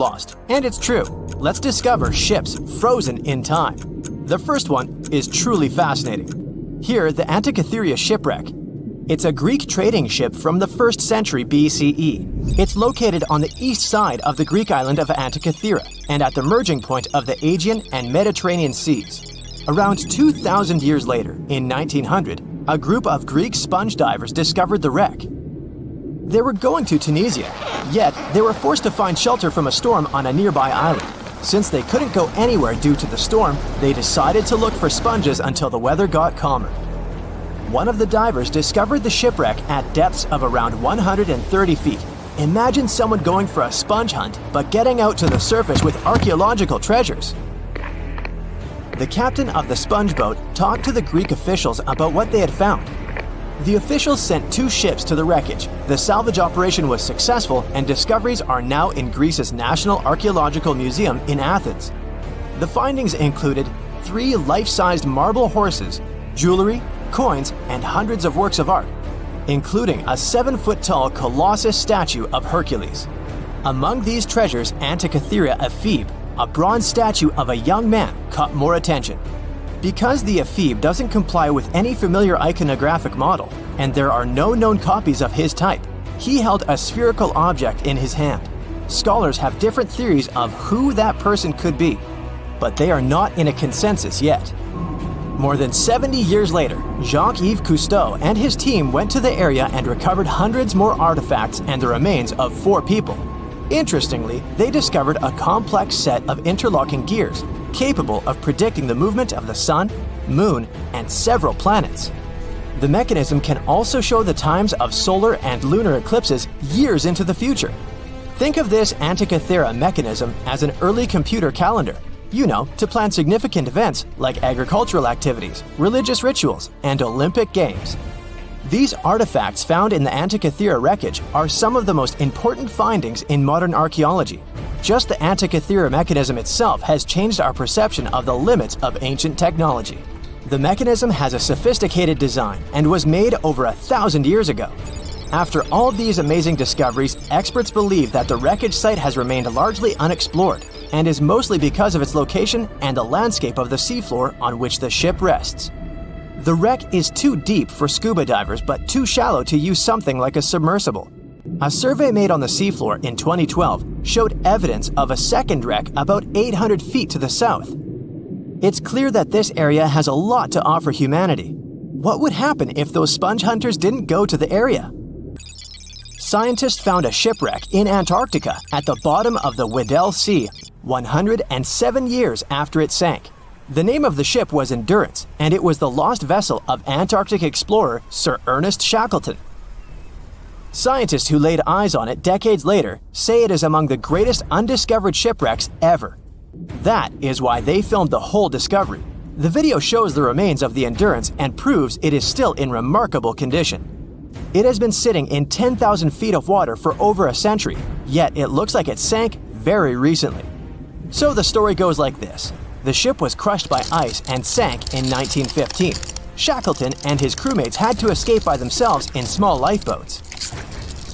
lost, and it's true. Let's discover ships frozen in time. The first one is truly fascinating. Here, the Antarctica Shipwreck. It's a Greek trading ship from the 1st century BCE. It's located on the east side of the Greek island of Antarctica and at the merging point of the Aegean and Mediterranean seas. Around 2,000 years later, in 1900, a group of Greek sponge divers discovered the wreck. They were going to Tunisia, yet they were forced to find shelter from a storm on a nearby island. Since they couldn't go anywhere due to the storm, they decided to look for sponges until the weather got calmer. One of the divers discovered the shipwreck at depths of around 130 feet. Imagine someone going for a sponge hunt, but getting out to the surface with archaeological treasures. The captain of the sponge boat talked to the Greek officials about what they had found. The officials sent 2 ships to the wreckage. The salvage operation was successful, and discoveries are now in Greece's National Archaeological Museum in Athens. The findings included 3 life-sized marble horses, jewelry, coins, and hundreds of works of art, including a 7-foot-tall Colossus statue of Hercules. Among these treasures, Antarctica Ephebe, a bronze statue of a young man, caught more attention. Because the ephebe doesn't comply with any familiar iconographic model, and there are no known copies of his type, he held a spherical object in his hand. Scholars have different theories of who that person could be, but they are not in a consensus yet. More than 70 years later, Jacques-Yves Cousteau and his team went to the area and recovered hundreds more artifacts and the remains of 4 people. Interestingly, they discovered a complex set of interlocking gears, capable of predicting the movement of the sun, moon, and several planets. The mechanism can also show the times of solar and lunar eclipses years into the future. Think of this Antarctica mechanism as an early computer calendar, to plan significant events like agricultural activities, religious rituals, and Olympic Games. These artifacts found in the Antarctica wreckage are some of the most important findings in modern archaeology. Just the Antarctica mechanism itself has changed our perception of the limits of ancient technology. The mechanism has a sophisticated design and was made over 1,000 years ago. After all these amazing discoveries, experts believe that the wreckage site has remained largely unexplored and is mostly because of its location and the landscape of the seafloor on which the ship rests. The wreck is too deep for scuba divers but too shallow to use something like a submersible. A survey made on the seafloor in 2012 showed evidence of a second wreck about 800 feet to the south. It's clear that this area has a lot to offer humanity. What would happen if those sponge hunters didn't go to the area? Scientists found a shipwreck in Antarctica at the bottom of the Weddell Sea 107 years after it sank. The name of the ship was Endurance, and it was the lost vessel of Antarctic explorer Sir Ernest Shackleton. Scientists who laid eyes on it decades later say it is among the greatest undiscovered shipwrecks ever. That is why they filmed the whole discovery. The video shows the remains of the Endurance and proves it is still in remarkable condition. It has been sitting in 10,000 feet of water for over a century, yet it looks like it sank very recently. So the story goes like this. The ship was crushed by ice and sank in 1915. Shackleton and his crewmates had to escape by themselves in small lifeboats.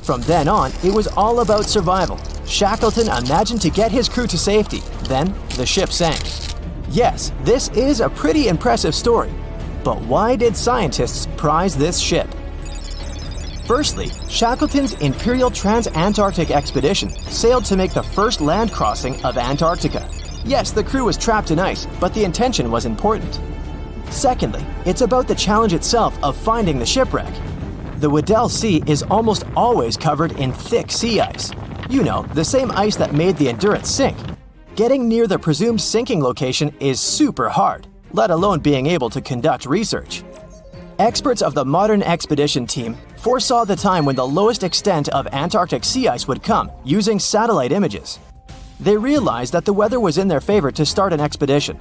From then on, it was all about survival. Shackleton imagined to get his crew to safety. Then, the ship sank. Yes, this is a pretty impressive story. But why did scientists prize this ship? Firstly, Shackleton's Imperial Trans-Antarctic Expedition sailed to make the first land crossing of Antarctica. Yes, the crew was trapped in ice, but the intention was important. Secondly, it's about the challenge itself of finding the shipwreck. The Weddell Sea is almost always covered in thick sea ice. The same ice that made the Endurance sink. Getting near the presumed sinking location is super hard, let alone being able to conduct research. Experts of the modern expedition team foresaw the time when the lowest extent of Antarctic sea ice would come using satellite images. They realized that the weather was in their favor to start an expedition.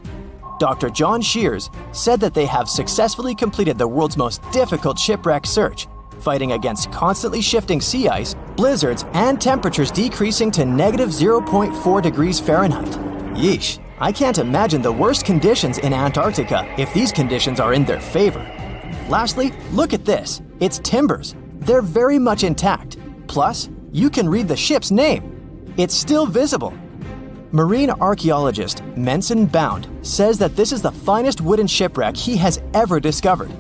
Dr. John Shears said that they have successfully completed the world's most difficult shipwreck search, fighting against constantly shifting sea ice, blizzards, and temperatures decreasing to -0.4 degrees Fahrenheit. Yeesh, I can't imagine the worst conditions in Antarctica if these conditions are in their favor. Lastly, look at this. Its timbers. They're very much intact. Plus, you can read the ship's name. It's still visible. Marine archaeologist Menson Bound says that this is the finest wooden shipwreck he has ever discovered.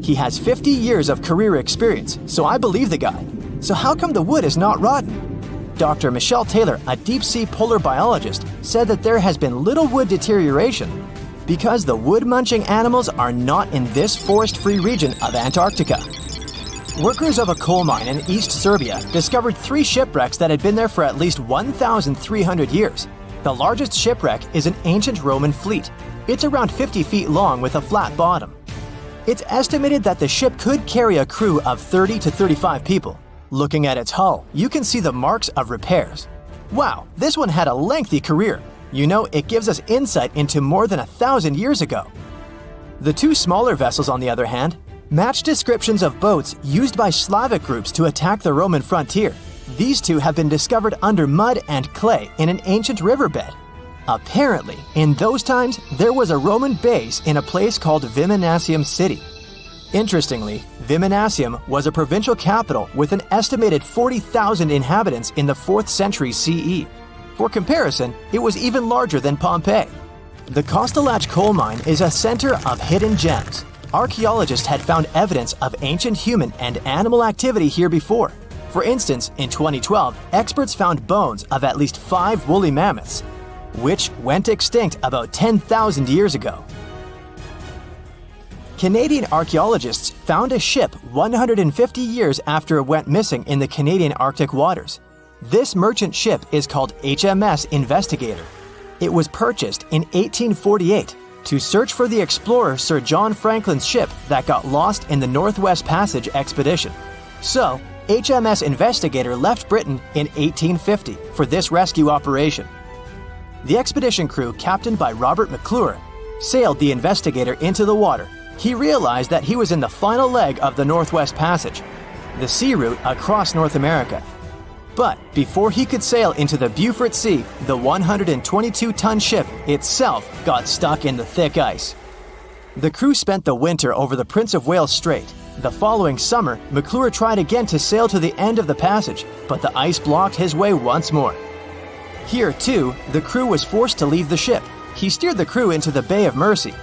He has 50 years of career experience, so I believe the guy. So how come the wood is not rotten? Dr. Michelle Taylor, a deep-sea polar biologist, said that there has been little wood deterioration because the wood-munching animals are not in this forest-free region of Antarctica. Workers of a coal mine in East Serbia discovered 3 shipwrecks that had been there for at least 1,300 years. The largest shipwreck is an ancient Roman fleet. It's around 50 feet long with a flat bottom. It's estimated that the ship could carry a crew of 30 to 35 people. Looking at its hull, you can see the marks of repairs. Wow, this one had a lengthy career. You know, it gives us insight into more than 1,000 years ago. The 2 smaller vessels, on the other hand, match descriptions of boats used by Slavic groups to attack the Roman frontier. These 2 have been discovered under mud and clay in an ancient riverbed. Apparently, in those times, there was a Roman base in a place called Viminacium City. Interestingly, Viminacium was a provincial capital with an estimated 40,000 inhabitants in the 4th century CE. For comparison, it was even larger than Pompeii. The Kostelach coal mine is a center of hidden gems. Archaeologists had found evidence of ancient human and animal activity here before. For instance, in 2012, experts found bones of at least 5 woolly mammoths, which went extinct about 10,000 years ago. Canadian archaeologists found a ship 150 years after it went missing in the Canadian Arctic waters. This merchant ship is called HMS Investigator. It was purchased in 1848 to search for the explorer Sir John Franklin's ship that got lost in the Northwest Passage expedition. So, HMS Investigator left Britain in 1850 for this rescue operation. The expedition crew, captained by Robert McClure, sailed the Investigator into the water. He realized that he was in the final leg of the Northwest Passage, the sea route across North America. But before he could sail into the Beaufort Sea, the 122-ton ship itself got stuck in the thick ice. The crew spent the winter over the Prince of Wales Strait. The following summer, McClure tried again to sail to the end of the passage, but the ice blocked his way once more. Here, too, the crew was forced to leave the ship. He steered the crew into the Bay of Mercy.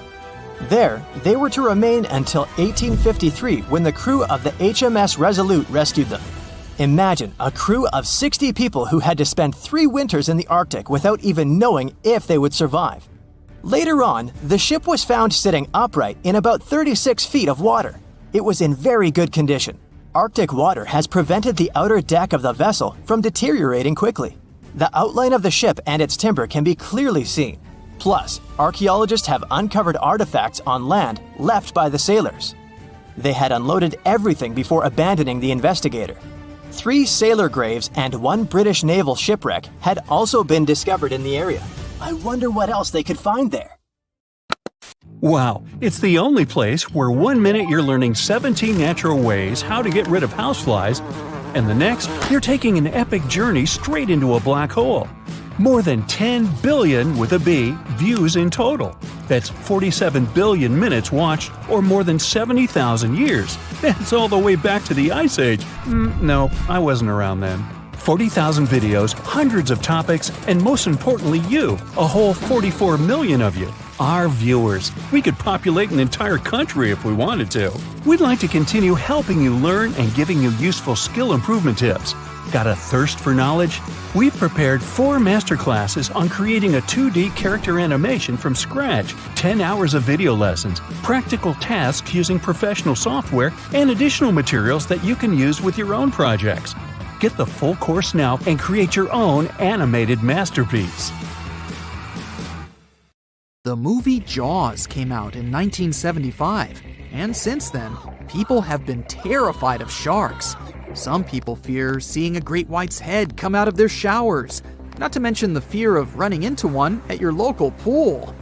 There, they were to remain until 1853 when the crew of the HMS Resolute rescued them. Imagine a crew of 60 people who had to spend 3 winters in the Arctic without even knowing if they would survive. Later on, the ship was found sitting upright in about 36 feet of water. It was in very good condition. Arctic water has prevented the outer deck of the vessel from deteriorating quickly. The outline of the ship and its timber can be clearly seen. Plus, archaeologists have uncovered artifacts on land left by the sailors. They had unloaded everything before abandoning the Investigator. 3 sailor graves and 1 British naval shipwreck had also been discovered in the area. I wonder what else they could find there. Wow, it's the only place where 1 minute you're learning 17 natural ways how to get rid of houseflies, and the next, you're taking an epic journey straight into a black hole. More than 10 billion with a B views in total. That's 47 billion minutes watched, or more than 70,000 years. That's all the way back to the Ice Age. No, I wasn't around then. 40,000 videos, hundreds of topics, and most importantly you, a whole 44 million of you. Our viewers. We could populate an entire country if we wanted to. We'd like to continue helping you learn and giving you useful skill improvement tips. Got a thirst for knowledge? We've prepared 4 masterclasses on creating a 2D character animation from scratch, 10 hours of video lessons, practical tasks using professional software, and additional materials that you can use with your own projects. Get the full course now and create your own animated masterpiece. The movie Jaws came out in 1975, and since then, people have been terrified of sharks. Some people fear seeing a great white's head come out of their showers, not to mention the fear of running into one at your local pool.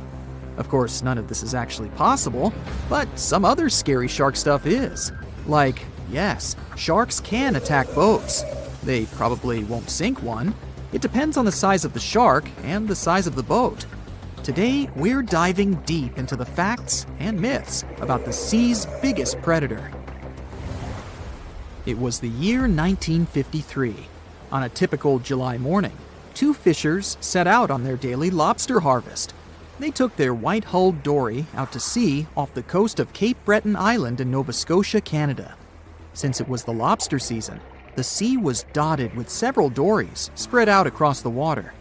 Of course, none of this is actually possible, but some other scary shark stuff is. Like, yes, sharks can attack boats. They probably won't sink one. It depends on the size of the shark and the size of the boat. Today, we're diving deep into the facts and myths about the sea's biggest predator. It was the year 1953. On a typical July morning, two fishers set out on their daily lobster harvest. They took their white-hulled dory out to sea off the coast of Cape Breton Island in Nova Scotia, Canada. Since it was the lobster season, the sea was dotted with several dories spread out across the water.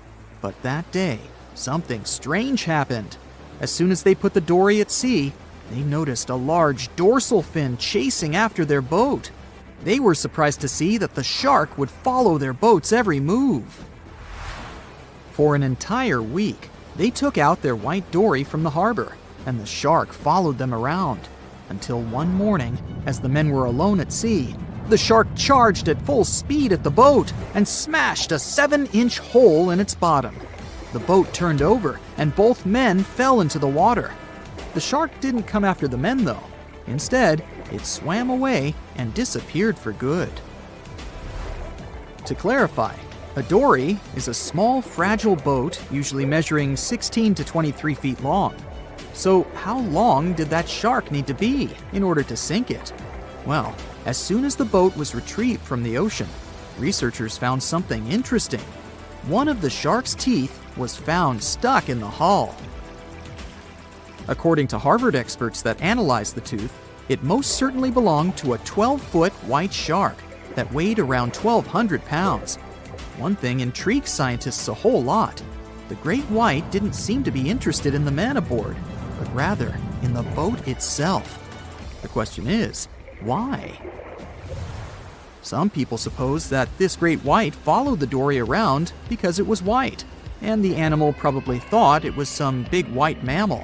But that day, something strange happened. As soon as they put the dory at sea, they noticed a large dorsal fin chasing after their boat. They were surprised to see that the shark would follow their boat's every move. For an entire week, they took out their white dory from the harbor, and the shark followed them around. Until one morning, as the men were alone at sea, the shark charged at full speed at the boat and smashed a 7-inch hole in its bottom. The boat turned over, and both men fell into the water. The shark didn't come after the men, though. Instead, it swam away and disappeared for good. To clarify, a dory is a small, fragile boat usually measuring 16 to 23 feet long. So how long did that shark need to be in order to sink it? Well, as soon as the boat was retrieved from the ocean, researchers found something interesting. One of the shark's teeth was found stuck in the hull. According to Harvard experts that analyzed the tooth, it most certainly belonged to a 12-foot white shark that weighed around 1,200 pounds. One thing intrigues scientists a whole lot. The great white didn't seem to be interested in the man aboard, but rather in the boat itself. The question is, why? Some people suppose that this great white followed the dory around because it was white, and the animal probably thought it was some big white mammal.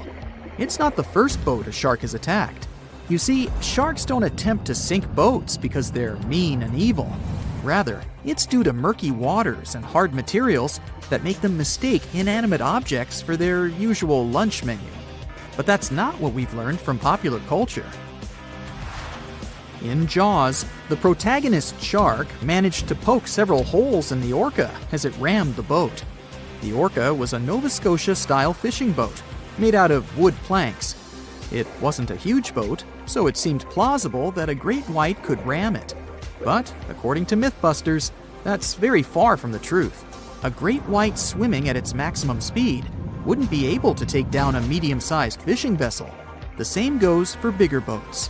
It's not the first boat a shark has attacked. You see, sharks don't attempt to sink boats because they're mean and evil. Rather, it's due to murky waters and hard materials that make them mistake inanimate objects for their usual lunch menu. But that's not what we've learned from popular culture. In Jaws, the protagonist shark managed to poke several holes in the orca as it rammed the boat. The orca was a Nova Scotia-style fishing boat made out of wood planks. It wasn't a huge boat, so it seemed plausible that a great white could ram it. But, according to Mythbusters, that's very far from the truth. A great white swimming at its maximum speed wouldn't be able to take down a medium-sized fishing vessel. The same goes for bigger boats.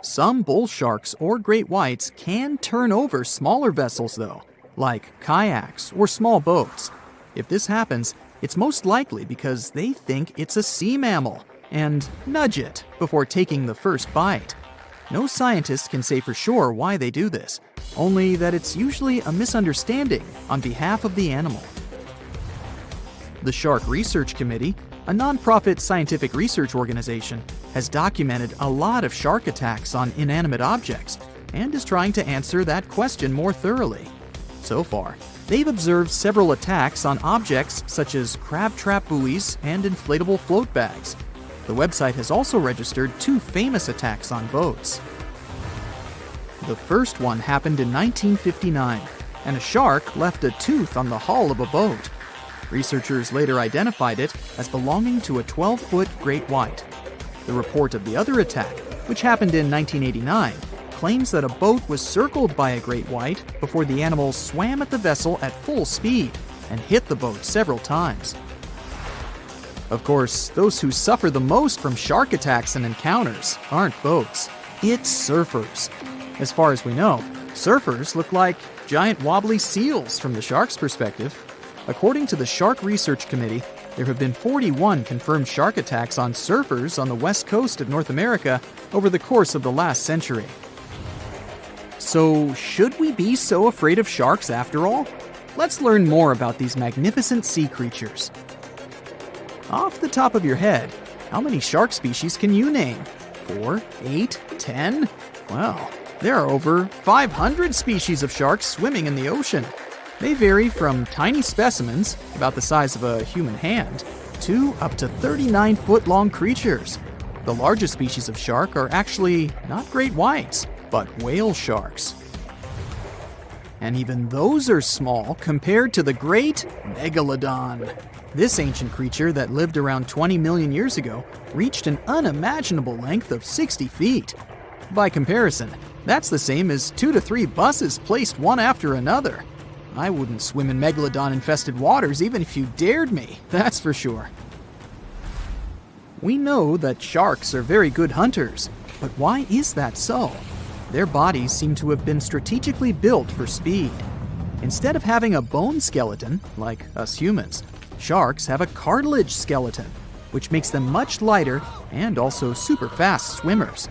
Some bull sharks or great whites can turn over smaller vessels, though, like kayaks or small boats. If this happens, it's most likely because they think it's a sea mammal and nudge it before taking the first bite. No scientist can say for sure why they do this, only that it's usually a misunderstanding on behalf of the animal. The Shark Research Committee, a nonprofit scientific research organization, has documented a lot of shark attacks on inanimate objects and is trying to answer that question more thoroughly. So far, they've observed several attacks on objects such as crab trap buoys and inflatable float bags. The website has also registered 2 famous attacks on boats. The first one happened in 1959, and a shark left a tooth on the hull of a boat. Researchers later identified it as belonging to a 12-foot great white. The report of the other attack, which happened in 1989, claims that a boat was circled by a great white before the animal swam at the vessel at full speed and hit the boat several times. Of course, those who suffer the most from shark attacks and encounters aren't boats, it's surfers. As far as we know, surfers look like giant wobbly seals from the shark's perspective. According to the Shark Research Committee, there have been 41 confirmed shark attacks on surfers on the west coast of North America over the course of the last century. So, should we be so afraid of sharks after all? Let's learn more about these magnificent sea creatures. Off the top of your head, how many shark species can you name? 4, 8, 10? Well, there are over 500 species of sharks swimming in the ocean. They vary from tiny specimens, about the size of a human hand, to up to 39-foot-long creatures. The largest species of shark are actually not great whites, but whale sharks. And even those are small compared to the great megalodon. This ancient creature that lived around 20 million years ago reached an unimaginable length of 60 feet. By comparison, that's the same as 2 to 3 buses placed one after another. I wouldn't swim in megalodon-infested waters even if you dared me, that's for sure. We know that sharks are very good hunters, but why is that so? Their bodies seem to have been strategically built for speed. Instead of having a bone skeleton, like us humans, sharks have a cartilage skeleton, which makes them much lighter and also super fast swimmers.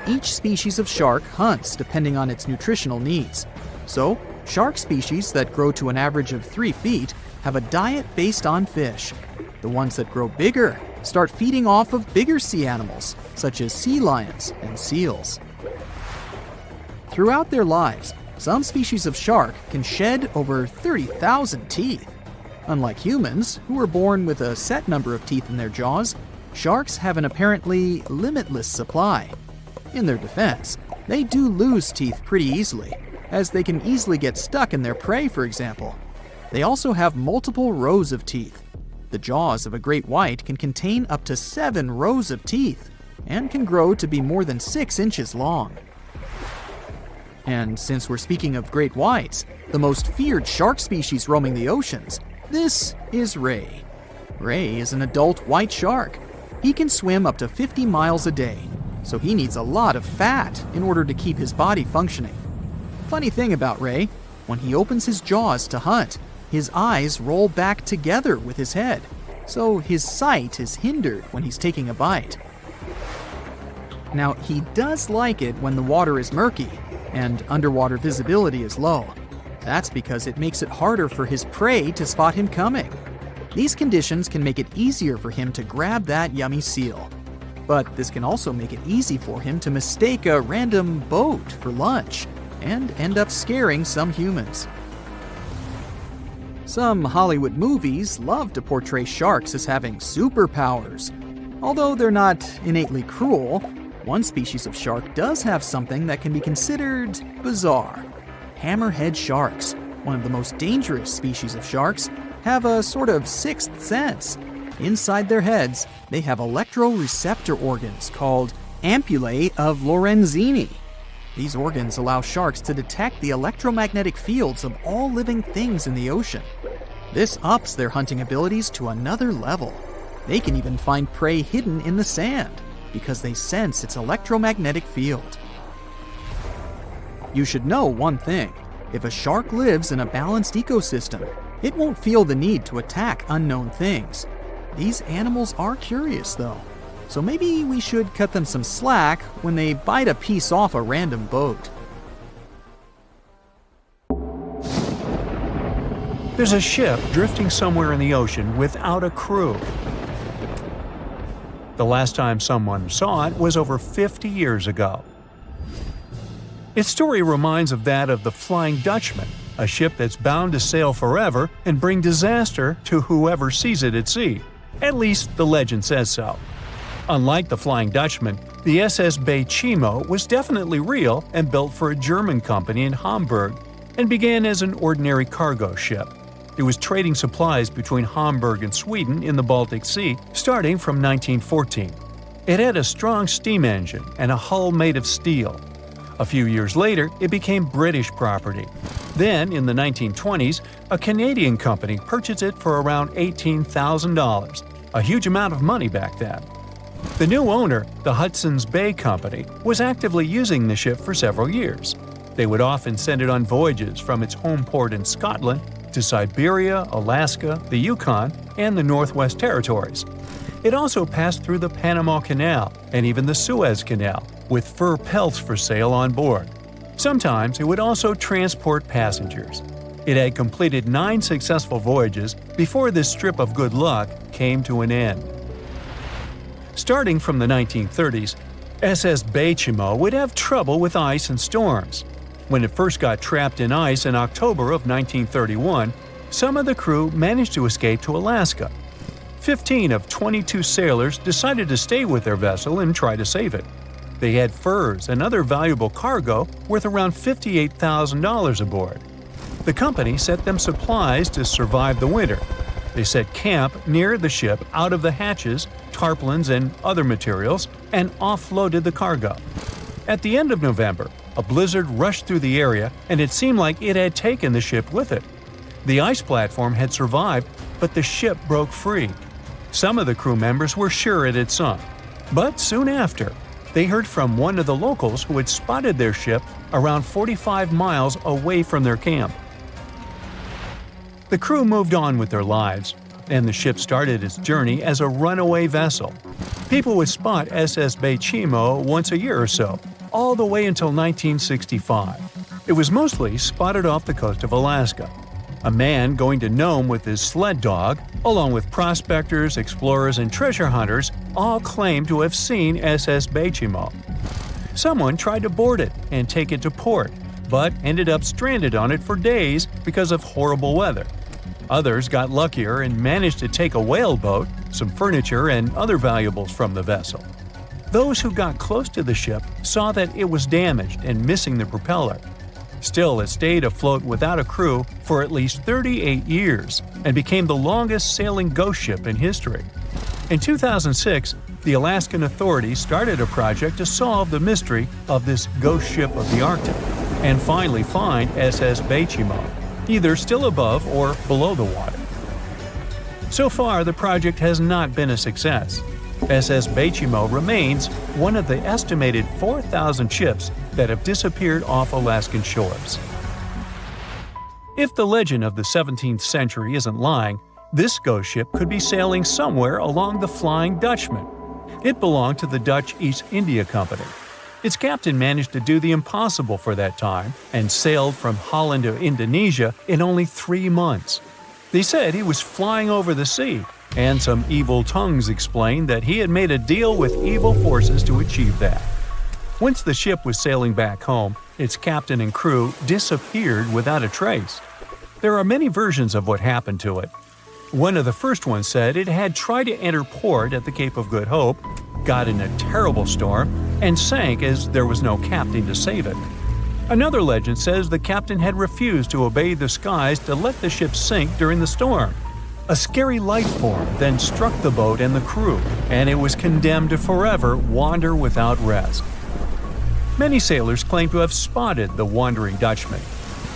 Each species of shark hunts depending on its nutritional needs. So, shark species that grow to an average of 3 feet have a diet based on fish. The ones that grow bigger start feeding off of bigger sea animals, such as sea lions and seals. Throughout their lives, some species of shark can shed over 30,000 teeth. Unlike humans, who are born with a set number of teeth in their jaws, sharks have an apparently limitless supply. In their defense, they do lose teeth pretty easily, as they can easily get stuck in their prey, for example. They also have multiple rows of teeth. The jaws of a great white can contain up to 7 rows of teeth, and can grow to be more than 6 inches long. And since we're speaking of great whites, the most feared shark species roaming the oceans, this is Ray. Ray is an adult white shark. He can swim up to 50 miles a day, so he needs a lot of fat in order to keep his body functioning. Funny thing about Ray, when he opens his jaws to hunt, his eyes roll back together with his head, so his sight is hindered when he's taking a bite. Now, he does like it when the water is murky and underwater visibility is low. That's because it makes it harder for his prey to spot him coming. These conditions can make it easier for him to grab that yummy seal. But this can also make it easy for him to mistake a random boat for lunch and end up scaring some humans. Some Hollywood movies love to portray sharks as having superpowers. Although they're not innately cruel, one species of shark does have something that can be considered bizarre. Hammerhead sharks, one of the most dangerous species of sharks, have a sort of sixth sense. Inside their heads, they have electroreceptor organs called ampullae of Lorenzini. These organs allow sharks to detect the electromagnetic fields of all living things in the ocean. This ups their hunting abilities to another level. They can even find prey hidden in the sand because they sense its electromagnetic field. You should know one thing. If a shark lives in a balanced ecosystem, it won't feel the need to attack unknown things. These animals are curious, though, so maybe we should cut them some slack when they bite a piece off a random boat. There's a ship drifting somewhere in the ocean without a crew. The last time someone saw it was over 50 years ago. Its story reminds of that of the Flying Dutchman, a ship that's bound to sail forever and bring disaster to whoever sees it at sea. At least the legend says so. Unlike the Flying Dutchman, the SS Bay Chimo was definitely real and built for a German company in Hamburg and began as an ordinary cargo ship. It was trading supplies between Hamburg and Sweden in the Baltic Sea starting from 1914. It had a strong steam engine and a hull made of steel. A few years later, it became British property. Then, in the 1920s, a Canadian company purchased it for around $18,000, a huge amount of money back then. The new owner, the Hudson's Bay Company, was actively using the ship for several years. They would often send it on voyages from its home port in Scotland to Siberia, Alaska, the Yukon, and the Northwest Territories. It also passed through the Panama Canal and even the Suez Canal, with fur pelts for sale on board. Sometimes it would also transport passengers. It had completed 9 successful voyages before this strip of good luck came to an end. Starting from the 1930s, SS Bay Chimo would have trouble with ice and storms. When it first got trapped in ice in October of 1931, some of the crew managed to escape to Alaska. 15 of 22 sailors decided to stay with their vessel and try to save it. They had furs and other valuable cargo worth around $58,000 aboard. The company sent them supplies to survive the winter. They set camp near the ship out of the hatches, tarpaulins, and other materials, and offloaded the cargo. At the end of November, a blizzard rushed through the area, and it seemed like it had taken the ship with it. The ice platform had survived, but the ship broke free. Some of the crew members were sure it had sunk. But soon after, they heard from one of the locals who had spotted their ship around 45 miles away from their camp. The crew moved on with their lives, and the ship started its journey as a runaway vessel. People would spot SS Chimo once a year or so, all the way until 1965. It was mostly spotted off the coast of Alaska. A man going to Nome with his sled dog, along with prospectors, explorers, and treasure hunters, all claimed to have seen SS Chimo. Someone tried to board it and take it to port, but ended up stranded on it for days because of horrible weather. Others got luckier and managed to take a whaleboat, some furniture, and other valuables from the vessel. Those who got close to the ship saw that it was damaged and missing the propeller. Still, it stayed afloat without a crew for at least 38 years and became the longest sailing ghost ship in history. In 2006, the Alaskan authorities started a project to solve the mystery of this ghost ship of the Arctic and finally find SS Chimo, either still above or below the water. So far, the project has not been a success. SS Chimo remains one of the estimated 4,000 ships that have disappeared off Alaskan shores. If the legend of the 17th century isn't lying, this ghost ship could be sailing somewhere along the Flying Dutchman. It belonged to the Dutch East India Company. Its captain managed to do the impossible for that time and sailed from Holland to Indonesia in only 3 months. They said he was flying over the sea, and some evil tongues explained that he had made a deal with evil forces to achieve that. Once the ship was sailing back home, its captain and crew disappeared without a trace. There are many versions of what happened to it. One of the first ones said it had tried to enter port at the Cape of Good Hope, got in a terrible storm, and sank as there was no captain to save it. Another legend says the captain had refused to obey the skies to let the ship sink during the storm. A scary life form then struck the boat and the crew, and it was condemned to forever wander without rest. Many sailors claim to have spotted the wandering Dutchman.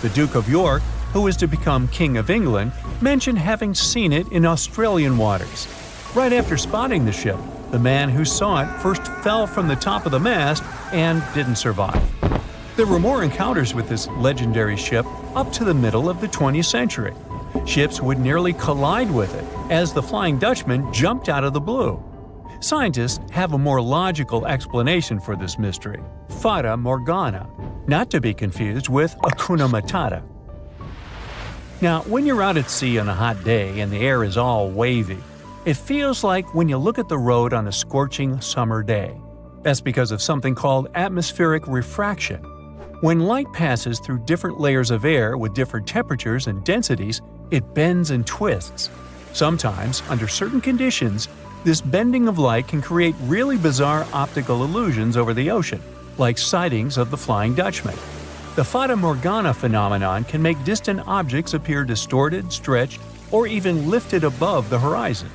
The Duke of York, who was to become King of England, mentioned having seen it in Australian waters. Right after spotting the ship, the man who saw it first fell from the top of the mast and didn't survive. There were more encounters with this legendary ship up to the middle of the 20th century. Ships would nearly collide with it as the Flying Dutchman jumped out of the blue. Scientists have a more logical explanation for this mystery: Fata Morgana, not to be confused with Hakuna Matata. Now, when you're out at sea on a hot day and the air is all wavy, it feels like when you look at the road on a scorching summer day. That's because of something called atmospheric refraction. When light passes through different layers of air with different temperatures and densities, it bends and twists. Sometimes, under certain conditions, this bending of light can create really bizarre optical illusions over the ocean, like sightings of the Flying Dutchman. The Fata Morgana phenomenon can make distant objects appear distorted, stretched, or even lifted above the horizon.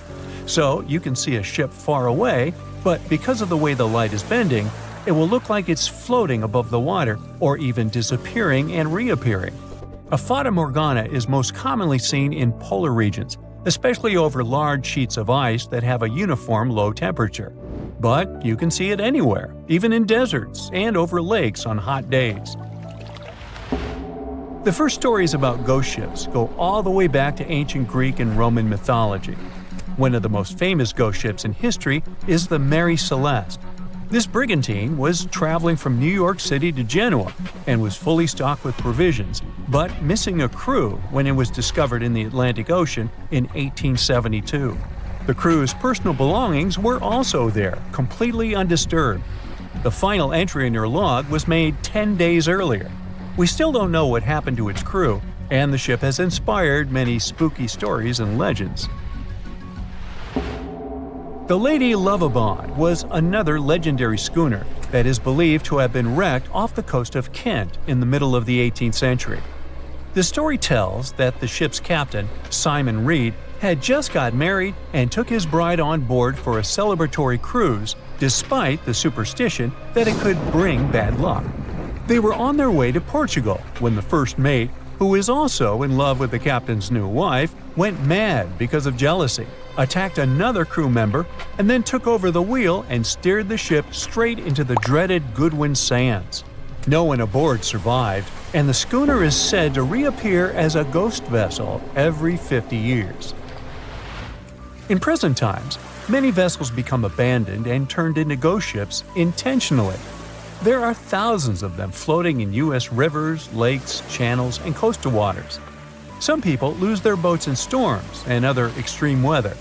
So you can see a ship far away, but because of the way the light is bending, it will look like it's floating above the water or even disappearing and reappearing. A Fata Morgana is most commonly seen in polar regions, especially over large sheets of ice that have a uniform low temperature. But you can see it anywhere, even in deserts and over lakes on hot days. The first stories about ghost ships go all the way back to ancient Greek and Roman mythology. One of the most famous ghost ships in history is the Mary Celeste. This brigantine was traveling from New York City to Genoa and was fully stocked with provisions, but missing a crew when it was discovered in the Atlantic Ocean in 1872. The crew's personal belongings were also there, completely undisturbed. The final entry in their log was made 10 days earlier. We still don't know what happened to its crew, and the ship has inspired many spooky stories and legends. The Lady Lovibond was another legendary schooner that is believed to have been wrecked off the coast of Kent in the middle of the 18th century. The story tells that the ship's captain, Simon Reed, had just got married and took his bride on board for a celebratory cruise, despite the superstition that it could bring bad luck. They were on their way to Portugal when the first mate, who is also in love with the captain's new wife, went mad because of jealousy, attacked another crew member, and then took over the wheel and steered the ship straight into the dreaded Goodwin Sands. No one aboard survived, and the schooner is said to reappear as a ghost vessel every 50 years. In present times, many vessels become abandoned and turned into ghost ships intentionally. There are thousands of them floating in U.S. rivers, lakes, channels, and coastal waters. Some people lose their boats in storms and other extreme weather.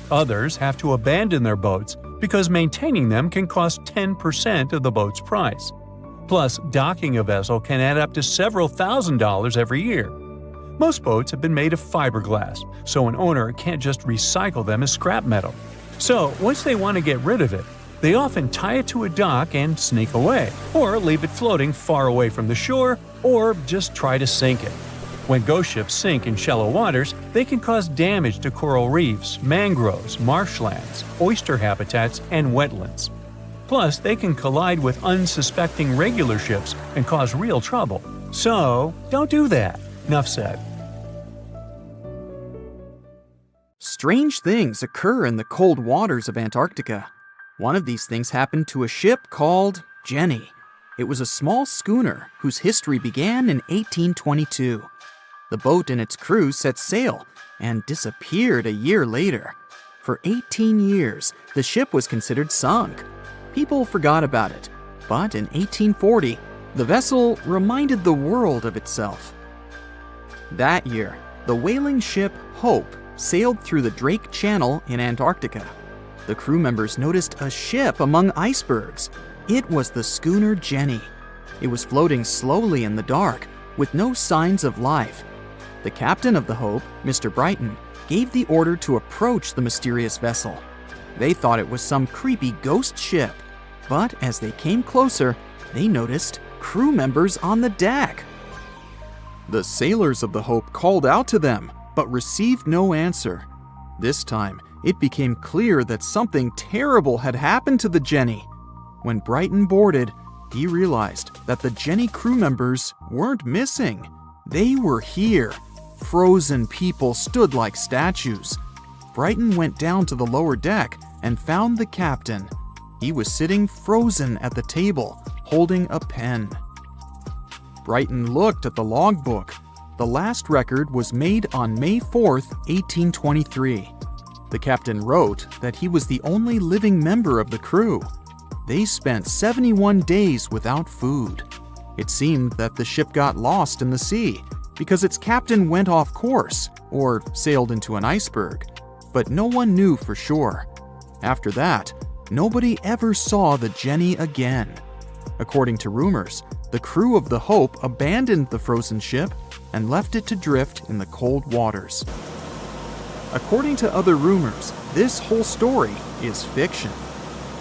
Others have to abandon their boats because maintaining them can cost 10% of the boat's price. Plus, docking a vessel can add up to several $1,000s every year. Most boats have been made of fiberglass, so an owner can't just recycle them as scrap metal. So, once they want to get rid of it, they often tie it to a dock and sneak away, or leave it floating far away from the shore, or just try to sink it. When ghost ships sink in shallow waters, they can cause damage to coral reefs, mangroves, marshlands, oyster habitats, and wetlands. Plus, they can collide with unsuspecting regular ships and cause real trouble. So, don't do that. Enough said. Strange things occur in the cold waters of Antarctica. One of these things happened to a ship called Jenny. It was a small schooner whose history began in 1822. The boat and its crew set sail and disappeared a year later. For 18 years, the ship was considered sunk. People forgot about it, but in 1840, the vessel reminded the world of itself. That year, the whaling ship Hope sailed through the Drake Channel in Antarctica. The crew members noticed a ship among icebergs. It was the schooner Jenny. It was floating slowly in the dark, with no signs of life. The captain of the Hope, Mr. Brighton, gave the order to approach the mysterious vessel. They thought it was some creepy ghost ship, but as they came closer, they noticed crew members on the deck. The sailors of the Hope called out to them, but received no answer. This time, it became clear that something terrible had happened to the Jenny. When Brighton boarded, he realized that the Jenny crew members weren't missing. They were here. Frozen people stood like statues. Brighton went down to the lower deck and found the captain. He was sitting frozen at the table, holding a pen. Brighton looked at the logbook. The last record was made on May 4th, 1823. The captain wrote that he was the only living member of the crew. They spent 71 days without food. It seemed that the ship got lost in the sea because its captain went off course or sailed into an iceberg, but no one knew for sure. After that, nobody ever saw the Jenny again. According to rumors, the crew of the Hope abandoned the frozen ship and left it to drift in the cold waters. According to other rumors, this whole story is fiction.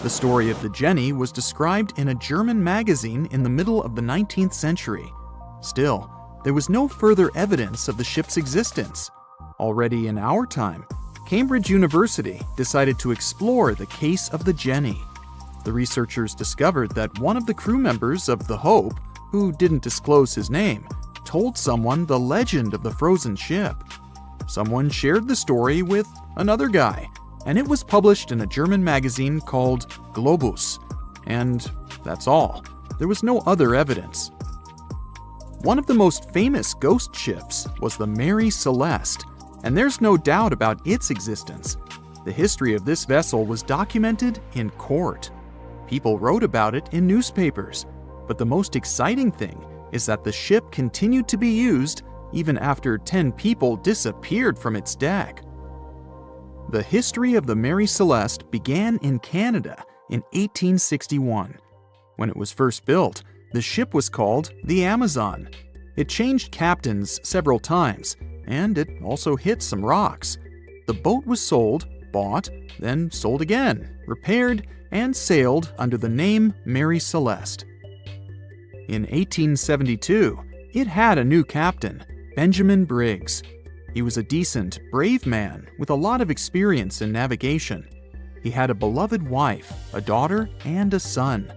The story of the Jenny was described in a German magazine in the middle of the 19th century. Still, there was no further evidence of the ship's existence. Already in our time, Cambridge University decided to explore the case of the Jenny. The researchers discovered that one of the crew members of the Hope, who didn't disclose his name, told someone the legend of the frozen ship. Someone shared the story with another guy, and it was published in a German magazine called Globus. And that's all. There was no other evidence. One of the most famous ghost ships was the Mary Celeste, and there's no doubt about its existence. The history of this vessel was documented in court. People wrote about it in newspapers, but the most exciting thing is that the ship continued to be used even after 10 people disappeared from its deck. The history of the Mary Celeste began in Canada in 1861. When it was first built, the ship was called the Amazon. It changed captains several times, and it also hit some rocks. The boat was sold, bought, then sold again, repaired, and sailed under the name Mary Celeste. In 1872, it had a new captain, Benjamin Briggs. He was a decent, brave man with a lot of experience in navigation. He had a beloved wife, a daughter, and a son.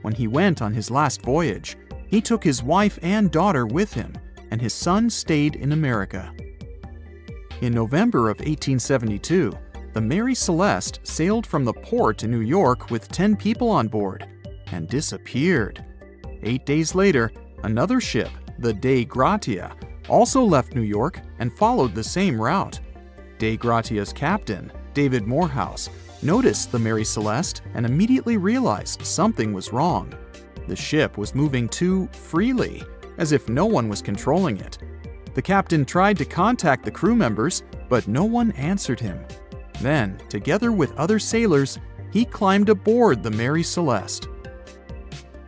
When he went on his last voyage, he took his wife and daughter with him, and his son stayed in America. In November of 1872, the Mary Celeste sailed from the port in New York with 10 people on board and disappeared. 8 days later, another ship, the Dei Gratia, also left New York and followed the same route. Dei Gratia's captain, David Morehouse, noticed the Mary Celeste and immediately realized something was wrong. The ship was moving too freely, as if no one was controlling it. The captain tried to contact the crew members, but no one answered him. Then, together with other sailors, he climbed aboard the Mary Celeste.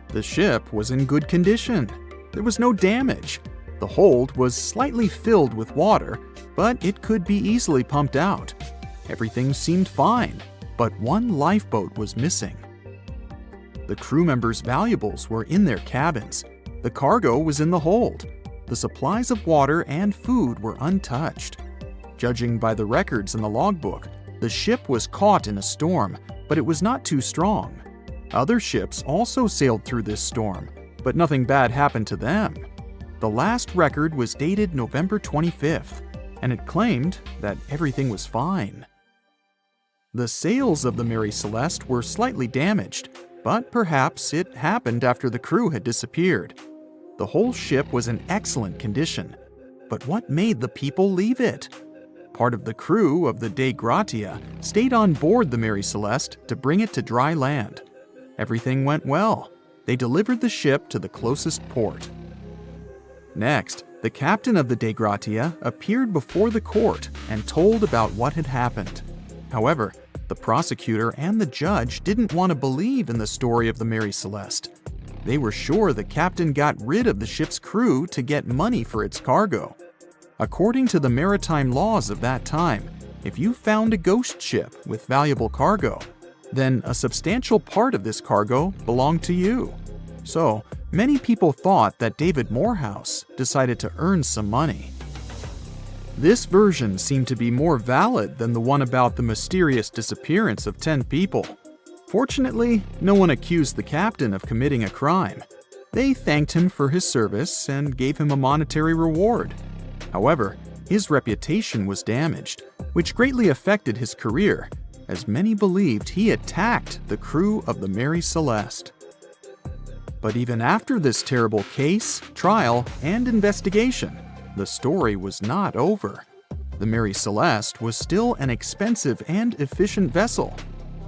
The ship was in good condition. There was no damage. The hold was slightly filled with water, but it could be easily pumped out. Everything seemed fine, but one lifeboat was missing. The crew members' valuables were in their cabins. The cargo was in the hold. The supplies of water and food were untouched. Judging by the records in the logbook, the ship was caught in a storm, but it was not too strong. Other ships also sailed through this storm, but nothing bad happened to them. The last record was dated November 25th, and it claimed that everything was fine. The sails of the Mary Celeste were slightly damaged, but perhaps it happened after the crew had disappeared. The whole ship was in excellent condition, but what made the people leave it? Part of the crew of the Dei Gratia stayed on board the Mary Celeste to bring it to dry land. Everything went well. They delivered the ship to the closest port. Next, the captain of the Dei Gratia appeared before the court and told about what had happened. However, the prosecutor and the judge didn't want to believe in the story of the Mary Celeste. They were sure the captain got rid of the ship's crew to get money for its cargo. According to the maritime laws of that time, if you found a ghost ship with valuable cargo, then a substantial part of this cargo belonged to you. So, many people thought that David Morehouse decided to earn some money. This version seemed to be more valid than the one about the mysterious disappearance of 10 people. Fortunately, no one accused the captain of committing a crime. They thanked him for his service and gave him a monetary reward. However, his reputation was damaged, which greatly affected his career, as many believed he attacked the crew of the Mary Celeste. But even after this terrible case, trial, and investigation, the story was not over. The Mary Celeste was still an expensive and efficient vessel.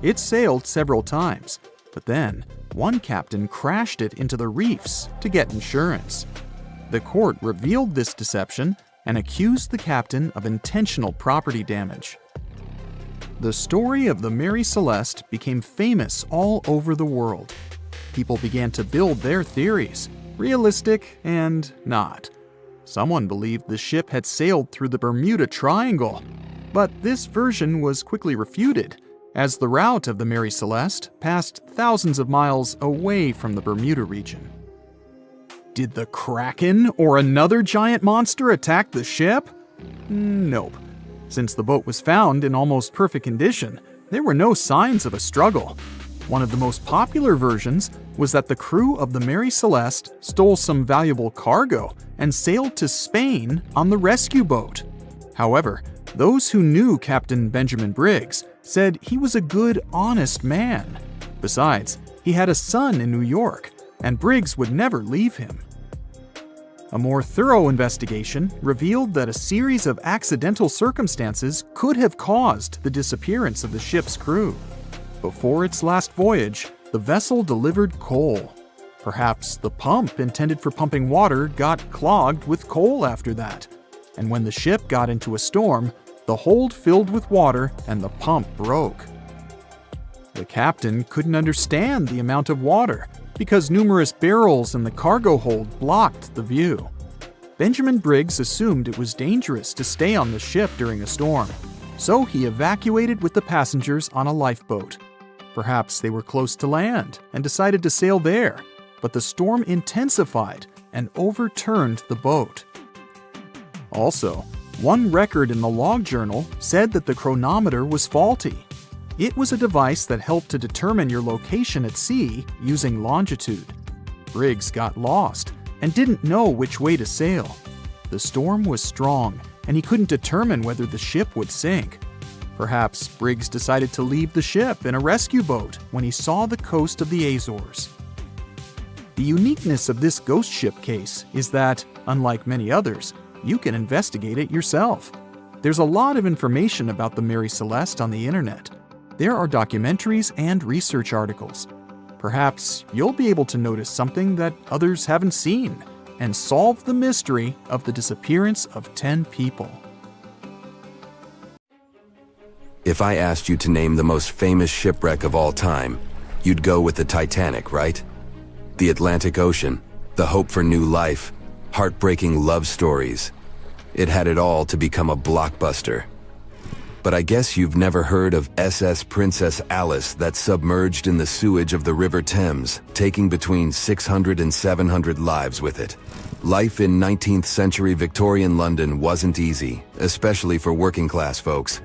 It sailed several times, but then one captain crashed it into the reefs to get insurance. The court revealed this deception and accused the captain of intentional property damage. The story of the Mary Celeste became famous all over the world. People began to build their theories, realistic and not. Someone believed the ship had sailed through the Bermuda Triangle, but this version was quickly refuted, as the route of the Mary Celeste passed thousands of miles away from the Bermuda region. Did the Kraken or another giant monster attack the ship? Nope. Since the boat was found in almost perfect condition, there were no signs of a struggle. One of the most popular versions was that the crew of the Mary Celeste stole some valuable cargo and sailed to Spain on the rescue boat. However, those who knew Captain Benjamin Briggs said he was a good, honest man. Besides, he had a son in New York, and Briggs would never leave him. A more thorough investigation revealed that a series of accidental circumstances could have caused the disappearance of the ship's crew. Before its last voyage, the vessel delivered coal. Perhaps the pump intended for pumping water got clogged with coal after that, and when the ship got into a storm, the hold filled with water and the pump broke. The captain couldn't understand the amount of water because numerous barrels in the cargo hold blocked the view. Benjamin Briggs assumed it was dangerous to stay on the ship during a storm, so he evacuated with the passengers on a lifeboat. Perhaps they were close to land and decided to sail there, but the storm intensified and overturned the boat. Also, one record in the log journal said that the chronometer was faulty. It was a device that helped to determine your location at sea using longitude. Briggs got lost and didn't know which way to sail. The storm was strong, and he couldn't determine whether the ship would sink. Perhaps Briggs decided to leave the ship in a rescue boat when he saw the coast of the Azores. The uniqueness of this ghost ship case is that, unlike many others, you can investigate it yourself. There's a lot of information about the Mary Celeste on the internet. There are documentaries and research articles. Perhaps you'll be able to notice something that others haven't seen and solve the mystery of the disappearance of 10 people. If I asked you to name the most famous shipwreck of all time, you'd go with the Titanic, right? The Atlantic Ocean, the hope for new life, heartbreaking love stories. It had it all to become a blockbuster. But I guess you've never heard of SS Princess Alice that submerged in the sewage of the River Thames, taking between 600 and 700 lives with it. Life in 19th century Victorian London wasn't easy, especially for working class folks.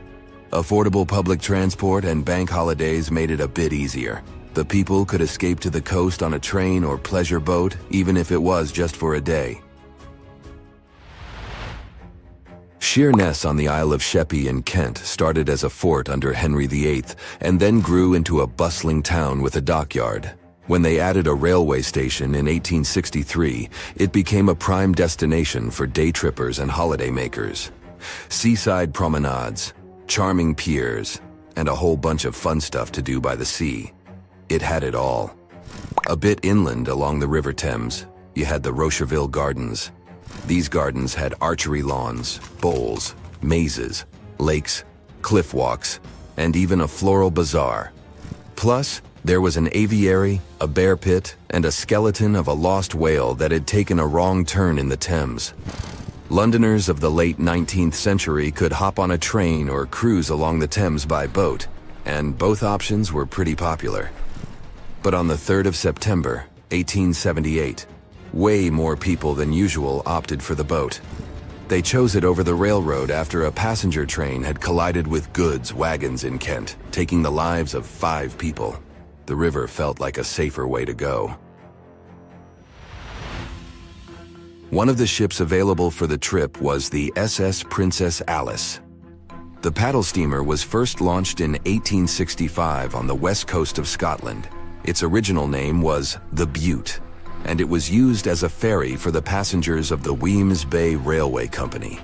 Affordable public transport and bank holidays made it a bit easier. The people could escape to the coast on a train or pleasure boat, even if it was just for a day. Sheerness on the Isle of Sheppey in Kent started as a fort under Henry VIII and then grew into a bustling town with a dockyard. When they added a railway station in 1863, it became a prime destination for day trippers and holidaymakers. Seaside promenades, charming piers, and a whole bunch of fun stuff to do by the sea. It had it all. A bit inland along the River Thames, you had the Rocherville Gardens. These gardens had archery lawns, bowls, mazes, lakes, cliff walks, and even a floral bazaar. Plus, there was an aviary, a bear pit, and a skeleton of a lost whale that had taken a wrong turn in the Thames. Londoners of the late 19th century could hop on a train or cruise along the Thames by boat, and both options were pretty popular. But on the 3rd of September, 1878, way more people than usual opted for the boat. They chose it over the railroad after a passenger train had collided with goods wagons in Kent, taking the lives of 5 people. The river felt like a safer way to go. One of the ships available for the trip was the SS Princess Alice. The paddle steamer was first launched in 1865 on the west coast of Scotland. Its original name was the Bute, and it was used as a ferry for the passengers of the Wemyss Bay Railway Company.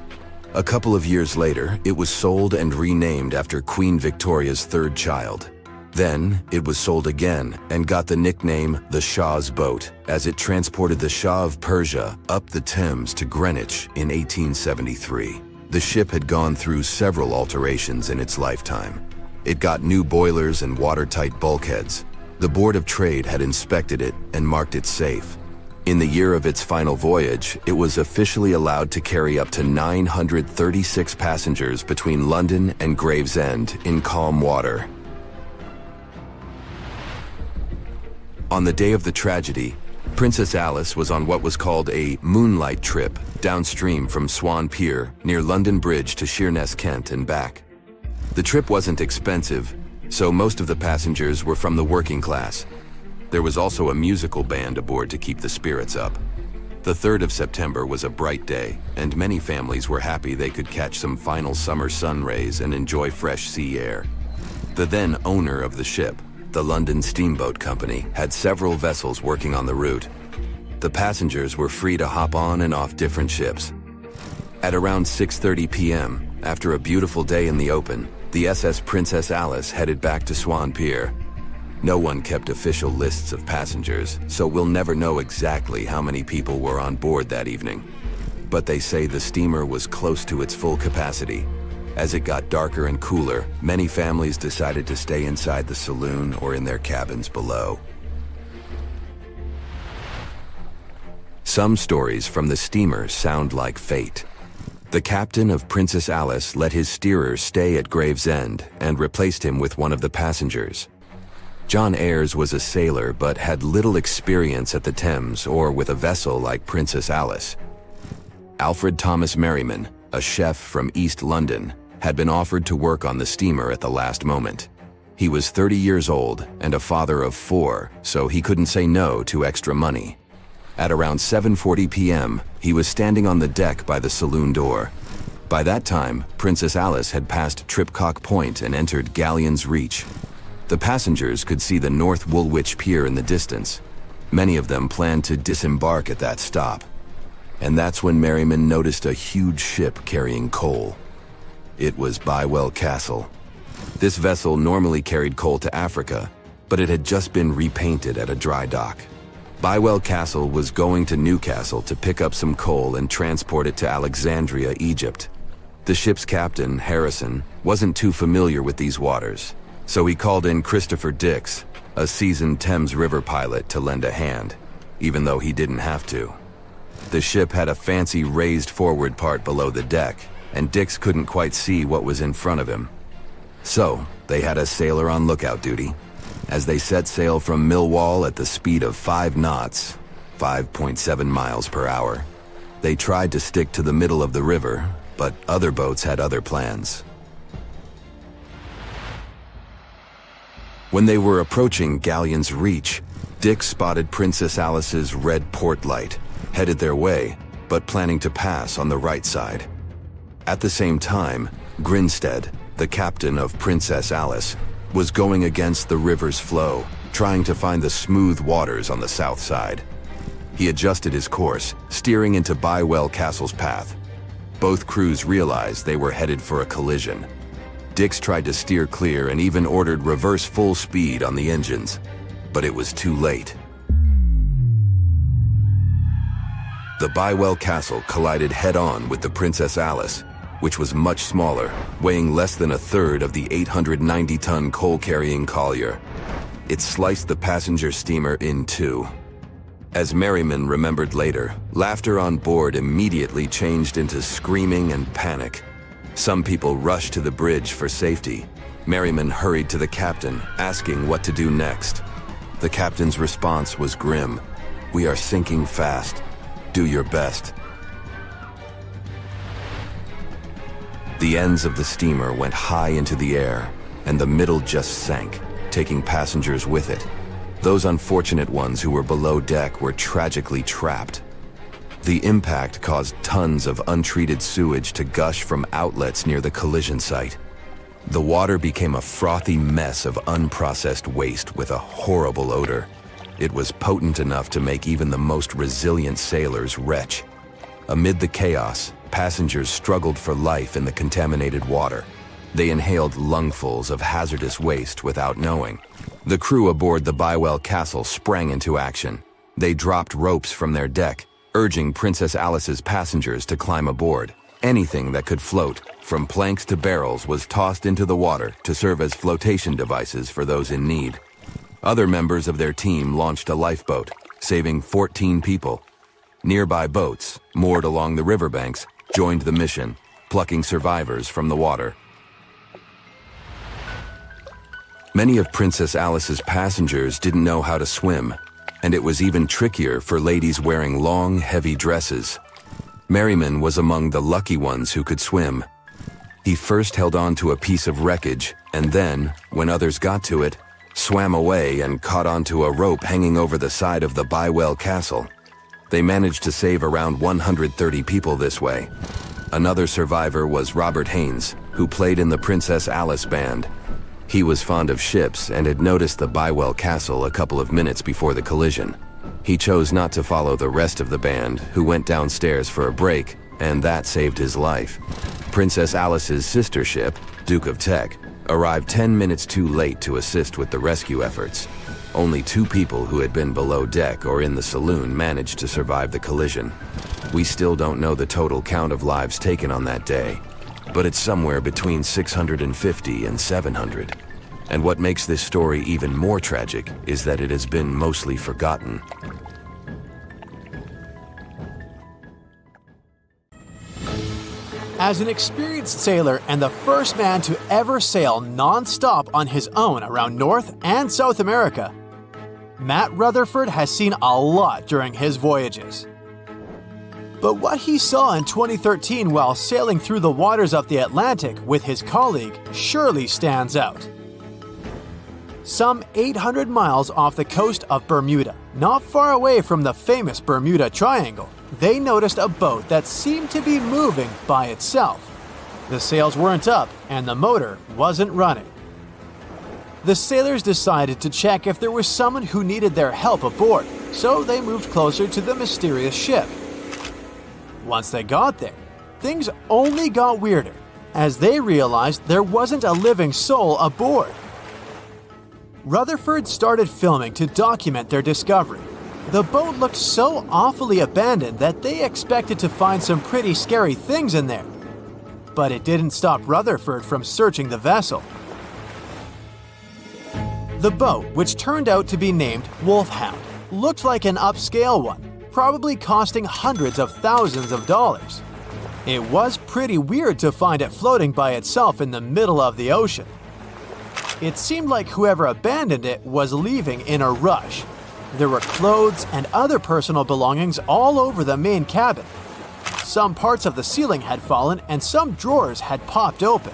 A couple of years later, it was sold and renamed after Queen Victoria's third child. Then, it was sold again and got the nickname the Shah's Boat, as it transported the Shah of Persia up the Thames to Greenwich in 1873. The ship had gone through several alterations in its lifetime. It got new boilers and watertight bulkheads. The Board of Trade had inspected it and marked it safe. In the year of its final voyage, it was officially allowed to carry up to 936 passengers between London and Gravesend in calm water. On the day of the tragedy, Princess Alice was on what was called a moonlight trip downstream from Swan Pier near London Bridge to Sheerness, Kent and back. The trip wasn't expensive, so most of the passengers were from the working class. There was also a musical band aboard to keep the spirits up. The 3rd of September was a bright day, and many families were happy they could catch some final summer sun rays and enjoy fresh sea air. The then owner of the ship, the London Steamboat Company, had several vessels working on the route. The passengers were free to hop on and off different ships. At around 6:30 p.m., after a beautiful day in the open, the SS Princess Alice headed back to Swan Pier. No one kept official lists of passengers, so we'll never know exactly how many people were on board that evening. But they say the steamer was close to its full capacity. As it got darker and cooler, many families decided to stay inside the saloon or in their cabins below. Some stories from the steamer sound like fate. The captain of Princess Alice let his steerer stay at Gravesend and replaced him with one of the passengers. John Ayres was a sailor but had little experience at the Thames or with a vessel like Princess Alice. Alfred Thomas Merriman, a chef from East London, had been offered to work on the steamer at the last moment. He was 30 years old and a father of 4, so he couldn't say no to extra money. At around 7:40 p.m., he was standing on the deck by the saloon door. By that time, Princess Alice had passed Tripcock Point and entered Galleon's Reach. The passengers could see the North Woolwich Pier in the distance. Many of them planned to disembark at that stop. And that's when Merriman noticed a huge ship carrying coal. It was Bywell Castle. This vessel normally carried coal to Africa, but it had just been repainted at a dry dock. Bywell Castle was going to Newcastle to pick up some coal and transport it to Alexandria, Egypt. The ship's captain, Harrison, wasn't too familiar with these waters, so he called in Christopher Dix, a seasoned Thames River pilot, to lend a hand, even though he didn't have to. The ship had a fancy raised forward part below the deck, and Dix couldn't quite see what was in front of him. So, they had a sailor on lookout duty. As they set sail from Millwall at the speed of 5 knots, 5.7 miles per hour, they tried to stick to the middle of the river, but other boats had other plans. When they were approaching Galleon's Reach, Dick spotted Princess Alice's red port light, headed their way, but planning to pass on the right side. At the same time, Grinstead, the captain of Princess Alice, was going against the river's flow, trying to find the smooth waters on the south side. He adjusted his course, steering into Bywell Castle's path. Both crews realized they were headed for a collision. Dix tried to steer clear and even ordered reverse full speed on the engines, but it was too late. The Bywell Castle collided head-on with the Princess Alice, which was much smaller, weighing less than a third of the 890-ton coal-carrying collier. It sliced the passenger steamer in two. As Merriman remembered later, laughter on board immediately changed into screaming and panic. Some people rushed to the bridge for safety. Merriman hurried to the captain, asking what to do next. The captain's response was grim. "We are sinking fast. Do your best." The ends of the steamer went high into the air, and the middle just sank, taking passengers with it. Those unfortunate ones who were below deck were tragically trapped. The impact caused tons of untreated sewage to gush from outlets near the collision site. The water became a frothy mess of unprocessed waste with a horrible odor. It was potent enough to make even the most resilient sailors retch. Amid the chaos, passengers struggled for life in the contaminated water. They inhaled lungfuls of hazardous waste without knowing. The crew aboard the Bywell Castle sprang into action. They dropped ropes from their deck, urging Princess Alice's passengers to climb aboard. Anything that could float, from planks to barrels, was tossed into the water to serve as flotation devices for those in need. Other members of their team launched a lifeboat, saving 14 people. Nearby boats, moored along the riverbanks, joined the mission, plucking survivors from the water. Many of Princess Alice's passengers didn't know how to swim, and it was even trickier for ladies wearing long, heavy dresses. Merriman was among the lucky ones who could swim. He first held on to a piece of wreckage, and then, when others got to it, swam away and caught onto a rope hanging over the side of the Bywell Castle. They managed to save around 130 people this way. Another survivor was Robert Haynes, who played in the Princess Alice band. He was fond of ships and had noticed the Bywell Castle a couple of minutes before the collision. He chose not to follow the rest of the band, who went downstairs for a break, and that saved his life. Princess Alice's sister ship, Duke of Teck, arrived 10 minutes too late to assist with the rescue efforts. Only 2 people who had been below deck or in the saloon managed to survive the collision. We still don't know the total count of lives taken on that day, but it's somewhere between 650 and 700. And what makes this story even more tragic is that it has been mostly forgotten. As an experienced sailor and the first man to ever sail non-stop on his own around North and South America, Matt Rutherford has seen a lot during his voyages. But what he saw in 2013 while sailing through the waters of the Atlantic with his colleague surely stands out. some 800 miles off the coast of Bermuda, not far away from the famous Bermuda Triangle, they noticed a boat that seemed to be moving by itself. The sails weren't up and the motor wasn't running. The sailors decided to check if there was someone who needed their help aboard, so they moved closer to the mysterious ship. Once they got there, things only got weirder, as they realized there wasn't a living soul aboard. Rutherford started filming to document their discovery. The boat looked so awfully abandoned that they expected to find some pretty scary things in there. But it didn't stop Rutherford from searching the vessel. The boat, which turned out to be named Wolfhound, looked like an upscale one, probably costing hundreds of thousands of dollars. It was pretty weird to find it floating by itself in the middle of the ocean. It seemed like whoever abandoned it was leaving in a rush. There were clothes and other personal belongings all over the main cabin. Some parts of the ceiling had fallen and some drawers had popped open.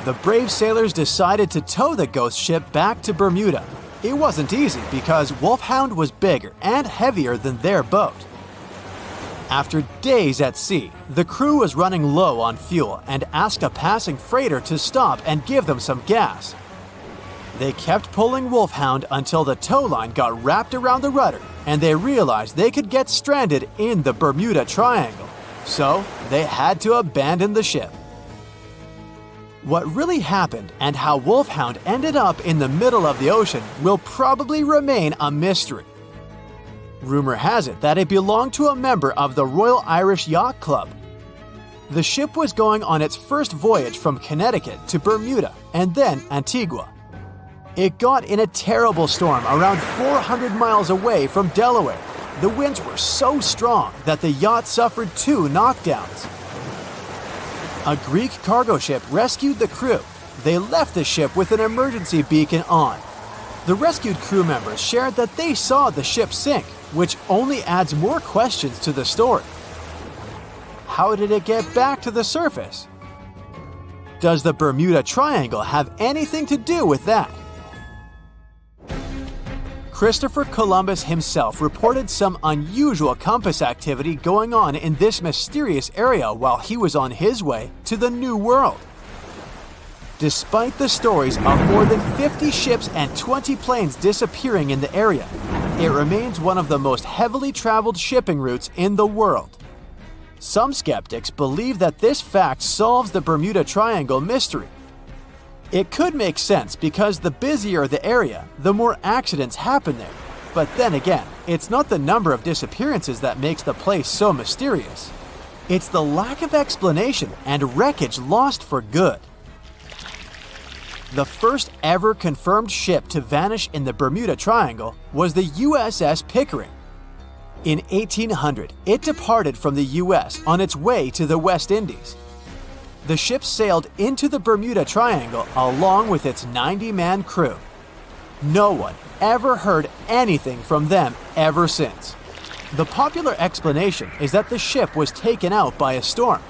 The brave sailors decided to tow the ghost ship back to Bermuda. It wasn't easy because Wolfhound was bigger and heavier than their boat. After days at sea, the crew was running low on fuel and asked a passing freighter to stop and give them some gas. They kept pulling Wolfhound until the tow line got wrapped around the rudder and they realized they could get stranded in the Bermuda Triangle. So they had to abandon the ship. What really happened and how Wolfhound ended up in the middle of the ocean will probably remain a mystery. Rumor has it that it belonged to a member of the Royal Irish Yacht Club. The ship was going on its first voyage from Connecticut to Bermuda and then Antigua. It got in a terrible storm around 400 miles away from Delaware. The winds were so strong that the yacht suffered 2 knockdowns. A Greek cargo ship rescued the crew. They left the ship with an emergency beacon on. The rescued crew members shared that they saw the ship sink, which only adds more questions to the story. How did it get back to the surface? Does the Bermuda Triangle have anything to do with that? Christopher Columbus himself reported some unusual compass activity going on in this mysterious area while he was on his way to the New World. Despite the stories of more than 50 ships and 20 planes disappearing in the area, it remains one of the most heavily traveled shipping routes in the world. Some skeptics believe that this fact solves the Bermuda Triangle mystery. It could make sense because the busier the area, the more accidents happen there. But then again, it's not the number of disappearances that makes the place so mysterious. It's the lack of explanation and wreckage lost for good. The first ever confirmed ship to vanish in the Bermuda Triangle was the USS Pickering. In 1800, it departed from the US on its way to the West Indies. The ship sailed into the Bermuda Triangle along with its 90-man crew. No one ever heard anything from them ever since. The popular explanation is that the ship was taken out by a storm.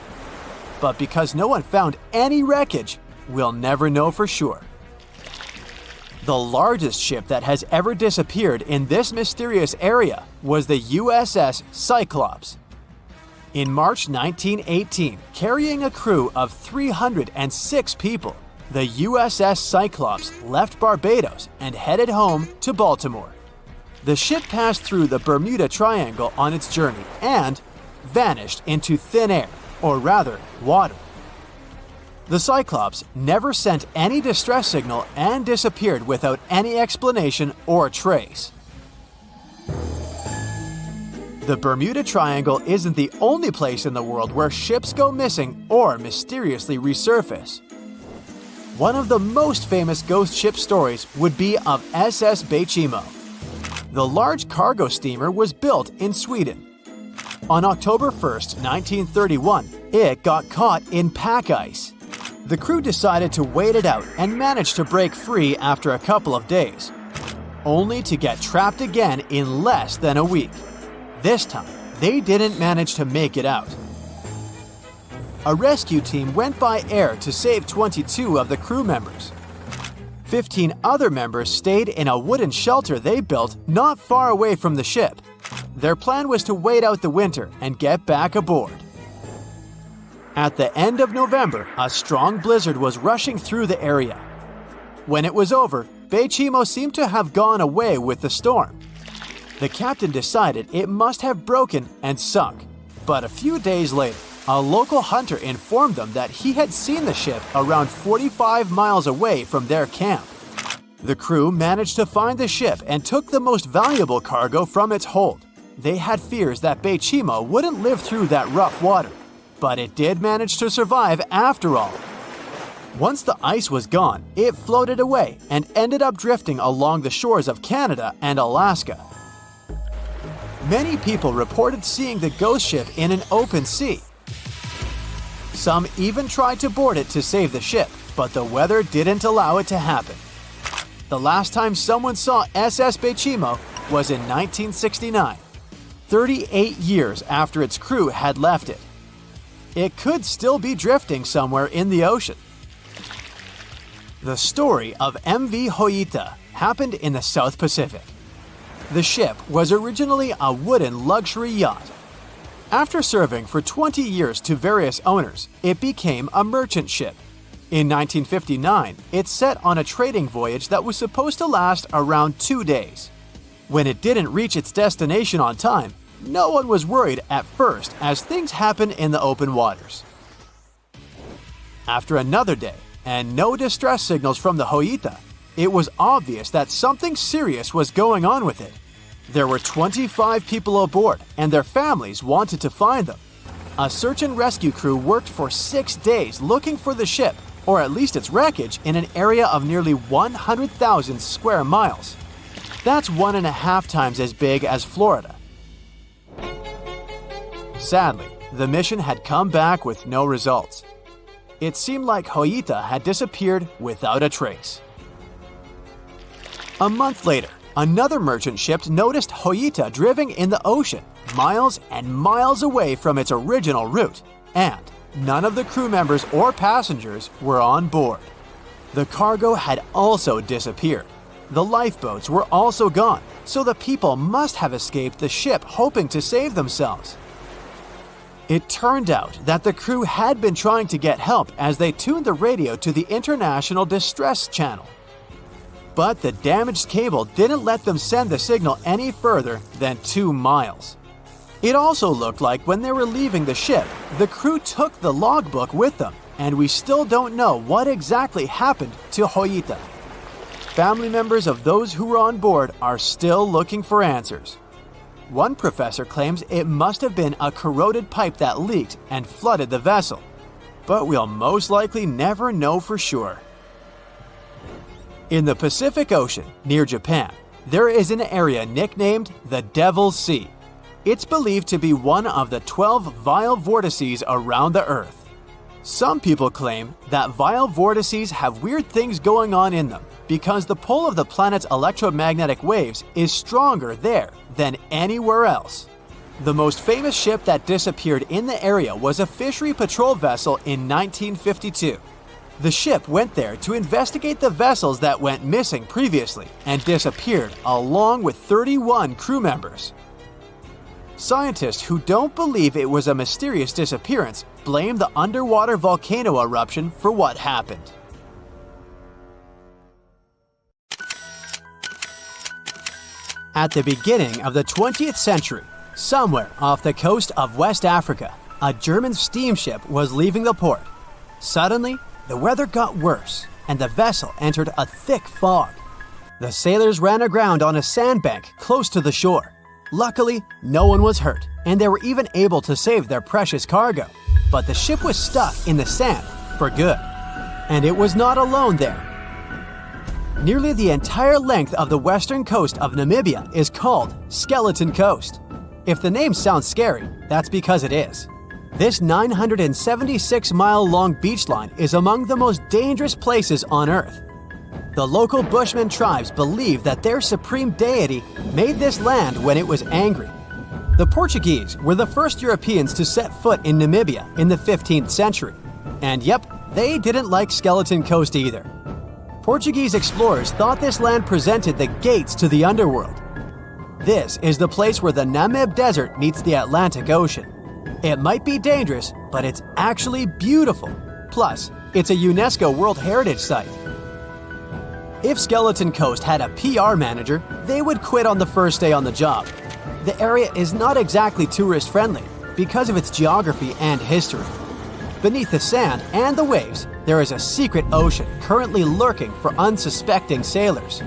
But because no one found any wreckage, we'll never know for sure. The largest ship that has ever disappeared in this mysterious area was the USS Cyclops. In March 1918, carrying a crew of 306 people, the USS Cyclops left Barbados and headed home to Baltimore. The ship passed through the Bermuda Triangle on its journey and vanished into thin air, or rather, water. The Cyclops never sent any distress signal and disappeared without any explanation or trace. The Bermuda Triangle isn't the only place in the world where ships go missing or mysteriously resurface. One of the most famous ghost ship stories would be of SS Bechimo. The large cargo steamer was built in Sweden. On October 1st, 1931, it got caught in pack ice. The crew decided to wait it out and managed to break free after a couple of days, only to get trapped again in less than a week. This time, they didn't manage to make it out. A rescue team went by air to save 22 of the crew members. 15 other members stayed in a wooden shelter they built not far away from the ship. Their plan was to wait out the winter and get back aboard. At the end of November, a strong blizzard was rushing through the area. When it was over, Beichimo seemed to have gone away with the storm. The captain decided it must have broken and sunk, but a few days later, a local hunter informed them that he had seen the ship around 45 miles away from their camp. The crew managed to find the ship and took the most valuable cargo from its hold. They had fears that Beichimo wouldn't live through that rough water, but it did manage to survive after all. Once the ice was gone, it floated away and ended up drifting along the shores of Canada and Alaska. Many people reported seeing the ghost ship in an open sea. Some even tried to board it to save the ship, but the weather didn't allow it to happen. The last time someone saw SS Beichimo was in 1969, 38 years after its crew had left it. It could still be drifting somewhere in the ocean. The story of MV Hoita happened in the South Pacific. The ship was originally a wooden luxury yacht. After serving for 20 years to various owners, it became a merchant ship. In 1959, it set on a trading voyage that was supposed to last around 2 days. When it didn't reach its destination on time, no one was worried at first, as things happen in the open waters. After another day, and no distress signals from the Hoita, it was obvious that something serious was going on with it. There were 25 people aboard, and their families wanted to find them. A search and rescue crew worked for 6 days looking for the ship, or at least its wreckage, in an area of nearly 100,000 square miles. That's 1.5 times as big as Florida. Sadly, the mission had come back with no results. It seemed like Hoita had disappeared without a trace. A month later, another merchant ship noticed Hoita drifting in the ocean, miles and miles away from its original route, and none of the crew members or passengers were on board. The cargo had also disappeared. The lifeboats were also gone, so the people must have escaped the ship hoping to save themselves. It turned out that the crew had been trying to get help as they tuned the radio to the International Distress Channel. But the damaged cable didn't let them send the signal any further than 2 miles. It also looked like when they were leaving the ship, the crew took the logbook with them, and we still don't know what exactly happened to Hoita. Family members of those who were on board are still looking for answers. One professor claims it must have been a corroded pipe that leaked and flooded the vessel, but we'll most likely never know for sure. In the Pacific Ocean, near Japan, there is an area nicknamed the Devil's Sea. It's believed to be one of the 12 vile vortices around the Earth. Some people claim that vile vortices have weird things going on in them because the pull of the planet's electromagnetic waves is stronger there than anywhere else. The most famous ship that disappeared in the area was a fishery patrol vessel in 1952. The ship went there to investigate the vessels that went missing previously and disappeared along with 31 crew members. Scientists who don't believe it was a mysterious disappearance blame the underwater volcano eruption for what happened. At the beginning of the 20th century, somewhere off the coast of West Africa, a German steamship was leaving the port. Suddenly, the weather got worse, and the vessel entered a thick fog. The sailors ran aground on a sandbank close to the shore. Luckily, no one was hurt, and they were even able to save their precious cargo. But the ship was stuck in the sand for good. And it was not alone there. Nearly the entire length of the western coast of Namibia is called Skeleton Coast. If the name sounds scary, that's because it is. This 976-mile-long beach line is among the most dangerous places on Earth. The local Bushman tribes believe that their supreme deity made this land when it was angry. The Portuguese were the first Europeans to set foot in Namibia in the 15th century. And yep, they didn't like Skeleton Coast either. Portuguese explorers thought this land presented the gates to the underworld. This is the place where the Namib Desert meets the Atlantic Ocean. It might be dangerous, but it's actually beautiful. Plus, it's a UNESCO World Heritage Site. If Skeleton Coast had a PR manager, they would quit on the first day on the job. The area is not exactly tourist-friendly because of its geography and history. Beneath the sand and the waves, there is a secret ocean currently lurking for unsuspecting sailors.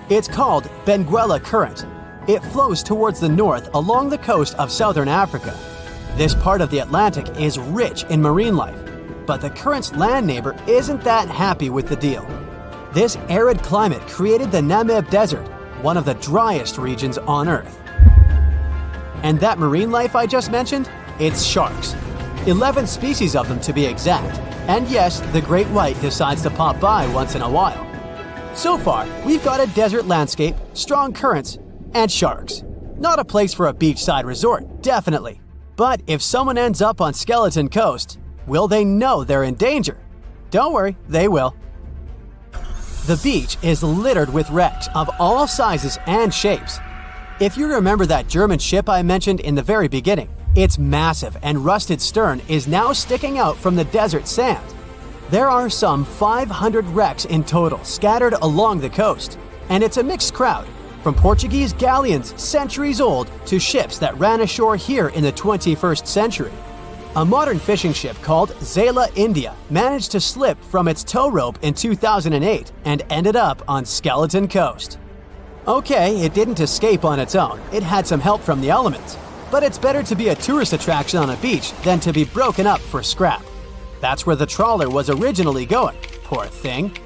It's called Benguela Current. It flows towards the north along the coast of southern Africa. This part of the Atlantic is rich in marine life, but the current's land neighbor isn't that happy with the deal. This arid climate created the Namib Desert, one of the driest regions on Earth. And that marine life I just mentioned? It's sharks. 11 species of them to be exact. And yes, the great white decides to pop by once in a while. So far, we've got a desert landscape, strong currents, and sharks. Not a place for a beachside resort, definitely. But if someone ends up on Skeleton Coast, will they know they're in danger? Don't worry, they will. The beach is littered with wrecks of all sizes and shapes. If you remember that German ship I mentioned in the very beginning, its massive and rusted stern is now sticking out from the desert sand. There are some 500 wrecks in total scattered along the coast, and it's a mixed crowd, from Portuguese galleons centuries old to ships that ran ashore here in the 21st century. A modern fishing ship called Zela India managed to slip from its tow rope in 2008 and ended up on Skeleton Coast. Okay, it didn't escape on its own, it had some help from the elements. But it's better to be a tourist attraction on a beach than to be broken up for scrap. That's where the trawler was originally going, poor thing.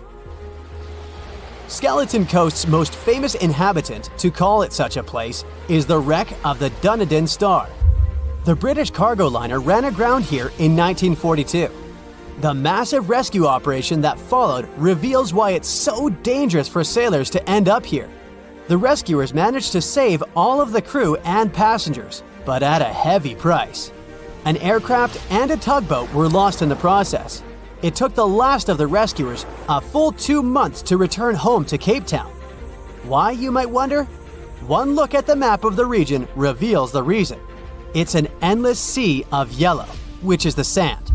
Skeleton Coast's most famous inhabitant, to call it such a place, is the wreck of the Dunedin Star. The British cargo liner ran aground here in 1942. The massive rescue operation that followed reveals why it's so dangerous for sailors to end up here. The rescuers managed to save all of the crew and passengers, but at a heavy price. An aircraft and a tugboat were lost in the process. It took the last of the rescuers a full 2 months to return home to Cape Town. Why, you might wonder? One look at the map of the region reveals the reason. It's an endless sea of yellow, which is the sand.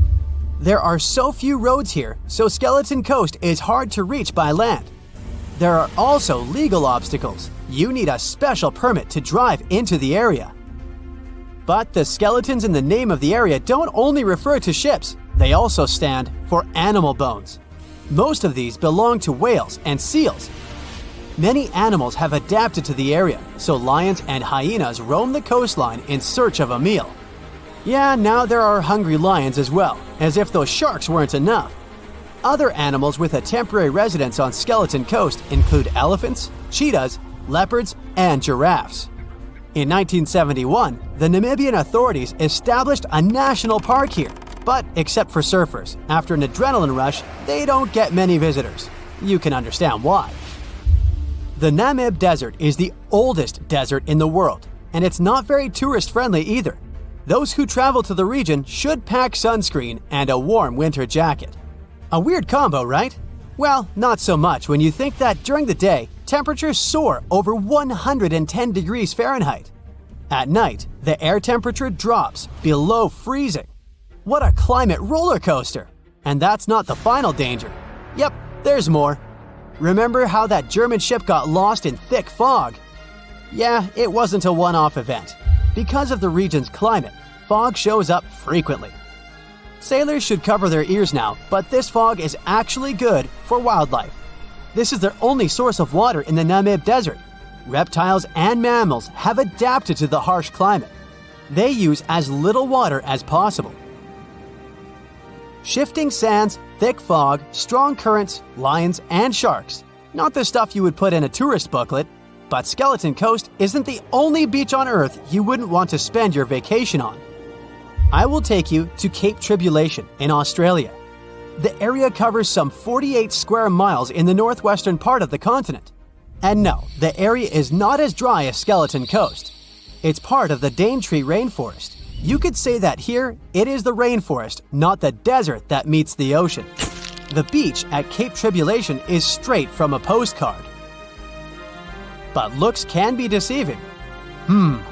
There are so few roads here, so Skeleton Coast is hard to reach by land. There are also legal obstacles. You need a special permit to drive into the area. But the skeletons in the name of the area don't only refer to ships, they also stand for animal bones. Most of these belong to whales and seals. Many animals have adapted to the area, so lions and hyenas roam the coastline in search of a meal. Yeah, now there are hungry lions as well, as if those sharks weren't enough. Other animals with a temporary residence on Skeleton Coast include elephants, cheetahs, leopards, and giraffes. In 1971, the Namibian authorities established a national park here, but except for surfers, after an adrenaline rush, they don't get many visitors. You can understand why. The Namib Desert is the oldest desert in the world, and it's not very tourist-friendly either. Those who travel to the region should pack sunscreen and a warm winter jacket. A weird combo, right? Well, not so much when you think that during the day, temperatures soar over 110 degrees Fahrenheit. At night, the air temperature drops below freezing. What a climate roller coaster! And that's not the final danger. Yep, there's more. Remember how that German ship got lost in thick fog? Yeah, it wasn't a one-off event. Because of the region's climate, fog shows up frequently. Sailors should cover their ears now, but this fog is actually good for wildlife. This is their only source of water in the Namib Desert. Reptiles and mammals have adapted to the harsh climate. They use as little water as possible. Shifting sands, thick fog, strong currents, lions, and sharks. Not the stuff you would put in a tourist booklet, but Skeleton Coast isn't the only beach on Earth you wouldn't want to spend your vacation on. I will take you to Cape Tribulation in Australia. The area covers some 48 square miles in the northwestern part of the continent. And no, the area is not as dry as Skeleton Coast. It's part of the Daintree rainforest. You could say that here, it is the rainforest, not the desert, that meets the ocean. The beach at Cape Tribulation is straight from a postcard. But looks can be deceiving.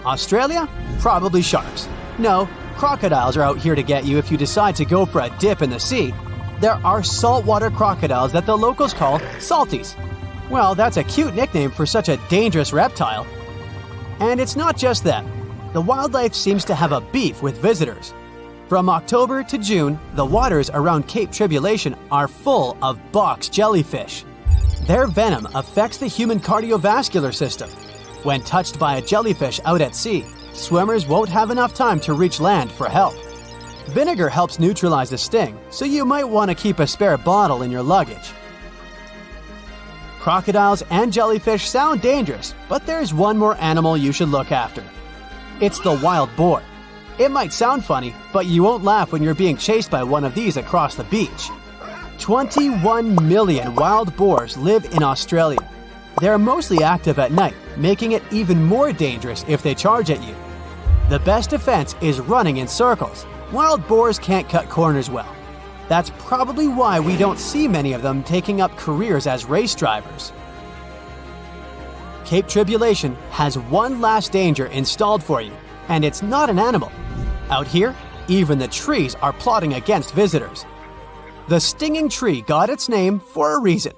Australia? Probably sharks. No, crocodiles are out here to get you if you decide to go for a dip in the sea. There are saltwater crocodiles that the locals call salties. Well, that's a cute nickname for such a dangerous reptile. And it's not just them. The wildlife seems to have a beef with visitors. From October to June, the waters around Cape Tribulation are full of box jellyfish. Their venom affects the human cardiovascular system. When touched by a jellyfish out at sea, swimmers won't have enough time to reach land for help. Vinegar helps neutralize the sting, so you might want to keep a spare bottle in your luggage. Crocodiles and jellyfish sound dangerous, but there's one more animal you should look after. It's the wild boar. It might sound funny, but you won't laugh when you're being chased by one of these across the beach. 21 million wild boars live in Australia. They're mostly active at night, making it even more dangerous if they charge at you. The best defense is running in circles. Wild boars can't cut corners well. That's probably why we don't see many of them taking up careers as race drivers. Cape Tribulation has one last danger installed for you, and it's not an animal. Out here, even the trees are plotting against visitors. The stinging tree got its name for a reason.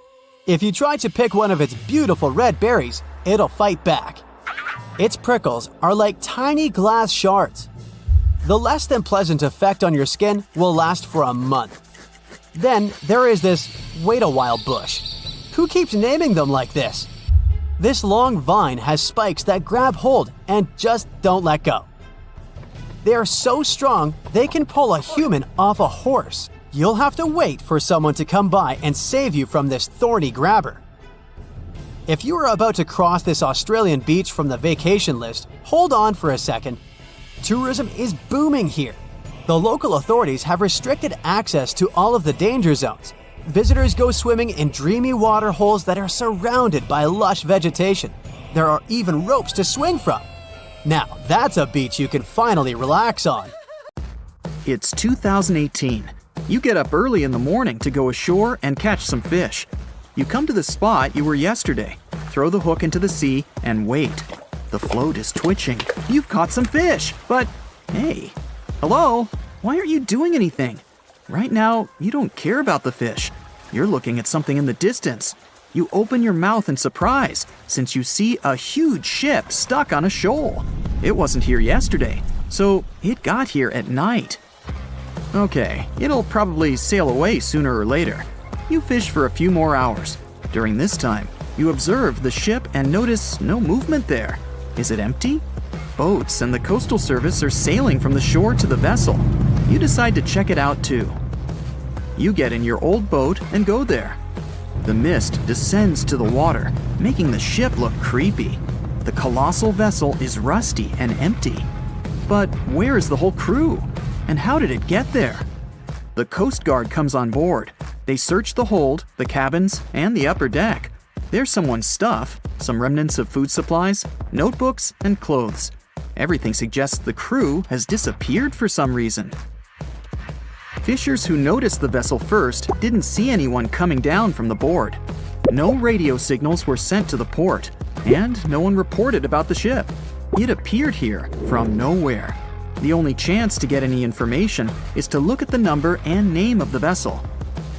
If you try to pick one of its beautiful red berries, it'll fight back. Its prickles are like tiny glass shards. The less than pleasant effect on your skin will last for a month. Then there is this wait a while bush. Who keeps naming them like this? This long vine has spikes that grab hold and just don't let go. They are so strong they can pull a human off a horse. You'll have to wait for someone to come by and save you from this thorny grabber. If you are about to cross this Australian beach from the vacation list, hold on for a second. Tourism is booming here. The local authorities have restricted access to all of the danger zones. Visitors go swimming in dreamy water holes that are surrounded by lush vegetation. There are even ropes to swing from. Now, that's a beach you can finally relax on. It's 2018. You get up early in the morning to go ashore and catch some fish. You come to the spot you were yesterday, throw the hook into the sea, and wait. The float is twitching. You've caught some fish, but hey, hello? Why aren't you doing anything? Right now, you don't care about the fish. You're looking at something in the distance. You open your mouth in surprise since you see a huge ship stuck on a shoal. It wasn't here yesterday, so it got here at night. Okay, it'll probably sail away sooner or later. You fish for a few more hours. During this time, you observe the ship and notice no movement there. Is it empty? Boats and the Coastal Service are sailing from the shore to the vessel. You decide to check it out too. You get in your old boat and go there. The mist descends to the water, making the ship look creepy. The colossal vessel is rusty and empty. But where is the whole crew? And how did it get there? The Coast Guard comes on board. They search the hold, the cabins, and the upper deck. There's someone's stuff, some remnants of food supplies, notebooks, and clothes. Everything suggests the crew has disappeared for some reason. Fishers who noticed the vessel first didn't see anyone coming down from the board. No radio signals were sent to the port, and no one reported about the ship. It appeared here from nowhere. The only chance to get any information is to look at the number and name of the vessel.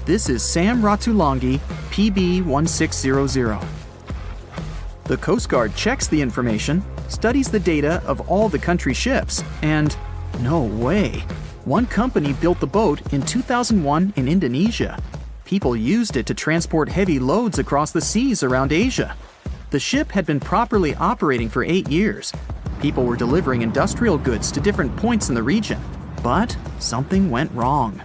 This is Sam Ratulangi, PB 1600. The Coast Guard checks the information, studies the data of all the country ships, and no way. One company built the boat in 2001 in Indonesia. People used it to transport heavy loads across the seas around Asia. The ship had been properly operating for 8 years. People were delivering industrial goods to different points in the region, but something went wrong.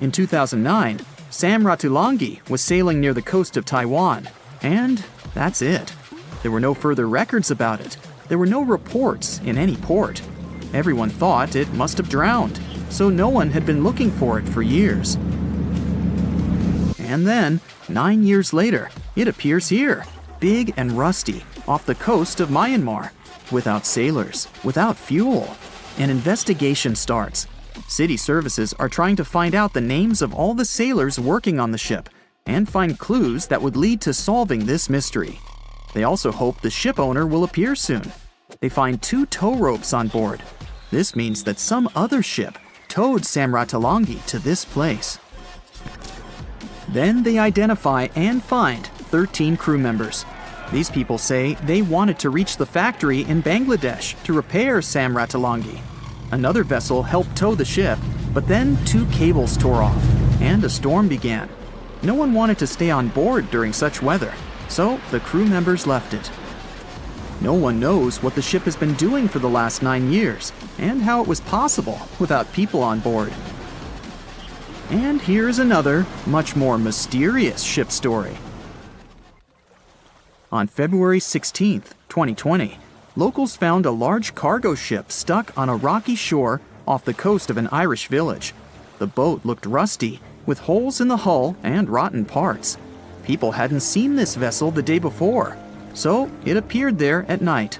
In 2009, Sam Ratulangi was sailing near the coast of Taiwan, and that's it. There were no further records about it. There were no reports in any port. Everyone thought it must have drowned, so no one had been looking for it for years. And then, 9 years later, it appears here, big and rusty, off the coast of Myanmar, without sailors, without fuel. An investigation starts. City services are trying to find out the names of all the sailors working on the ship and find clues that would lead to solving this mystery. They also hope the ship owner will appear soon. They find 2 tow ropes on board. This means that some other ship towed Samratulangi to this place. Then they identify and find 13 crew members. These people say they wanted to reach the factory in Bangladesh to repair Samratulangi. Another vessel helped tow the ship, but then 2 cables tore off, and a storm began. No one wanted to stay on board during such weather, so the crew members left it. No one knows what the ship has been doing for the last 9 years, and how it was possible without people on board. And here's another, much more mysterious ship story. On February 16, 2020, locals found a large cargo ship stuck on a rocky shore off the coast of an Irish village. The boat looked rusty, with holes in the hull and rotten parts. People hadn't seen this vessel the day before, so it appeared there at night.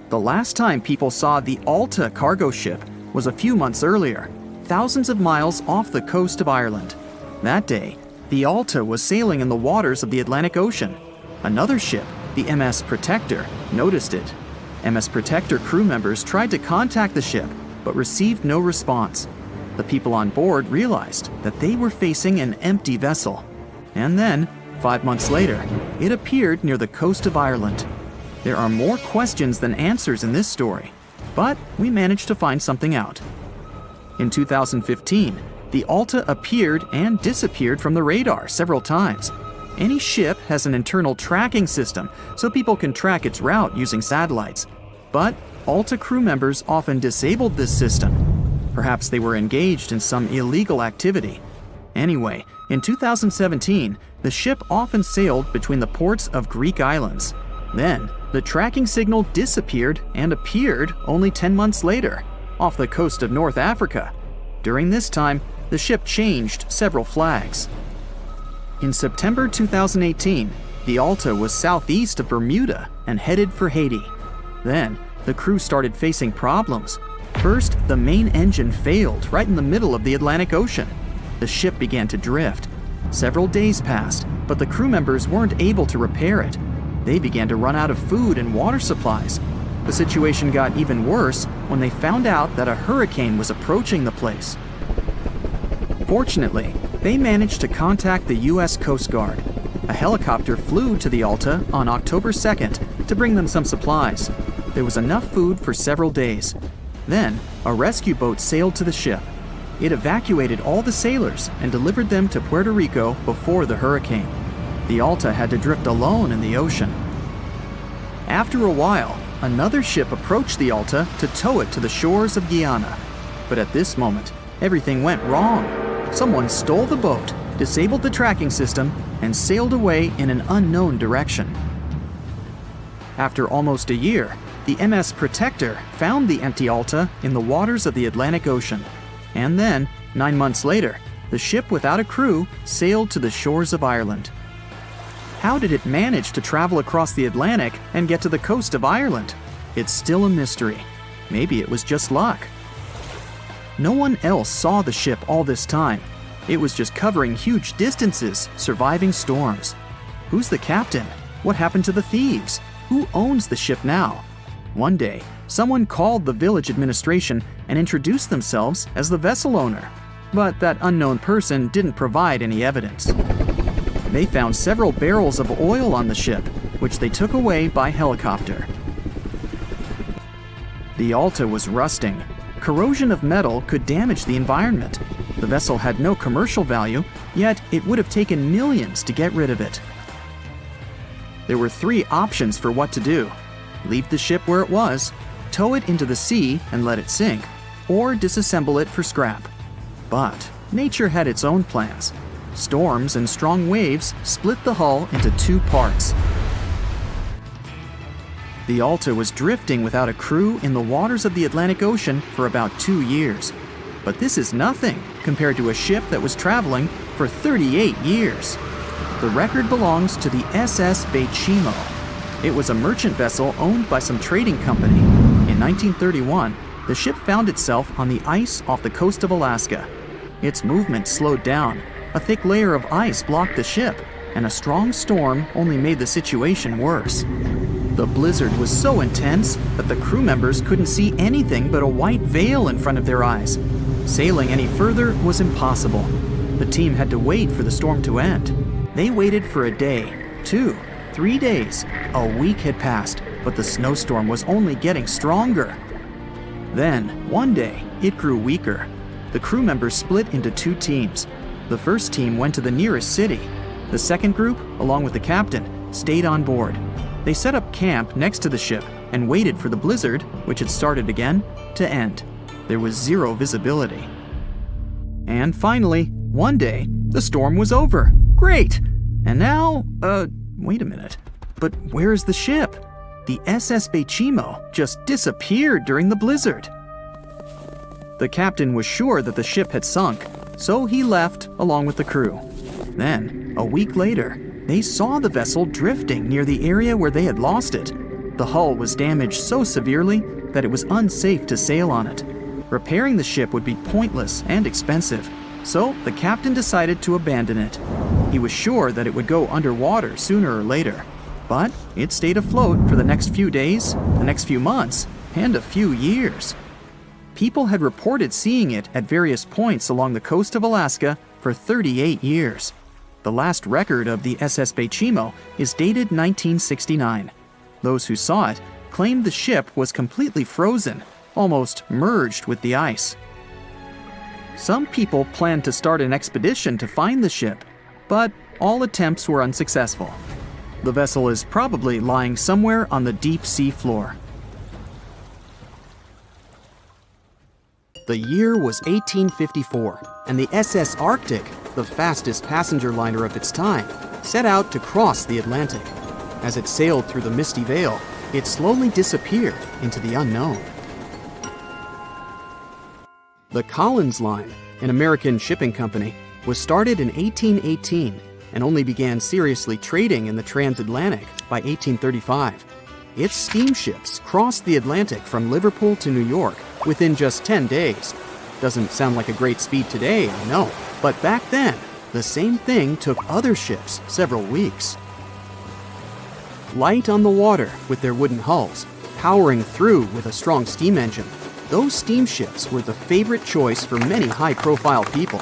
The last time people saw the Alta cargo ship was a few months earlier, thousands of miles off the coast of Ireland. That day, the Alta was sailing in the waters of the Atlantic Ocean. Another ship, the MS Protector, noticed it. MS Protector crew members tried to contact the ship, but received no response. The people on board realized that they were facing an empty vessel. And then, 5 months later, it appeared near the coast of Ireland. There are more questions than answers in this story, but we managed to find something out. In 2015, the Alta appeared and disappeared from the radar several times. Any ship has an internal tracking system, so people can track its route using satellites. But Alta crew members often disabled this system. Perhaps they were engaged in some illegal activity. Anyway, in 2017, the ship often sailed between the ports of Greek islands. Then, the tracking signal disappeared and appeared only 10 months later, off the coast of North Africa. During this time, the ship changed several flags. In September 2018, the Alta was southeast of Bermuda and headed for Haiti. Then, the crew started facing problems. First, the main engine failed right in the middle of the Atlantic Ocean. The ship began to drift. Several days passed, but the crew members weren't able to repair it. They began to run out of food and water supplies. The situation got even worse when they found out that a hurricane was approaching the place. Fortunately, they managed to contact the U.S. Coast Guard. A helicopter flew to the Alta on October 2nd to bring them some supplies. There was enough food for several days. Then, a rescue boat sailed to the ship. It evacuated all the sailors and delivered them to Puerto Rico before the hurricane. The Alta had to drift alone in the ocean. After a while, another ship approached the Alta to tow it to the shores of Guyana. But at this moment, everything went wrong. Someone stole the boat, disabled the tracking system, and sailed away in an unknown direction. After almost a year, the MS Protector found the empty Alta in the waters of the Atlantic Ocean. And then, 9 months later, the ship without a crew sailed to the shores of Ireland. How did it manage to travel across the Atlantic and get to the coast of Ireland? It's still a mystery. Maybe it was just luck. No one else saw the ship all this time. It was just covering huge distances, surviving storms. Who's the captain? What happened to the thieves? Who owns the ship now? One day, someone called the village administration and introduced themselves as the vessel owner. But that unknown person didn't provide any evidence. They found several barrels of oil on the ship, which they took away by helicopter. The Alta was rusting. Corrosion of metal could damage the environment. The vessel had no commercial value, yet it would have taken millions to get rid of it. There were 3 options for what to do: leave the ship where it was, tow it into the sea and let it sink, or disassemble it for scrap. But nature had its own plans. Storms and strong waves split the hull into 2 parts. The Alta was drifting without a crew in the waters of the Atlantic Ocean for about 2 years. But this is nothing compared to a ship that was traveling for 38 years. The record belongs to the SS Bechimo. It was a merchant vessel owned by some trading company. In 1931, the ship found itself on the ice off the coast of Alaska. Its movement slowed down. A thick layer of ice blocked the ship, and a strong storm only made the situation worse. The blizzard was so intense that the crew members couldn't see anything but a white veil in front of their eyes. Sailing any further was impossible. The team had to wait for the storm to end. They waited for a day, 2, 3 days. A week had passed, but the snowstorm was only getting stronger. Then, one day, it grew weaker. The crew members split into 2 teams. The first team went to the nearest city. The second group, along with the captain, stayed on board. They set up camp next to the ship and waited for the blizzard, which had started again, to end. There was 0 visibility. And finally, one day, the storm was over. Great! And now, wait a minute. But where is the ship? The SS Bechimo just disappeared during the blizzard. The captain was sure that the ship had sunk, so he left along with the crew. Then, a week later, they saw the vessel drifting near the area where they had lost it. The hull was damaged so severely that it was unsafe to sail on it. Repairing the ship would be pointless and expensive, so the captain decided to abandon it. He was sure that it would go underwater sooner or later, but it stayed afloat for the next few days, the next few months, and a few years. People had reported seeing it at various points along the coast of Alaska for 38 years. The last record of the SS Bechimo is dated 1969. Those who saw it claimed the ship was completely frozen, almost merged with the ice. Some people planned to start an expedition to find the ship, but all attempts were unsuccessful. The vessel is probably lying somewhere on the deep sea floor. The year was 1854, and the SS Arctic, the fastest passenger liner of its time, set out to cross the Atlantic. As it sailed through the misty veil, it slowly disappeared into the unknown. The Collins Line, an American shipping company, was started in 1818 and only began seriously trading in the transatlantic by 1835. Its steamships crossed the Atlantic from Liverpool to New York within just 10 days. Doesn't sound like a great speed today, I know, but back then, the same thing took other ships several weeks. Light on the water with their wooden hulls, powering through with a strong steam engine, those steamships were the favorite choice for many high-profile people.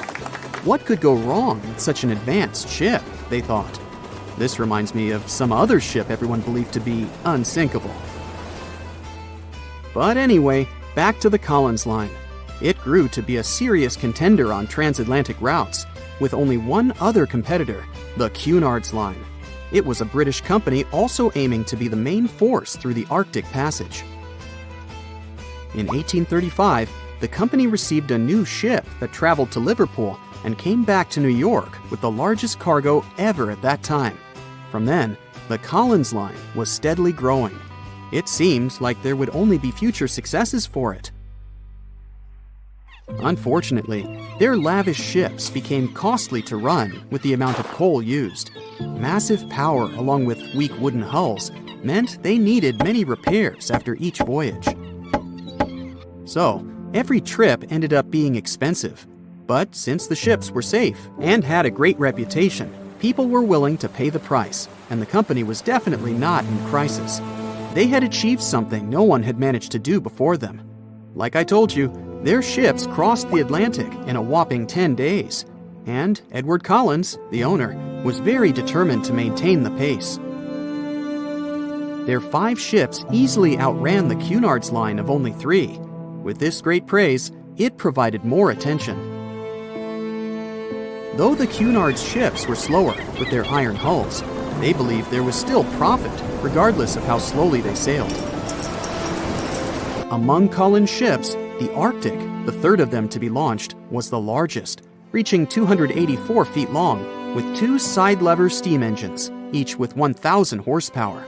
What could go wrong with such an advanced ship, they thought. This reminds me of some other ship everyone believed to be unsinkable. But anyway, back to the Collins Line. It grew to be a serious contender on transatlantic routes, with only one other competitor, the Cunard's Line. It was a British company also aiming to be the main force through the Arctic Passage. In 1835, the company received a new ship that traveled to Liverpool and came back to New York with the largest cargo ever at that time. From then, the Collins Line was steadily growing. It seemed like there would only be future successes for it. Unfortunately, their lavish ships became costly to run with the amount of coal used. Massive power along with weak wooden hulls meant they needed many repairs after each voyage. So, every trip ended up being expensive. But since the ships were safe and had a great reputation, people were willing to pay the price, and the company was definitely not in crisis. They had achieved something no one had managed to do before them. Like I told you, their ships crossed the Atlantic in a whopping 10 days, and Edward Collins, the owner, was very determined to maintain the pace. Their 5 ships easily outran the Cunard's Line of only 3. With this great praise, it provided more attention. Though the Cunard's ships were slower with their iron hulls, they believed there was still profit, regardless of how slowly they sailed. Among Collins' ships, the Arctic, the third of them to be launched, was the largest, reaching 284 feet long, with 2 side-lever steam engines, each with 1,000 horsepower.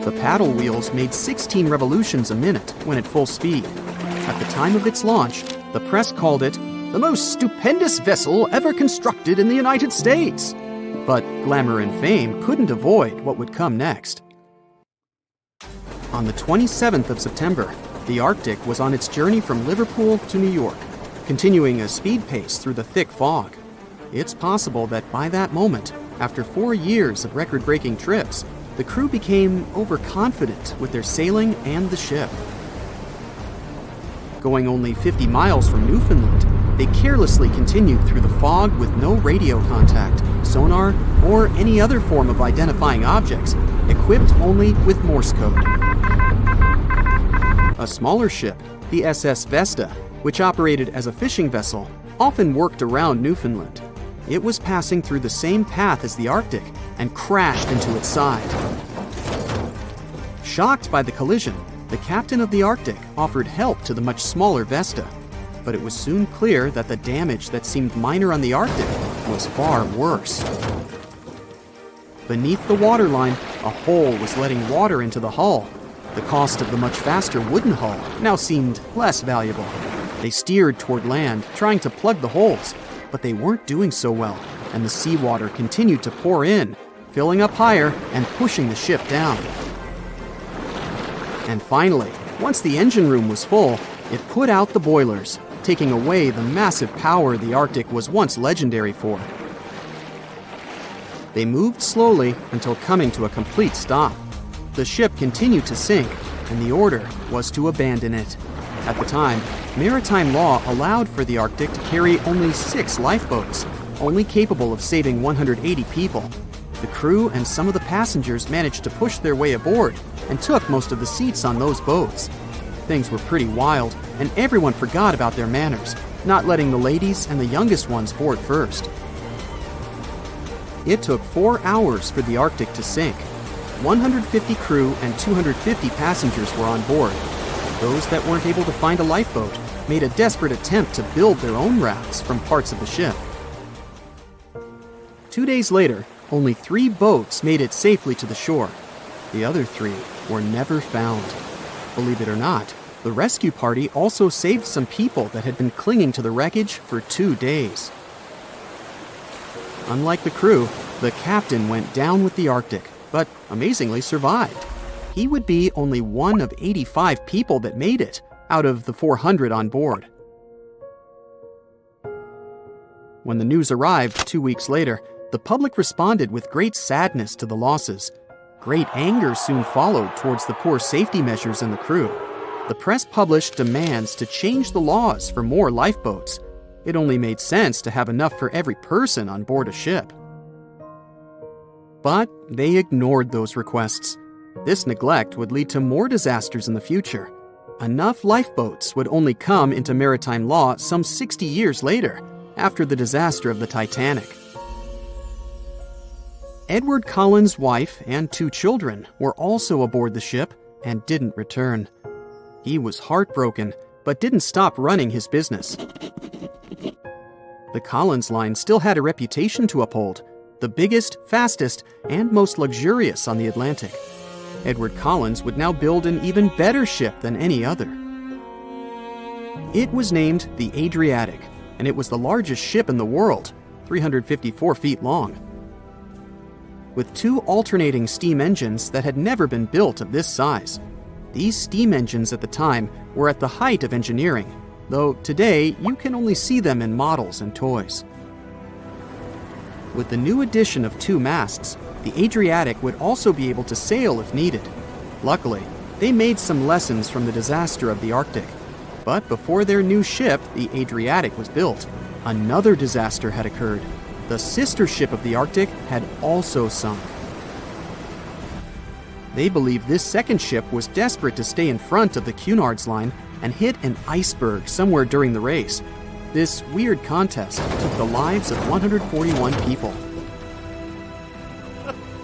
The paddle wheels made 16 revolutions a minute when at full speed. At the time of its launch, the press called it the most stupendous vessel ever constructed in the United States. But glamour and fame couldn't avoid what would come next. On the 27th of September, The Arctic was on its journey from Liverpool to New York, continuing a speed pace through the thick fog. It's possible that by that moment, after 4 years of record-breaking trips, the crew became overconfident with their sailing and the ship. Going only 50 miles from Newfoundland, they carelessly continued through the fog with no radio contact, sonar, or any other form of identifying objects, equipped only with Morse code. A smaller ship, the SS Vesta, which operated as a fishing vessel, often worked around Newfoundland. It was passing through the same path as the Arctic and crashed into its side. Shocked by the collision, the captain of the Arctic offered help to the much smaller Vesta, but it was soon clear that the damage that seemed minor on the Arctic was far worse. Beneath the waterline, a hole was letting water into the hull. The cost of the much faster wooden hull now seemed less valuable. They steered toward land, trying to plug the holes, but they weren't doing so well, and the seawater continued to pour in, filling up higher and pushing the ship down. And finally, once the engine room was full, it put out the boilers, taking away the massive power the Arctic was once legendary for. They moved slowly until coming to a complete stop. The ship continued to sink, and the order was to abandon it. At the time, maritime law allowed for the Arctic to carry only 6 lifeboats, only capable of saving 180 people. The crew and some of the passengers managed to push their way aboard and took most of the seats on those boats. Things were pretty wild, and everyone forgot about their manners, not letting the ladies and the youngest ones board first. It took 4 hours for the Arctic to sink. 150 crew and 250 passengers were on board. Those that weren't able to find a lifeboat made a desperate attempt to build their own rafts from parts of the ship. 2 days later, only 3 boats made it safely to the shore. The other 3 were never found. Believe it or not, the rescue party also saved some people that had been clinging to the wreckage for 2 days. Unlike the crew, the captain went down with the Arctic, but amazingly survived. He would be only one of 85 people that made it out of the 400 on board. When the news arrived 2 weeks later, the public responded with great sadness to the losses. Great anger soon followed towards the poor safety measures in the crew. The press published demands to change the laws for more lifeboats. It only made sense to have enough for every person on board a ship. But they ignored those requests. This neglect would lead to more disasters in the future. Enough lifeboats would only come into maritime law some 60 years later, after the disaster of the Titanic. Edward Collins' wife and 2 children were also aboard the ship and didn't return. He was heartbroken, but didn't stop running his business. The Collins line still had a reputation to uphold, the biggest, fastest, and most luxurious on the Atlantic. Edward Collins would now build an even better ship than any other. It was named the Adriatic, and it was the largest ship in the world, 354 feet long. With 2 alternating steam engines that had never been built of this size. These steam engines at the time were at the height of engineering, though today you can only see them in models and toys. With the new addition of 2 masts, the Adriatic would also be able to sail if needed. Luckily, they made some lessons from the disaster of the Arctic. But before their new ship, the Adriatic, was built, another disaster had occurred. The sister ship of the Arctic had also sunk. They believed this second ship was desperate to stay in front of the Cunard's line and hit an iceberg somewhere during the race. This weird contest took the lives of 141 people.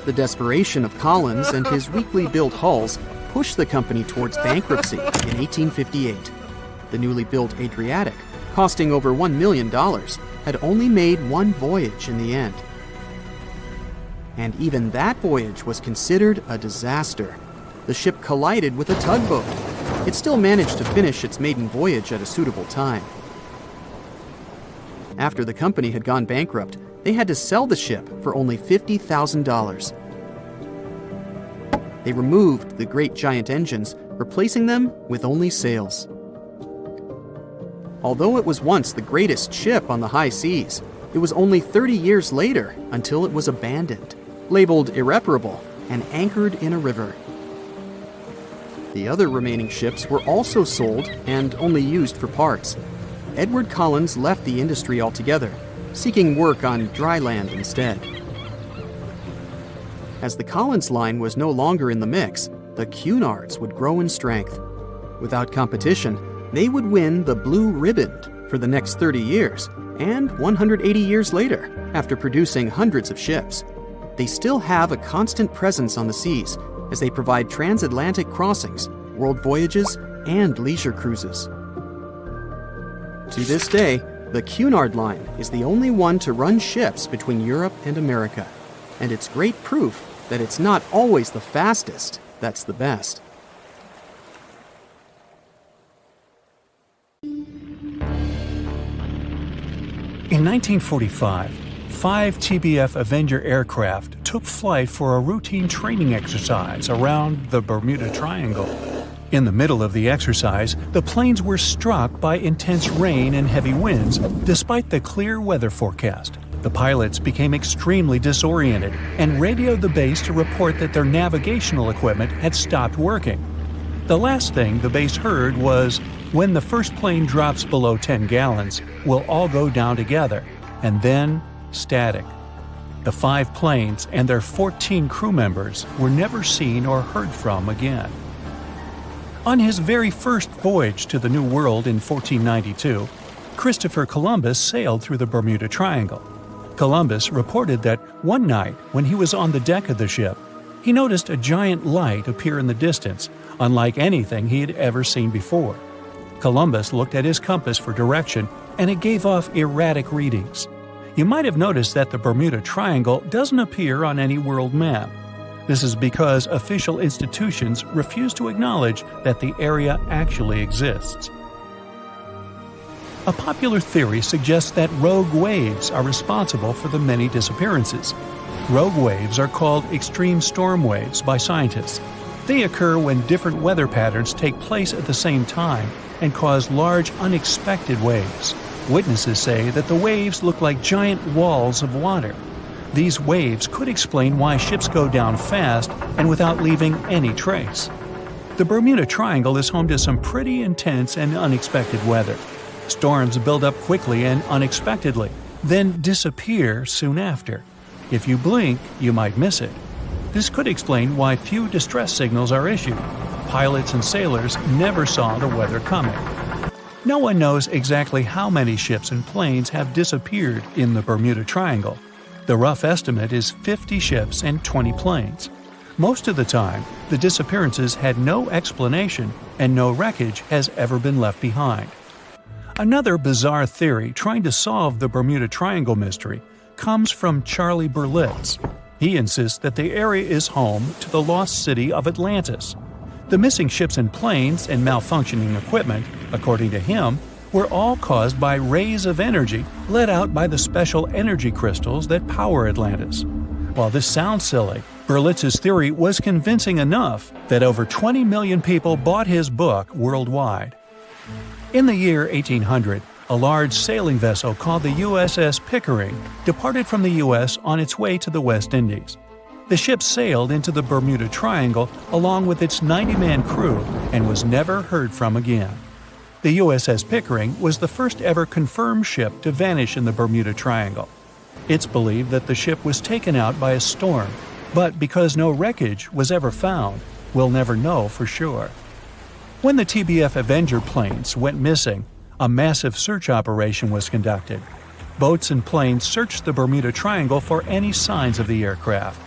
The desperation of Collins and his weakly built hulls pushed the company towards bankruptcy in 1858. The newly built Adriatic, costing over $1 million, had only made 1 voyage in the end. And even that voyage was considered a disaster. The ship collided with a tugboat. It still managed to finish its maiden voyage at a suitable time. After the company had gone bankrupt, they had to sell the ship for only $50,000. They removed the great giant engines, replacing them with only sails. Although it was once the greatest ship on the high seas, it was only 30 years later until it was abandoned, labeled irreparable, and anchored in a river. The other remaining ships were also sold and only used for parts. Edward Collins left the industry altogether, seeking work on dry land instead. As the Collins line was no longer in the mix, the Cunards would grow in strength. Without competition, they would win the Blue Riband for the next 30 years, and 180 years later, after producing hundreds of ships. They still have a constant presence on the seas as they provide transatlantic crossings, world voyages, and leisure cruises. To this day, the Cunard Line is the only one to run ships between Europe and America, and it's great proof that it's not always the fastest that's the best. In 1945, 5 TBF Avenger aircraft took flight for a routine training exercise around the Bermuda Triangle. In the middle of the exercise, the planes were struck by intense rain and heavy winds, despite the clear weather forecast. The pilots became extremely disoriented and radioed the base to report that their navigational equipment had stopped working. The last thing the base heard was, "When the first plane drops below 10 gallons, we'll all go down together," and then static. The 5 planes and their 14 crew members were never seen or heard from again. On his very first voyage to the New World in 1492, Christopher Columbus sailed through the Bermuda Triangle. Columbus reported that one night when he was on the deck of the ship, he noticed a giant light appear in the distance, unlike anything he had ever seen before. Columbus looked at his compass for direction, and it gave off erratic readings. You might have noticed that the Bermuda Triangle doesn't appear on any world map. This is because official institutions refuse to acknowledge that the area actually exists. A popular theory suggests that rogue waves are responsible for the many disappearances. Rogue waves are called extreme storm waves by scientists. They occur when different weather patterns take place at the same time and cause large unexpected waves. Witnesses say that the waves look like giant walls of water. These waves could explain why ships go down fast and without leaving any trace. The Bermuda Triangle is home to some pretty intense and unexpected weather. Storms build up quickly and unexpectedly, then disappear soon after. If you blink, you might miss it. This could explain why few distress signals are issued. Pilots and sailors never saw the weather coming. No one knows exactly how many ships and planes have disappeared in the Bermuda Triangle. The rough estimate is 50 ships and 20 planes. Most of the time, the disappearances had no explanation and no wreckage has ever been left behind. Another bizarre theory trying to solve the Bermuda Triangle mystery comes from Charlie Berlitz. He insists that the area is home to the lost city of Atlantis. The missing ships and planes and malfunctioning equipment, according to him, were all caused by rays of energy let out by the special energy crystals that power Atlantis. While this sounds silly, Berlitz's theory was convincing enough that over 20 million people bought his book worldwide. In the year 1800, a large sailing vessel called the USS Pickering departed from the U.S. on its way to the West Indies. The ship sailed into the Bermuda Triangle along with its 90-man crew and was never heard from again. The USS Pickering was the first ever confirmed ship to vanish in the Bermuda Triangle. It's believed that the ship was taken out by a storm, but because no wreckage was ever found, we'll never know for sure. When the TBF Avenger planes went missing, a massive search operation was conducted. Boats and planes searched the Bermuda Triangle for any signs of the aircraft.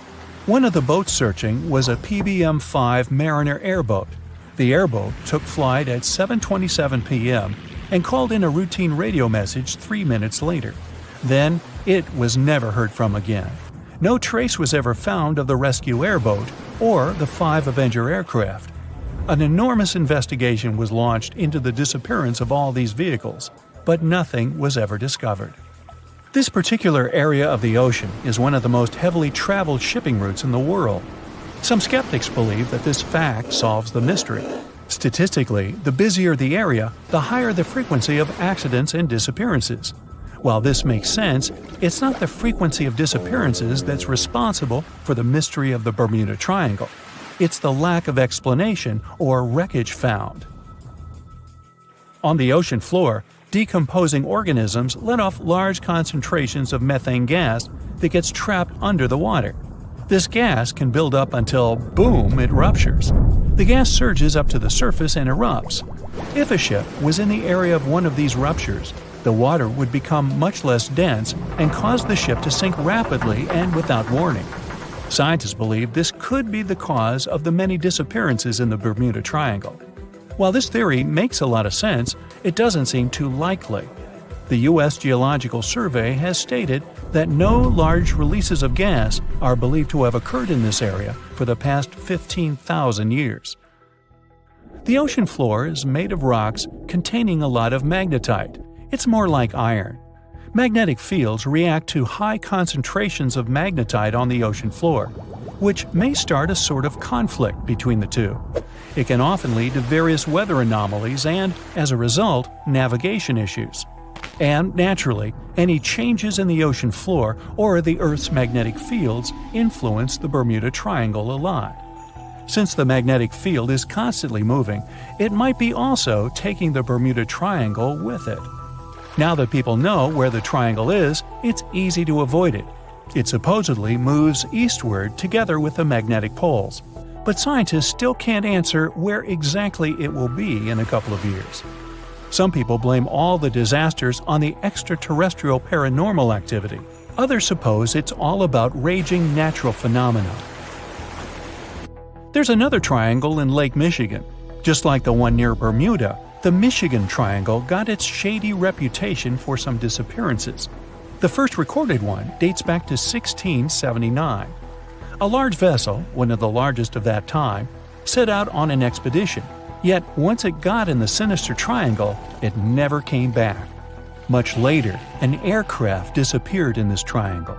One of the boats searching was a PBM-5 Mariner airboat. The airboat took flight at 7:27 p.m. and called in a routine radio message 3 minutes later. Then, it was never heard from again. No trace was ever found of the rescue airboat or the 5 Avenger aircraft. An enormous investigation was launched into the disappearance of all these vehicles, but nothing was ever discovered. This particular area of the ocean is one of the most heavily traveled shipping routes in the world. Some skeptics believe that this fact solves the mystery. Statistically, the busier the area, the higher the frequency of accidents and disappearances. While this makes sense, it's not the frequency of disappearances that's responsible for the mystery of the Bermuda Triangle. It's the lack of explanation or wreckage found. On the ocean floor, decomposing organisms let off large concentrations of methane gas that gets trapped under the water. This gas can build up until, boom, it ruptures. The gas surges up to the surface and erupts. If a ship was in the area of one of these ruptures, the water would become much less dense and cause the ship to sink rapidly and without warning. Scientists believe this could be the cause of the many disappearances in the Bermuda Triangle. While this theory makes a lot of sense, it doesn't seem too likely. The U.S. Geological Survey has stated that no large releases of gas are believed to have occurred in this area for the past 15,000 years. The ocean floor is made of rocks containing a lot of magnetite. It's more like iron. Magnetic fields react to high concentrations of magnetite on the ocean floor, which may start a sort of conflict between the two. It can often lead to various weather anomalies and, as a result, navigation issues. And, naturally, any changes in the ocean floor or the Earth's magnetic fields influence the Bermuda Triangle a lot. Since the magnetic field is constantly moving, it might be also taking the Bermuda Triangle with it. Now that people know where the triangle is, it's easy to avoid it. It supposedly moves eastward together with the magnetic poles, but scientists still can't answer where exactly it will be in a couple of years. Some people blame all the disasters on the extraterrestrial paranormal activity. Others suppose it's all about raging natural phenomena. There's another triangle in Lake Michigan. Just like the one near Bermuda, the Michigan Triangle got its shady reputation for some disappearances. The first recorded one dates back to 1679. A large vessel, one of the largest of that time, set out on an expedition. Yet once it got in the sinister triangle, it never came back. Much later, an aircraft disappeared in this triangle.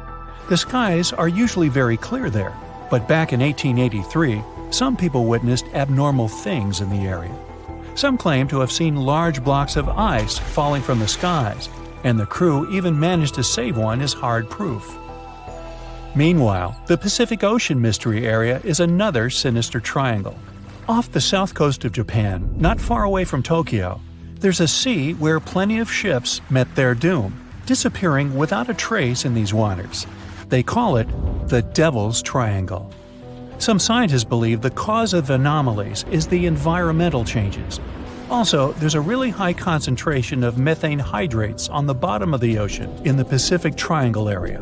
The skies are usually very clear there, but back in 1883, some people witnessed abnormal things in the area. Some claim to have seen large blocks of ice falling from the skies, and the crew even managed to save one as hard proof. Meanwhile, the Pacific Ocean Mystery Area is another sinister triangle. Off the south coast of Japan, not far away from Tokyo, there's a sea where plenty of ships met their doom, disappearing without a trace in these waters. They call it the Devil's Triangle. Some scientists believe the cause of anomalies is the environmental changes. Also, there's a really high concentration of methane hydrates on the bottom of the ocean in the Pacific Triangle area.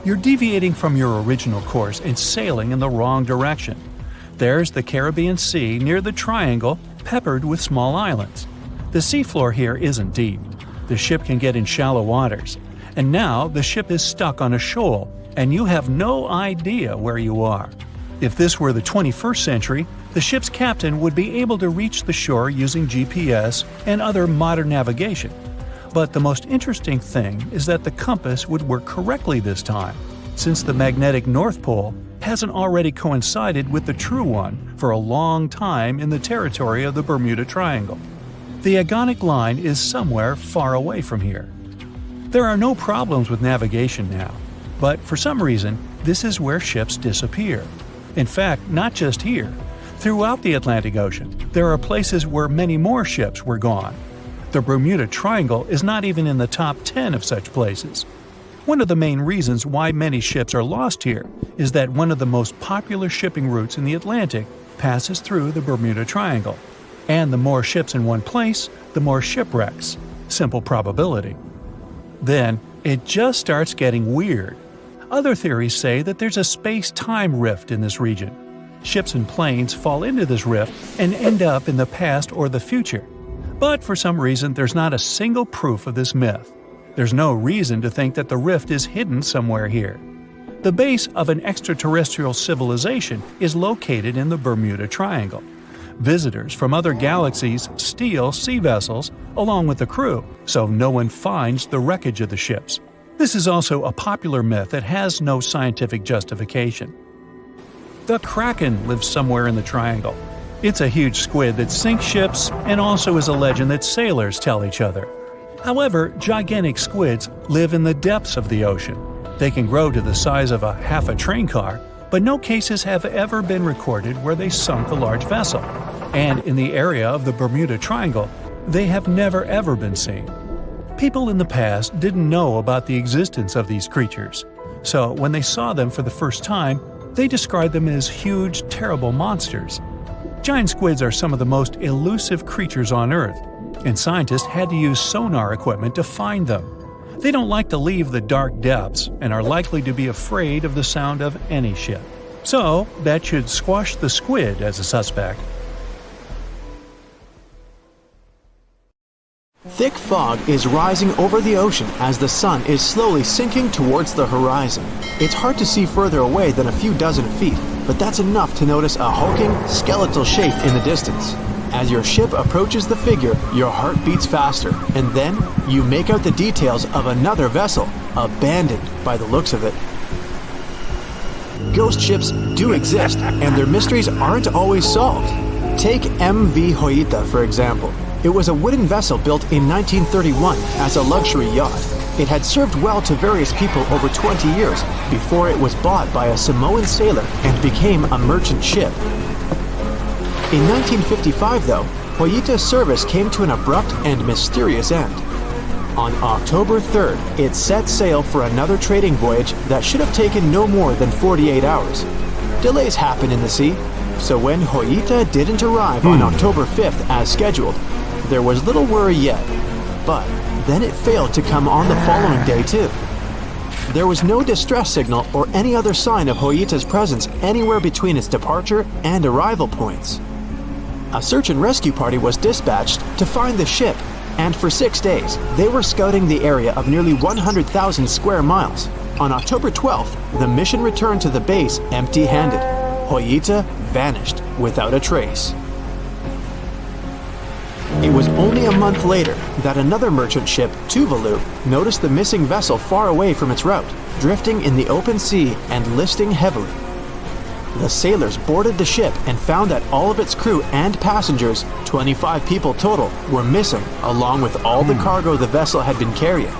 You're deviating from your original course and sailing in the wrong direction. There's the Caribbean Sea near the triangle, peppered with small islands. The seafloor here isn't deep. The ship can get in shallow waters. And now the ship is stuck on a shoal, and you have no idea where you are. If this were the 21st century, the ship's captain would be able to reach the shore using GPS and other modern navigation. But the most interesting thing is that the compass would work correctly this time, since the magnetic North Pole hasn't already coincided with the true one for a long time in the territory of the Bermuda Triangle. The agonic line is somewhere far away from here. There are no problems with navigation now, but for some reason, this is where ships disappear. In fact, not just here. Throughout the Atlantic Ocean, there are places where many more ships were gone. The Bermuda Triangle is not even in the top 10 of such places. One of the main reasons why many ships are lost here is that one of the most popular shipping routes in the Atlantic passes through the Bermuda Triangle. And the more ships in one place, the more shipwrecks. Simple probability. Then, it just starts getting weird. Other theories say that there's a space-time rift in this region. Ships and planes fall into this rift and end up in the past or the future. But for some reason, there's not a single proof of this myth. There's no reason to think that the rift is hidden somewhere here. The base of an extraterrestrial civilization is located in the Bermuda Triangle. Visitors from other galaxies steal sea vessels along with the crew, so no one finds the wreckage of the ships. This is also a popular myth that has no scientific justification. The Kraken lives somewhere in the triangle. It's a huge squid that sinks ships and also is a legend that sailors tell each other. However, gigantic squids live in the depths of the ocean. They can grow to the size of half a train car, but no cases have ever been recorded where they sunk a large vessel. And in the area of the Bermuda Triangle, they have never ever been seen. People in the past didn't know about the existence of these creatures, so when they saw them for the first time, they described them as huge, terrible monsters. Giant squids are some of the most elusive creatures on Earth, and scientists had to use sonar equipment to find them. They don't like to leave the dark depths and are likely to be afraid of the sound of any ship. So, that should squash the squid as a suspect. Thick fog is rising over the ocean as the sun is slowly sinking towards the horizon. It's hard to see further away than a few dozen feet, but that's enough to notice a hulking, skeletal shape in the distance. As your ship approaches the figure, your heart beats faster, and then you make out the details of another vessel, abandoned by the looks of it. Ghost ships do exist, and their mysteries aren't always solved. Take MV Hoita, for example. It was a wooden vessel built in 1931 as a luxury yacht. It had served well to various people over 20 years before it was bought by a Samoan sailor and became a merchant ship. In 1955, though, Hoita's service came to an abrupt and mysterious end. On October 3rd, it set sail for another trading voyage that should have taken no more than 48 hours. Delays happen in the sea, so when Hoita didn't arrive on October 5th as scheduled, there was little worry yet. But then it failed to come on the following day too. There was no distress signal or any other sign of Hoita's presence anywhere between its departure and arrival points. A search and rescue party was dispatched to find the ship, and for 6 days, they were scouting the area of nearly 100,000 square miles. On October 12th, the mission returned to the base empty-handed. Hoita vanished without a trace. It was only a month later that another merchant ship, Tuvalu, noticed the missing vessel far away from its route, drifting in the open sea and listing heavily. The sailors boarded the ship and found that all of its crew and passengers, 25 people total, were missing, along with all the cargo the vessel had been carrying.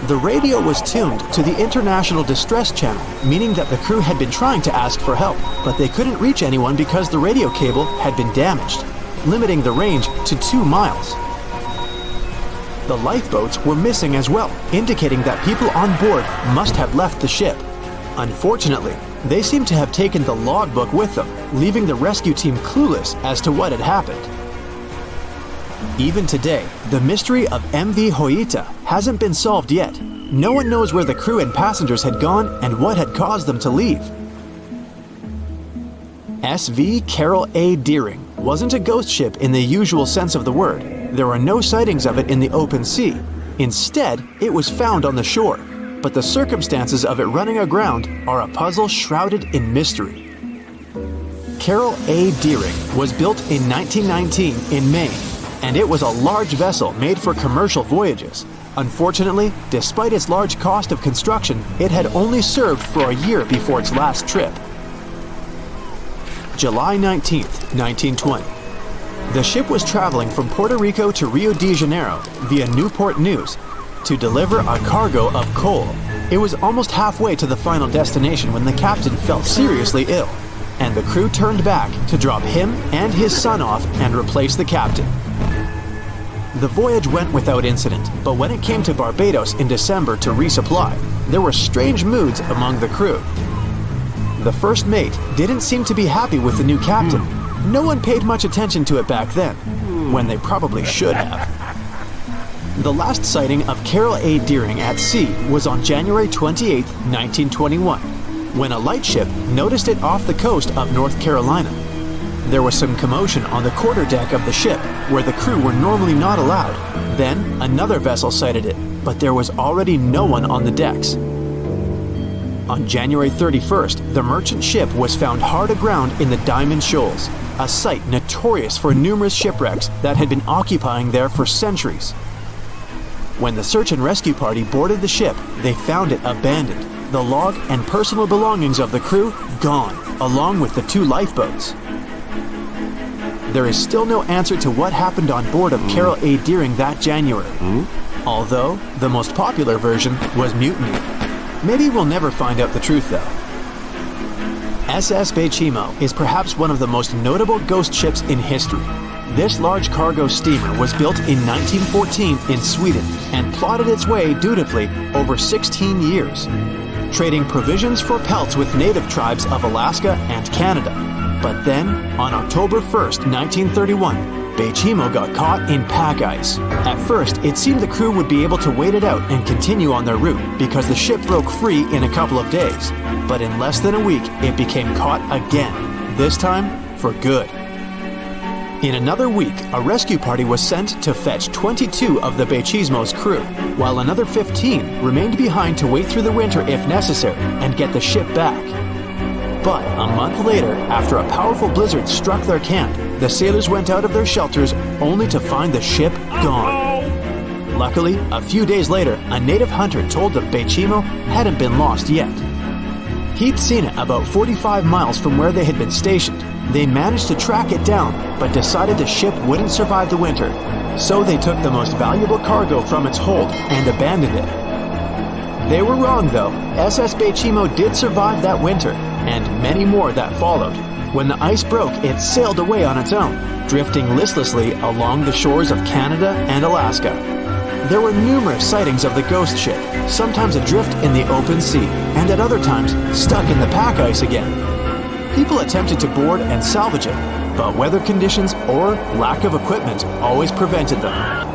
The radio was tuned to the International Distress Channel, meaning that the crew had been trying to ask for help, but they couldn't reach anyone because the radio cable had been damaged, limiting the range to 2 miles. The lifeboats were missing as well, indicating that people on board must have left the ship. Unfortunately, they seem to have taken the logbook with them, leaving the rescue team clueless as to what had happened. Even today, the mystery of MV Hoita hasn't been solved yet. No one knows where the crew and passengers had gone and what had caused them to leave. SV Carol A. Deering wasn't a ghost ship in the usual sense of the word. There were no sightings of it in the open sea. Instead, it was found on the shore, but the circumstances of it running aground are a puzzle shrouded in mystery. Carol A. Deering was built in 1919 in Maine, and it was a large vessel made for commercial voyages. Unfortunately, despite its large cost of construction, it had only served for a year before its last trip. July 19, 1920. The ship was traveling from Puerto Rico to Rio de Janeiro via Newport News to deliver a cargo of coal. It was almost halfway to the final destination when the captain fell seriously ill, and the crew turned back to drop him and his son off and replace the captain. The voyage went without incident, but when it came to Barbados in December to resupply, there were strange moods among the crew. The first mate didn't seem to be happy with the new captain. No one paid much attention to it back then, when they probably should have. The last sighting of Carol A. Deering at sea was on January 28, 1921, when a lightship noticed it off the coast of North Carolina. There was some commotion on the quarterdeck of the ship, where the crew were normally not allowed. Then, another vessel sighted it, but there was already no one on the decks. On January 31st, the merchant ship was found hard aground in the Diamond Shoals, a site notorious for numerous shipwrecks that had been occupying there for centuries. When the search and rescue party boarded the ship, they found it abandoned, the log and personal belongings of the crew gone, along with the 2 lifeboats. there is still no answer to what happened on board of Carol A. Deering that January. Although, the most popular version was mutiny. Maybe we'll never find out the truth though. SS Bechimo is perhaps one of the most notable ghost ships in history. This large cargo steamer was built in 1914 in Sweden and plodded its way dutifully over 16 years, trading provisions for pelts with native tribes of Alaska and Canada. But then, on October 1st, 1931, Bechimo got caught in pack ice. At first, it seemed the crew would be able to wait it out and continue on their route because the ship broke free in a couple of days. But in less than a week, it became caught again, this time for good. In another week, a rescue party was sent to fetch 22 of the Bechimo's crew, while another 15 remained behind to wait through the winter if necessary and get the ship back. But a month later, after a powerful blizzard struck their camp, the sailors went out of their shelters only to find the ship gone. Luckily, a few days later, a native hunter told them Bechimo hadn't been lost yet. He'd seen it about 45 miles from where they had been stationed. They managed to track it down, but decided the ship wouldn't survive the winter. So they took the most valuable cargo from its hold and abandoned it. They were wrong though. SS Bechimo did survive that winter, and many more that followed. When the ice broke, it sailed away on its own, drifting listlessly along the shores of Canada and Alaska. There were numerous sightings of the ghost ship, sometimes adrift in the open sea, and at other times stuck in the pack ice again. People attempted to board and salvage it, but weather conditions or lack of equipment always prevented them.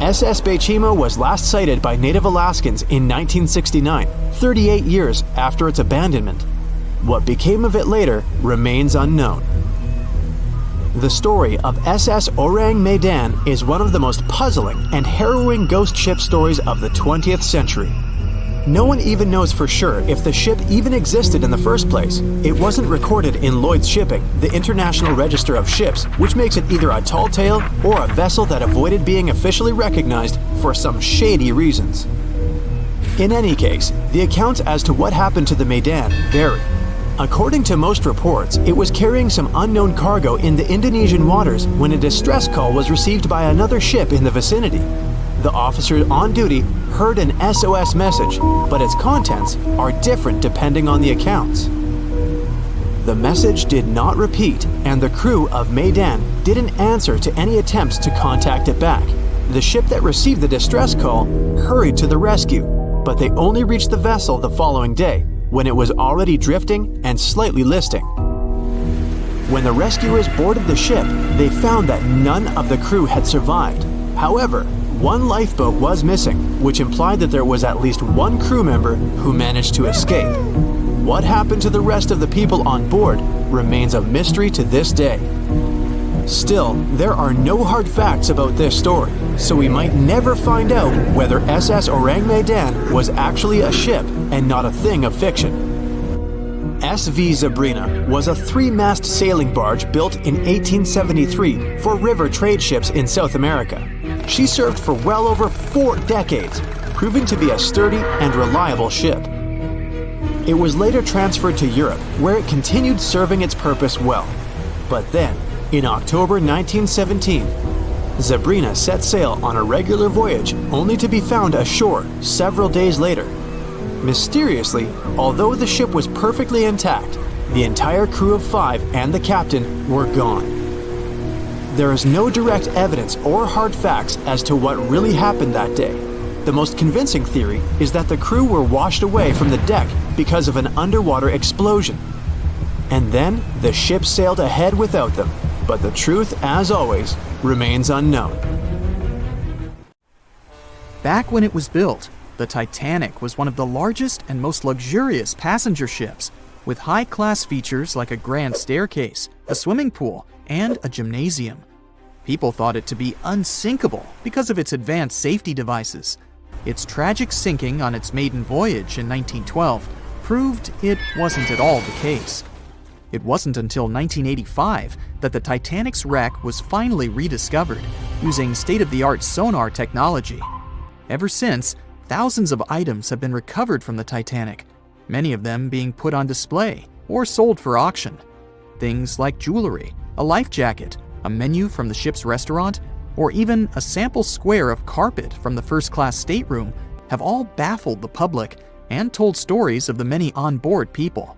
SS Bechimo was last sighted by native Alaskans in 1969, 38 years after its abandonment. What became of it later remains unknown. The story of SS Orang Medan is one of the most puzzling and harrowing ghost ship stories of the 20th century. No one even knows for sure if the ship even existed in the first place. It wasn't recorded in Lloyd's Shipping, the International Register of Ships, which makes it either a tall tale or a vessel that avoided being officially recognized for some shady reasons. In any case, the accounts as to what happened to the Medan vary. According to most reports, it was carrying some unknown cargo in the Indonesian waters when a distress call was received by another ship in the vicinity. The officer on duty heard an SOS message, but its contents are different depending on the accounts. The message did not repeat, and the crew of Medan didn't answer to any attempts to contact it back. The ship that received the distress call hurried to the rescue, but they only reached the vessel the following day, when it was already drifting and slightly listing. When the rescuers boarded the ship, they found that none of the crew had survived. However, one lifeboat was missing, which implied that there was at least one crew member who managed to escape. What happened to the rest of the people on board remains a mystery to this day. Still, there are no hard facts about this story, so we might never find out whether SS Orang Medan was actually a ship and not a thing of fiction. SV Zabrina was a three-mast sailing barge built in 1873 for river trade ships in South America. She served for well over 4 decades, proving to be a sturdy and reliable ship. It was later transferred to Europe, where it continued serving its purpose well. But then, in October 1917, Zabrina set sail on a regular voyage only to be found ashore several days later. Mysteriously, although the ship was perfectly intact, the entire crew of 5 and the captain were gone. There is no direct evidence or hard facts as to what really happened that day. The most convincing theory is that the crew were washed away from the deck because of an underwater explosion. And then the ship sailed ahead without them, but the truth, as always, remains unknown. Back when it was built, the Titanic was one of the largest and most luxurious passenger ships, with high-class features like a grand staircase, a swimming pool, and a gymnasium. People thought it to be unsinkable because of its advanced safety devices. Its tragic sinking on its maiden voyage in 1912 proved it wasn't at all the case. It wasn't until 1985 that the Titanic's wreck was finally rediscovered using state-of-the-art sonar technology. Ever since, thousands of items have been recovered from the Titanic, many of them being put on display or sold for auction. Things like jewelry, a life jacket, a menu from the ship's restaurant, or even a sample square of carpet from the first-class stateroom have all baffled the public and told stories of the many on-board people.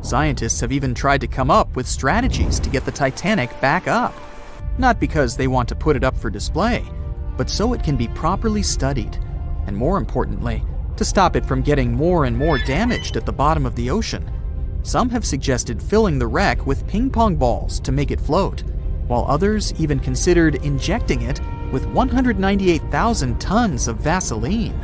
Scientists have even tried to come up with strategies to get the Titanic back up. Not because they want to put it up for display, but so it can be properly studied, and more importantly, to stop it from getting more and more damaged at the bottom of the ocean. Some have suggested filling the wreck with ping pong balls to make it float, while others even considered injecting it with 198,000 tons of Vaseline.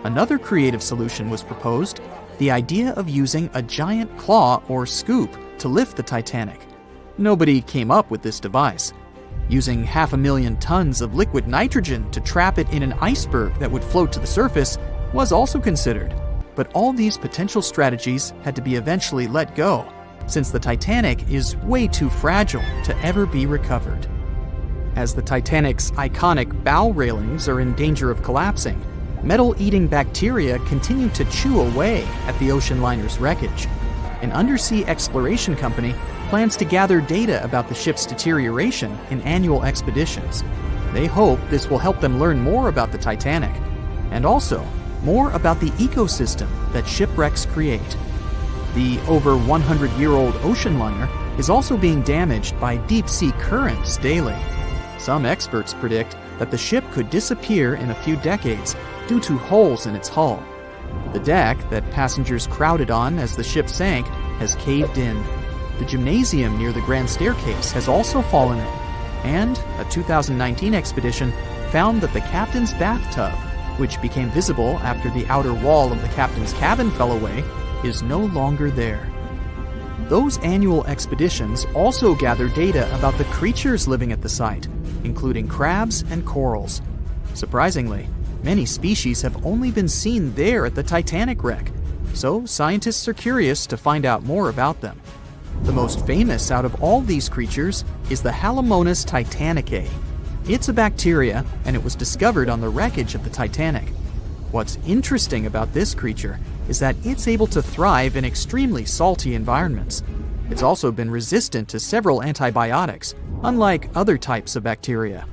Another creative solution was proposed, the idea of using a giant claw or scoop to lift the Titanic. Nobody came up with this device. Using 500,000 tons of liquid nitrogen to trap it in an iceberg that would float to the surface was also considered, but all these potential strategies had to be eventually let go, since the Titanic is way too fragile to ever be recovered. As the Titanic's iconic bow railings are in danger of collapsing, metal-eating bacteria continue to chew away at the ocean liner's wreckage. An undersea exploration company plans to gather data about the ship's deterioration in annual expeditions. They hope this will help them learn more about the Titanic, and also more about the ecosystem that shipwrecks create. The over 100-year-old ocean liner is also being damaged by deep-sea currents daily. Some experts predict that the ship could disappear in a few decades due to holes in its hull. The deck that passengers crowded on as the ship sank has caved in. The gymnasium near the grand staircase has also fallen in, and a 2019 expedition found that the captain's bathtub, which became visible after the outer wall of the captain's cabin fell away, is no longer there. Those annual expeditions also gather data about the creatures living at the site, including crabs and corals. Surprisingly, many species have only been seen there at the Titanic wreck, so scientists are curious to find out more about them. The most famous out of all these creatures is the Halomonas titanicae. It's a bacteria, and it was discovered on the wreckage of the Titanic. What's interesting about this creature is that it's able to thrive in extremely salty environments. It's also been resistant to several antibiotics, unlike other types of bacteria.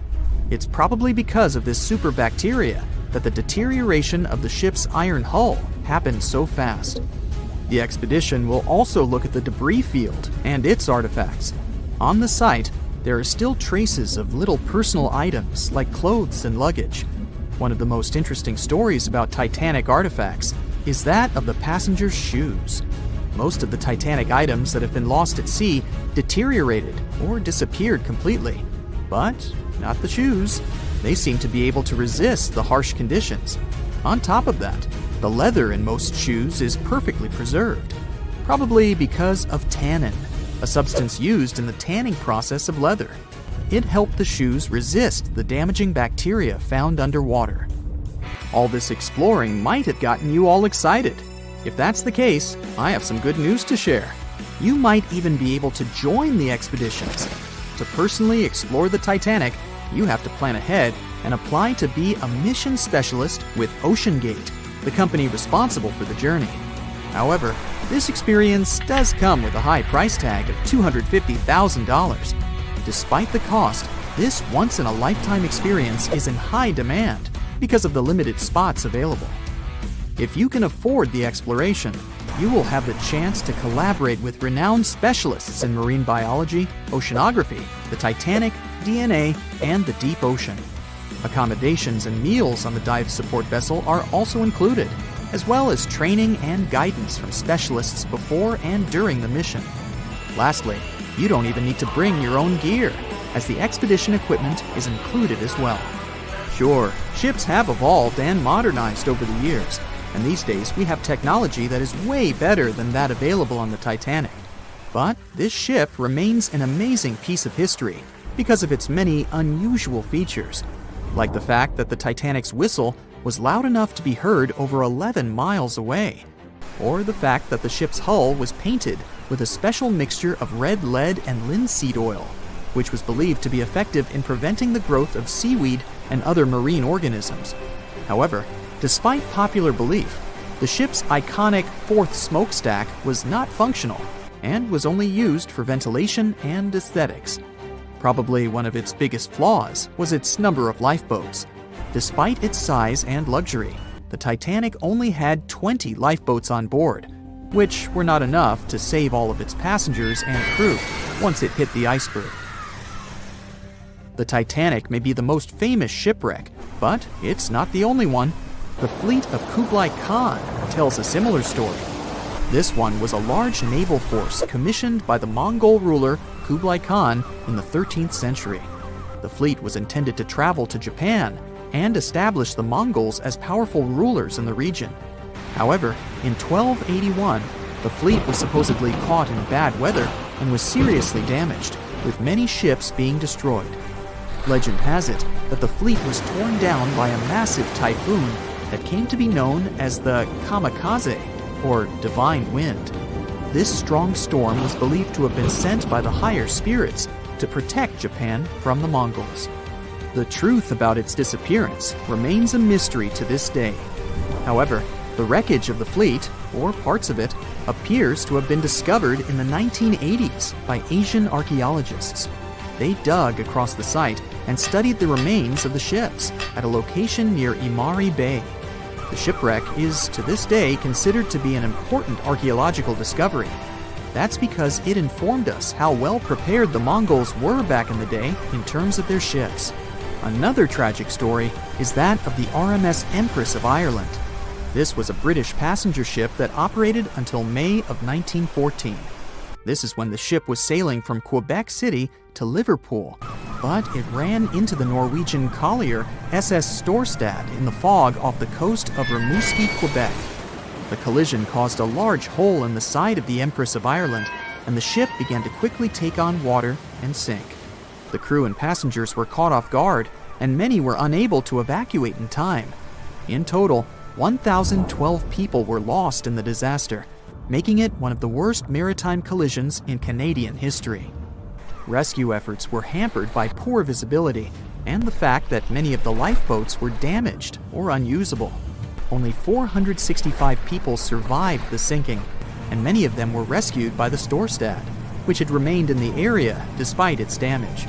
It's probably because of this superbacteria that the deterioration of the ship's iron hull happened so fast. The expedition will also look at the debris field and its artifacts. On the site, there are still traces of little personal items like clothes and luggage. One of the most interesting stories about Titanic artifacts is that of the passengers' shoes. Most of the Titanic items that have been lost at sea deteriorated or disappeared completely. But not the shoes. They seem to be able to resist the harsh conditions. On top of that, the leather in most shoes is perfectly preserved, probably because of tannin, a substance used in the tanning process of leather. It helped the shoes resist the damaging bacteria found underwater. All this exploring might have gotten you all excited. If that's the case, I have some good news to share. You might even be able to join the expeditions. To personally explore the Titanic, you have to plan ahead and apply to be a mission specialist with OceanGate, the company responsible for the journey. However, this experience does come with a high price tag of $250,000. Despite the cost, this once-in-a-lifetime experience is in high demand because of the limited spots available. If you can afford the exploration, you will have the chance to collaborate with renowned specialists in marine biology, oceanography, the Titanic, DNA, and the deep ocean. Accommodations and meals on the dive support vessel are also included, as well as training and guidance from specialists before and during the mission. Lastly, you don't even need to bring your own gear, as the expedition equipment is included as well. Sure, ships have evolved and modernized over the years, and these days we have technology that is way better than that available on the Titanic. But this ship remains an amazing piece of history because of its many unusual features, like the fact that the Titanic's whistle was loud enough to be heard over 11 miles away, or the fact that the ship's hull was painted with a special mixture of red lead and linseed oil, which was believed to be effective in preventing the growth of seaweed and other marine organisms. However, despite popular belief, the ship's iconic fourth smokestack was not functional. and was only used for ventilation and aesthetics. Probably one of its biggest flaws was its number of lifeboats. Despite its size and luxury, the Titanic only had 20 lifeboats on board, which were not enough to save all of its passengers and crew once it hit the iceberg. The Titanic may be the most famous shipwreck, but it's not the only one. The fleet of Kublai Khan tells a similar story. This one was a large naval force commissioned by the Mongol ruler Kublai Khan in the 13th century. The fleet was intended to travel to Japan and establish the Mongols as powerful rulers in the region. However, in 1281, the fleet was supposedly caught in bad weather and was seriously damaged, with many ships being destroyed. Legend has it that the fleet was torn down by a massive typhoon that came to be known as the kamikaze, or divine wind. This strong storm was believed to have been sent by the higher spirits to protect Japan from the Mongols. The truth about its disappearance remains a mystery to this day. However, the wreckage of the fleet, or parts of it, appears to have been discovered in the 1980s by Asian archaeologists. They dug across the site and studied the remains of the ships at a location near Imari Bay. The shipwreck is, to this day, considered to be an important archaeological discovery. That's because it informed us how well prepared the Mongols were back in the day in terms of their ships. Another tragic story is that of the RMS Empress of Ireland. This was a British passenger ship that operated until May of 1914. This is when the ship was sailing from Quebec City to Liverpool, but it ran into the Norwegian collier SS Storstad in the fog off the coast of Rimouski, Quebec. The collision caused a large hole in the side of the Empress of Ireland, and the ship began to quickly take on water and sink. The crew and passengers were caught off guard, and many were unable to evacuate in time. In total, 1,012 people were lost in the disaster, making it one of the worst maritime collisions in Canadian history. Rescue efforts were hampered by poor visibility and the fact that many of the lifeboats were damaged or unusable. Only 465 people survived the sinking, and many of them were rescued by the Storstad, which had remained in the area despite its damage.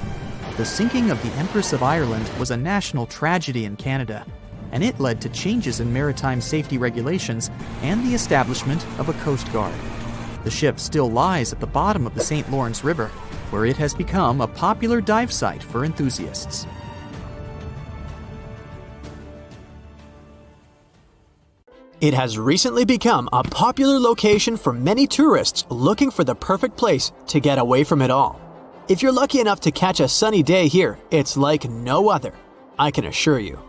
The sinking of the Empress of Ireland was a national tragedy in Canada, and it led to changes in maritime safety regulations and the establishment of a Coast Guard. The ship still lies at the bottom of the St. Lawrence River, where it has become a popular dive site for enthusiasts. It has recently become a popular location for many tourists looking for the perfect place to get away from it all. If you're lucky enough to catch a sunny day here, it's like no other, I can assure you.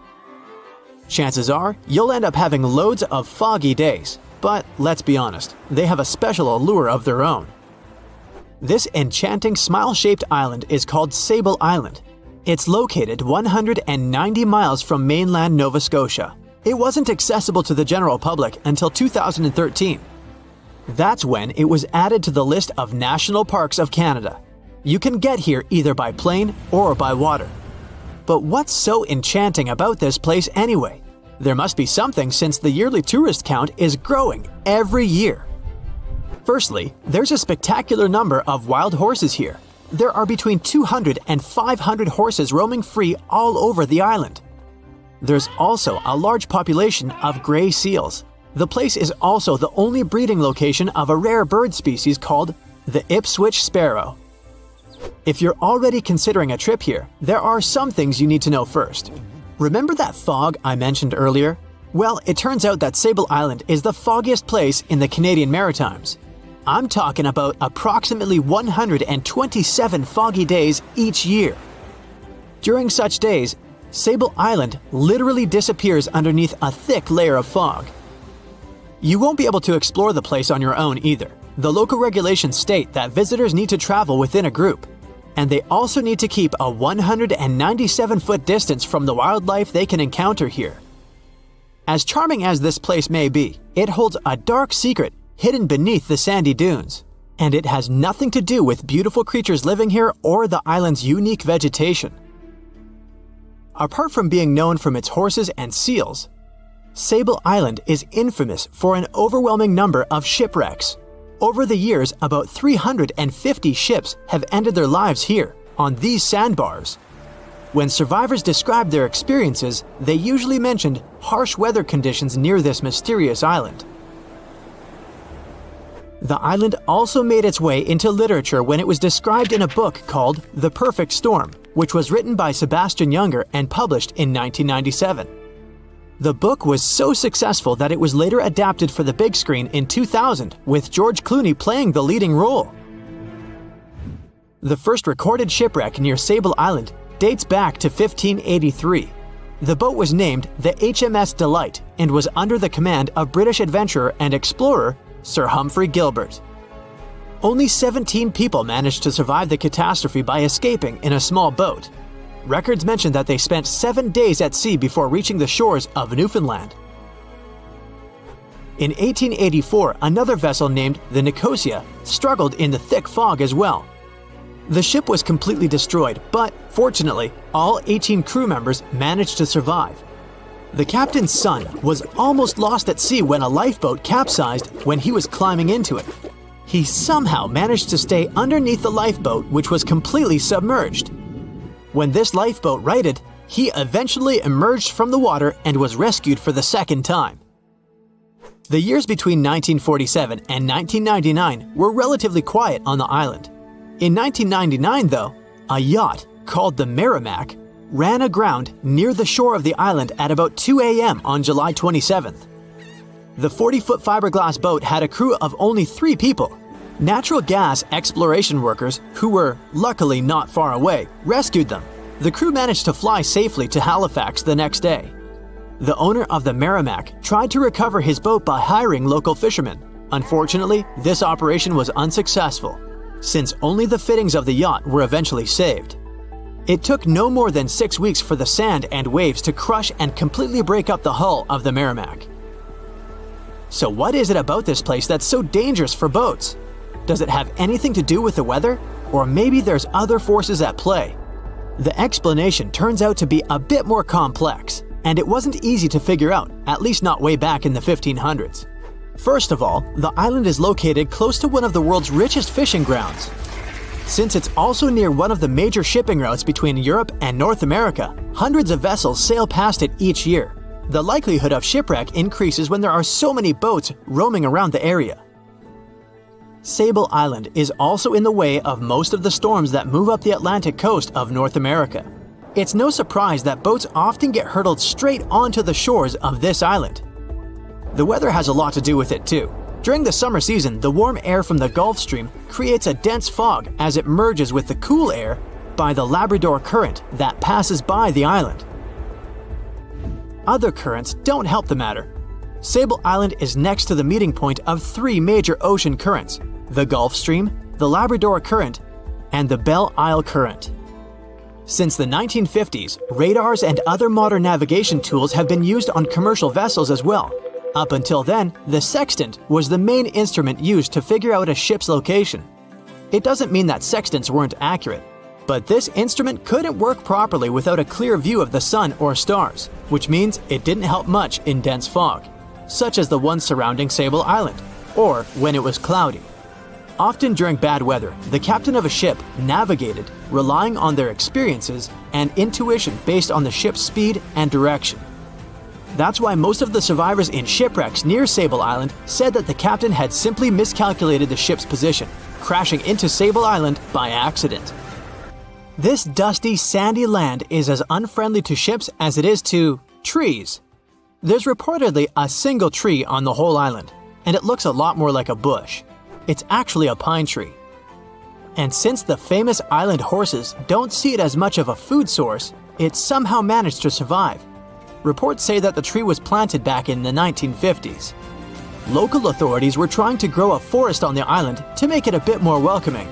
Chances are, you'll end up having loads of foggy days, but let's be honest, they have a special allure of their own. This enchanting smile-shaped island is called Sable Island. It's located 190 miles from mainland Nova Scotia. It wasn't accessible to the general public until 2013. That's when it was added to the list of National Parks of Canada. You can get here either by plane or by water. But what's so enchanting about this place anyway? There must be something since the yearly tourist count is growing every year. Firstly, there's a spectacular number of wild horses here. There are between 200 and 500 horses roaming free all over the island. There's also a large population of gray seals. The place is also the only breeding location of a rare bird species called the Ipswich sparrow. If you're already considering a trip here, there are some things you need to know first. Remember that fog I mentioned earlier? Well, it turns out that Sable Island is the foggiest place in the Canadian Maritimes. I'm talking about approximately 127 foggy days each year. During such days, Sable Island literally disappears underneath a thick layer of fog. You won't be able to explore the place on your own either. The local regulations state that visitors need to travel within a group, and they also need to keep a 197-foot distance from the wildlife they can encounter here. As charming as this place may be, it holds a dark secret hidden beneath the sandy dunes, and it has nothing to do with beautiful creatures living here or the island's unique vegetation. Apart from being known from its horses and seals, Sable Island is infamous for an overwhelming number of shipwrecks. Over the years, about 350 ships have ended their lives here, on these sandbars. When survivors described their experiences, they usually mentioned harsh weather conditions near this mysterious island. The island also made its way into literature when it was described in a book called The Perfect Storm, which was written by Sebastian Junger and published in 1997. The book was so successful that it was later adapted for the big screen in 2000, with George Clooney playing the leading role. The first recorded shipwreck near Sable Island dates back to 1583. The boat was named the HMS Delight and was under the command of British adventurer and explorer Sir Humphrey Gilbert. Only 17 people managed to survive the catastrophe by escaping in a small boat. Records mention that they spent 7 days at sea before reaching the shores of Newfoundland. In 1884, another vessel named the Nicosia struggled in the thick fog as well. The ship was completely destroyed, but fortunately, all 18 crew members managed to survive. The captain's son was almost lost at sea when a lifeboat capsized when he was climbing into it. He somehow managed to stay underneath the lifeboat, which was completely submerged. When this lifeboat righted, he eventually emerged from the water and was rescued for the second time. The years between 1947 and 1999 were relatively quiet on the island. In 1999, though, a yacht called the Merrimack ran aground near the shore of the island at about 2 a.m. on July 27th. The 40-foot fiberglass boat had a crew of only 3 people. Natural gas exploration workers, who were luckily not far away, rescued them. The crew managed to fly safely to Halifax the next day. The owner of the Merrimack tried to recover his boat by hiring local fishermen. Unfortunately, this operation was unsuccessful, since only the fittings of the yacht were eventually saved. It took no more than 6 weeks for the sand and waves to crush and completely break up the hull of the Merrimack. So what is it about this place that's so dangerous for boats? Does it have anything to do with the weather? Or maybe there's other forces at play? The explanation turns out to be a bit more complex, and it wasn't easy to figure out, at least not way back in the 1500s. First of all, the island is located close to one of the world's richest fishing grounds. Since it's also near one of the major shipping routes between Europe and North America, hundreds of vessels sail past it each year. The likelihood of shipwreck increases when there are so many boats roaming around the area. Sable Island is also in the way of most of the storms that move up the Atlantic coast of North America. It's no surprise that boats often get hurtled straight onto the shores of this island. The weather has a lot to do with it too. During the summer season, the warm air from the Gulf Stream creates a dense fog as it merges with the cool air by the Labrador Current that passes by the island. Other currents don't help the matter. Sable Island is next to the meeting point of 3 major ocean currents: the Gulf Stream, the Labrador Current, and the Belle Isle Current. Since the 1950s, radars and other modern navigation tools have been used on commercial vessels as well. Up until then, the sextant was the main instrument used to figure out a ship's location. It doesn't mean that sextants weren't accurate, but this instrument couldn't work properly without a clear view of the sun or stars, which means it didn't help much in dense fog, such as the one surrounding Sable Island, or when it was cloudy. Often during bad weather, the captain of a ship navigated, relying on their experiences and intuition based on the ship's speed and direction. That's why most of the survivors in shipwrecks near Sable Island said that the captain had simply miscalculated the ship's position, crashing into Sable Island by accident. This dusty, sandy land is as unfriendly to ships as it is to trees. There's reportedly a single tree on the whole island, and it looks a lot more like a bush. It's actually a pine tree. And since the famous island horses don't see it as much of a food source, it somehow managed to survive. Reports say that the tree was planted back in the 1950s. Local authorities were trying to grow a forest on the island to make it a bit more welcoming.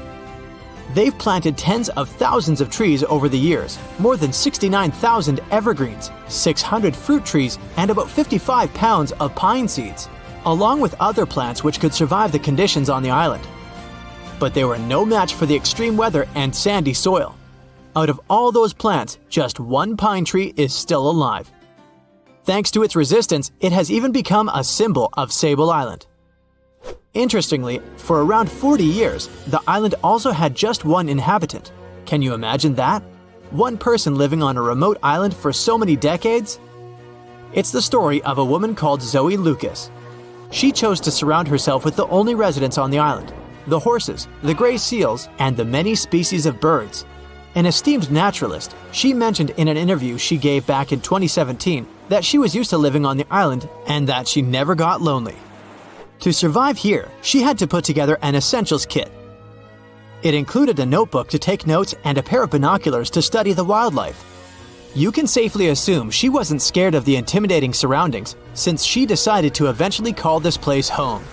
They've planted tens of thousands of trees over the years, more than 69,000 evergreens, 600 fruit trees, and about 55 pounds of pine seeds, along with other plants which could survive the conditions on the island. But they were no match for the extreme weather and sandy soil. Out of all those plants, just one pine tree is still alive. Thanks to its resistance, it has even become a symbol of Sable Island. Interestingly, for around 40 years, the island also had just one inhabitant. Can you imagine that? One person living on a remote island for so many decades? It's the story of a woman called Zoe Lucas. She chose to surround herself with the only residents on the island: the horses, the gray seals, and the many species of birds. An esteemed naturalist, she mentioned in an interview she gave back in 2017 that she was used to living on the island and that she never got lonely. To survive here, she had to put together an essentials kit. It included a notebook to take notes and a pair of binoculars to study the wildlife. You can safely assume she wasn't scared of the intimidating surroundings, since she decided to eventually call this place home.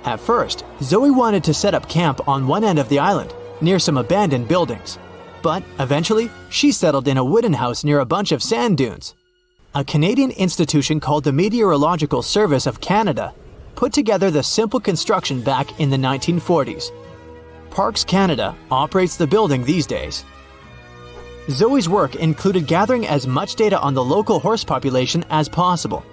At first, Zoe wanted to set up camp on one end of the island, near some abandoned buildings. But eventually, she settled in a wooden house near a bunch of sand dunes. A Canadian institution called the Meteorological Service of Canada put together the simple construction back in the 1940s. Parks Canada operates the building these days. Zoe's work included gathering as much data on the local horse population as possible.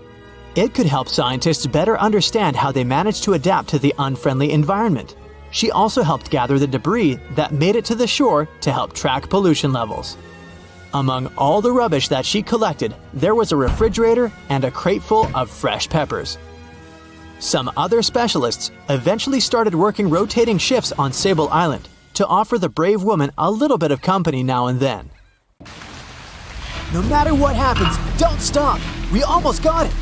It could help scientists better understand how they managed to adapt to the unfriendly environment. She also helped gather the debris that made it to the shore to help track pollution levels. Among all the rubbish that she collected, there was a refrigerator and a crate full of fresh peppers. Some other specialists eventually started working rotating shifts on Sable Island to offer the brave woman a little bit of company now and then. No matter what happens, don't stop! We almost got it!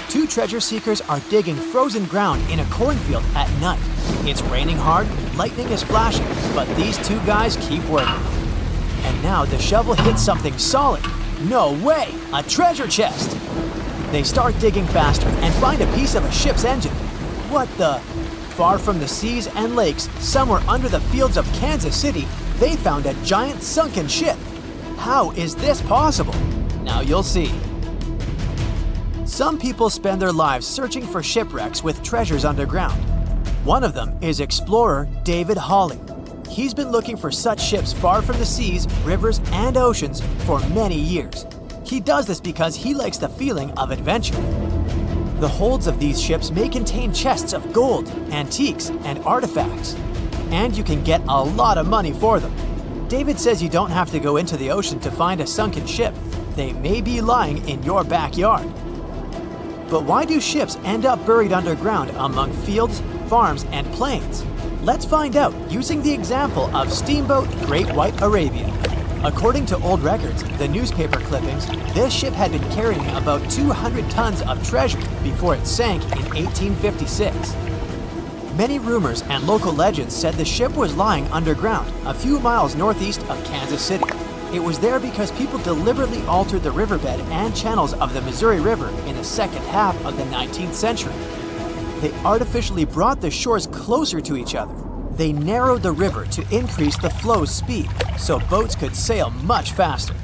Two treasure seekers are digging frozen ground in a cornfield at night. It's raining hard, lightning is flashing, but these two guys keep working. And now the shovel hits something solid. No way! A treasure chest! They start digging faster and find a piece of a ship's engine. What the? Far from the seas and lakes, somewhere under the fields of Kansas City, they found a giant sunken ship. How is this possible? Now you'll see. Some people spend their lives searching for shipwrecks with treasures underground. One of them is explorer David Hawley. He's been looking for such ships far from the seas, rivers, and oceans for many years. He does this because he likes the feeling of adventure. The holds of these ships may contain chests of gold, antiques, and artifacts. And you can get a lot of money for them. David says you don't have to go into the ocean to find a sunken ship. They may be lying in your backyard. But why do ships end up buried underground among fields, farms, and plains? Let's find out using the example of steamboat Great White Arabia. According to old records, the newspaper clippings, this ship had been carrying about 200 tons of treasure before it sank in 1856. Many rumors and local legends said the ship was lying underground a few miles northeast of Kansas City. It was there because people deliberately altered the riverbed and channels of the Missouri River in the second half of the 19th century. They artificially brought the shores closer to each other. They narrowed the river to increase the flow's speed, so boats could sail much faster.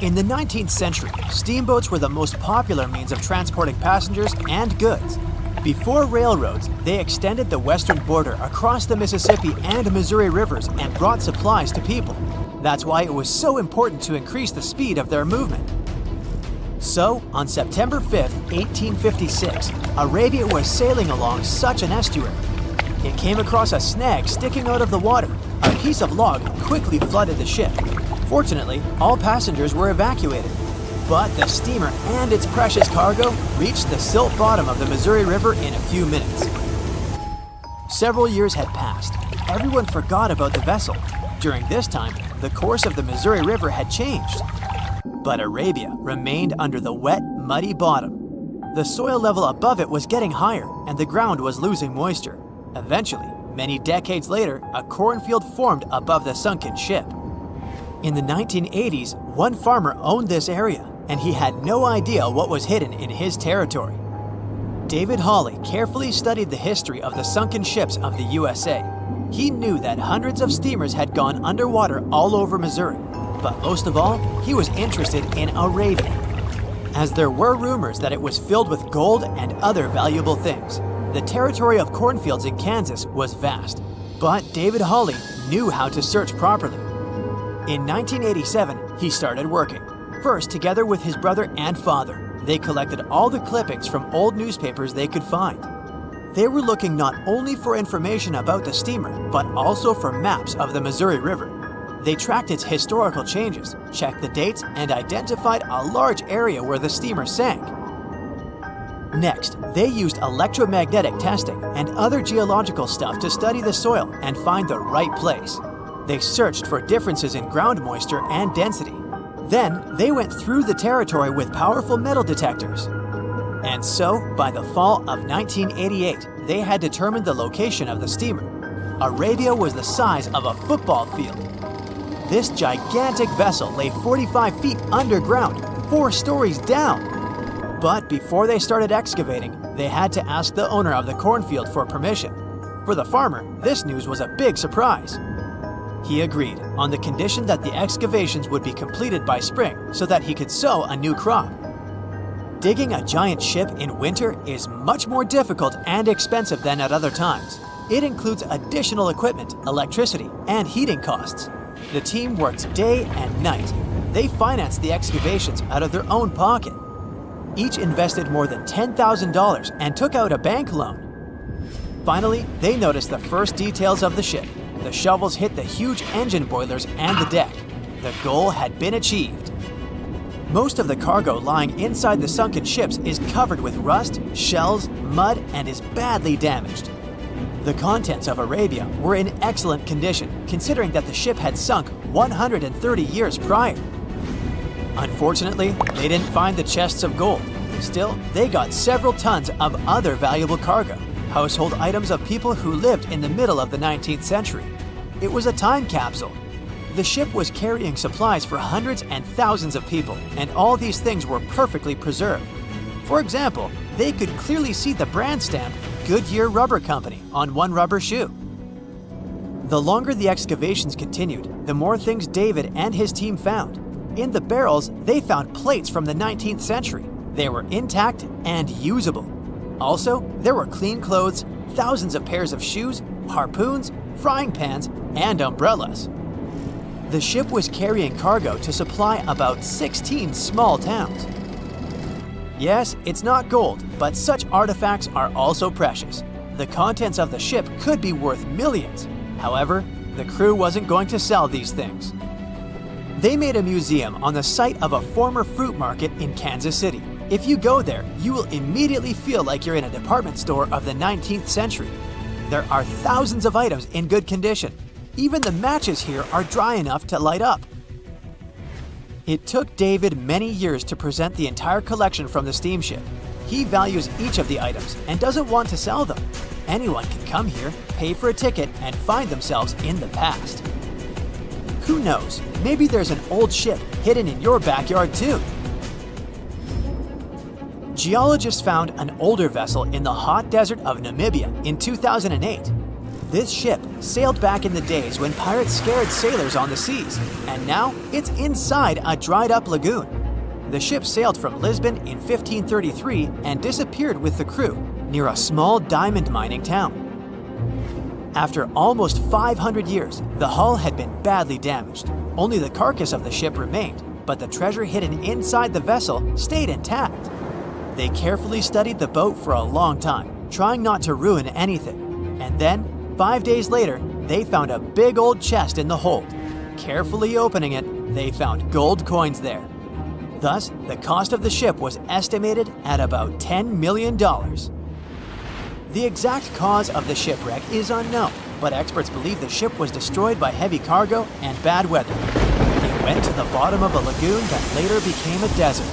In the 19th century, steamboats were the most popular means of transporting passengers and goods. Before railroads, they extended the western border across the Mississippi and Missouri rivers and brought supplies to people. That's why it was so important to increase the speed of their movement. So, on September 5, 1856, Arabia was sailing along such an estuary. It came across a snag sticking out of the water. A piece of log quickly flooded the ship. Fortunately, all passengers were evacuated. But the steamer and its precious cargo reached the silt bottom of the Missouri River in a few minutes. Several years had passed. Everyone forgot about the vessel. During this time, the course of the Missouri River had changed. But Arabia remained under the wet, muddy bottom. The soil level above it was getting higher, and the ground was losing moisture. Eventually, many decades later, a cornfield formed above the sunken ship. In the 1980s, one farmer owned this area, and he had no idea what was hidden in his territory. David Hawley carefully studied the history of the sunken ships of the USA. He knew that hundreds of steamers had gone underwater all over Missouri, but most of all, he was interested in Arabia, as there were rumors that it was filled with gold and other valuable things. The territory of cornfields in Kansas was vast, but David Hawley knew how to search properly. In 1987, he started working. First, together with his brother and father, they collected all the clippings from old newspapers they could find. They were looking not only for information about the steamer, but also for maps of the Missouri River. They tracked its historical changes, checked the dates, and identified a large area where the steamer sank. Next, they used electromagnetic testing and other geological stuff to study the soil and find the right place. They searched for differences in ground moisture and density. Then, they went through the territory with powerful metal detectors. And so, by the fall of 1988, they had determined the location of the steamer. Arabia was the size of a football field. This gigantic vessel lay 45 feet underground, 4 stories down. But before they started excavating, they had to ask the owner of the cornfield for permission. For the farmer, this news was a big surprise. He agreed, on the condition that the excavations would be completed by spring so that he could sow a new crop. Digging a giant ship in winter is much more difficult and expensive than at other times. It includes additional equipment, electricity, and heating costs. The team worked day and night. They financed the excavations out of their own pocket. Each invested more than $10,000 and took out a bank loan. Finally, they noticed the first details of the ship. The shovels hit the huge engine boilers and the deck. The goal had been achieved. Most of the cargo lying inside the sunken ships is covered with rust, shells, mud, and is badly damaged. The contents of Arabia were in excellent condition, considering that the ship had sunk 130 years prior. Unfortunately, they didn't find the chests of gold. Still, they got several tons of other valuable cargo, household items of people who lived in the middle of the 19th century. It was a time capsule. The ship was carrying supplies for hundreds and thousands of people, and all these things were perfectly preserved. For example, they could clearly see the brand stamp Goodyear Rubber Company on one rubber shoe. The longer the excavations continued, the more things David and his team found. In the barrels, they found plates from the 19th century. They were intact and usable. Also, there were clean clothes, thousands of pairs of shoes, harpoons, frying pans, and umbrellas. The ship was carrying cargo to supply about 16 small towns. Yes, it's not gold, but such artifacts are also precious. The contents of the ship could be worth millions. However, the crew wasn't going to sell these things. They made a museum on the site of a former fruit market in Kansas City. If you go there, you will immediately feel like you're in a department store of the 19th century. There are thousands of items in good condition. Even the matches here are dry enough to light up. It took David many years to present the entire collection from the steamship. He values each of the items and doesn't want to sell them. Anyone can come here, pay for a ticket, and find themselves in the past. Who knows, maybe there's an old ship hidden in your backyard too. Geologists found an older vessel in the hot desert of Namibia in 2008. This ship sailed back in the days when pirates scared sailors on the seas, and now it's inside a dried-up lagoon. The ship sailed from Lisbon in 1533 and disappeared with the crew near a small diamond mining town. After almost 500 years, the hull had been badly damaged. Only the carcass of the ship remained, but the treasure hidden inside the vessel stayed intact. They carefully studied the boat for a long time, trying not to ruin anything. And then, 5 days later, they found a big old chest in the hold. Carefully opening it, they found gold coins there. Thus, the cost of the ship was estimated at about $10 million. The exact cause of the shipwreck is unknown, but experts believe the ship was destroyed by heavy cargo and bad weather. It went to the bottom of a lagoon that later became a desert.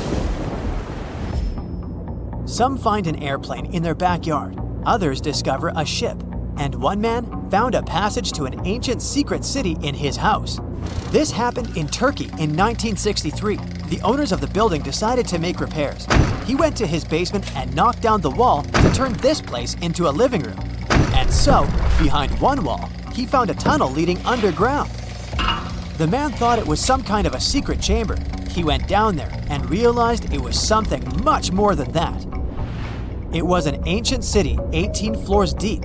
Some find an airplane in their backyard, others discover a ship, and one man found a passage to an ancient secret city in his house. This happened in Turkey in 1963. The owners of the building decided to make repairs. He went to his basement and knocked down the wall to turn this place into a living room. And so, behind one wall, he found a tunnel leading underground. The man thought it was some kind of a secret chamber. He went down there and realized it was something much more than that. It was an ancient city 18 floors deep.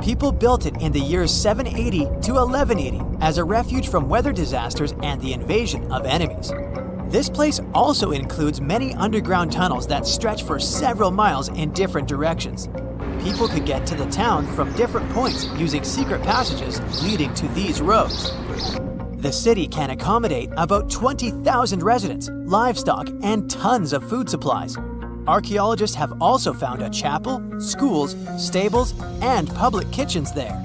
People built it in the years 780 to 1180 as a refuge from weather disasters and the invasion of enemies. This place also includes many underground tunnels that stretch for several miles in different directions. People could get to the town from different points using secret passages leading to these roads. The city can accommodate about 20,000 residents, livestock, and tons of food supplies. Archaeologists have also found a chapel, schools, stables, and public kitchens there.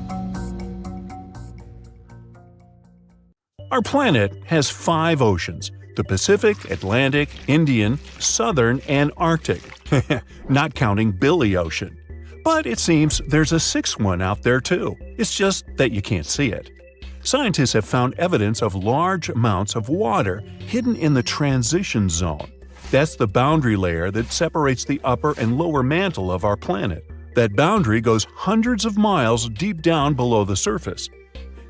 Our planet has 5 oceans: the Pacific, Atlantic, Indian, Southern, and Arctic, not counting Billy Ocean. But it seems there's a 6th one out there too. It's just that you can't see it. Scientists have found evidence of large amounts of water hidden in the transition zone. That's the boundary layer that separates the upper and lower mantle of our planet. That boundary goes hundreds of miles deep down below the surface.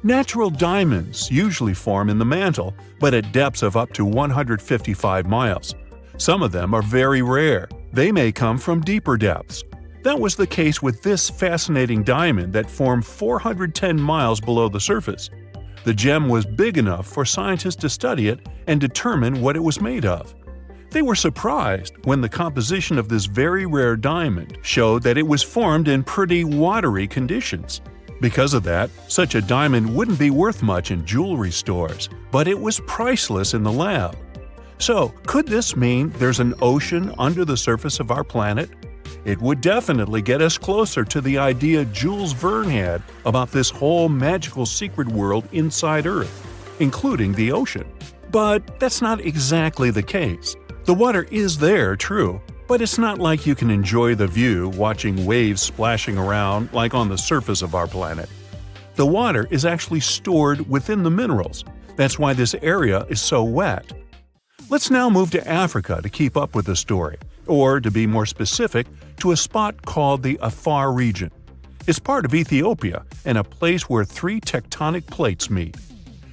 Natural diamonds usually form in the mantle, but at depths of up to 155 miles. Some of them are very rare. They may come from deeper depths. That was the case with this fascinating diamond that formed 410 miles below the surface. The gem was big enough for scientists to study it and determine what it was made of. They were surprised when the composition of this very rare diamond showed that it was formed in pretty watery conditions. Because of that, such a diamond wouldn't be worth much in jewelry stores, but it was priceless in the lab. So, could this mean there's an ocean under the surface of our planet? It would definitely get us closer to the idea Jules Verne had about this whole magical secret world inside Earth, including the ocean. But that's not exactly the case. The water is there, true, but it's not like you can enjoy the view watching waves splashing around like on the surface of our planet. The water is actually stored within the minerals. That's why this area is so wet. Let's now move to Africa to keep up with the story, or to be more specific, to a spot called the Afar region. It's part of Ethiopia and a place where 3 tectonic plates meet.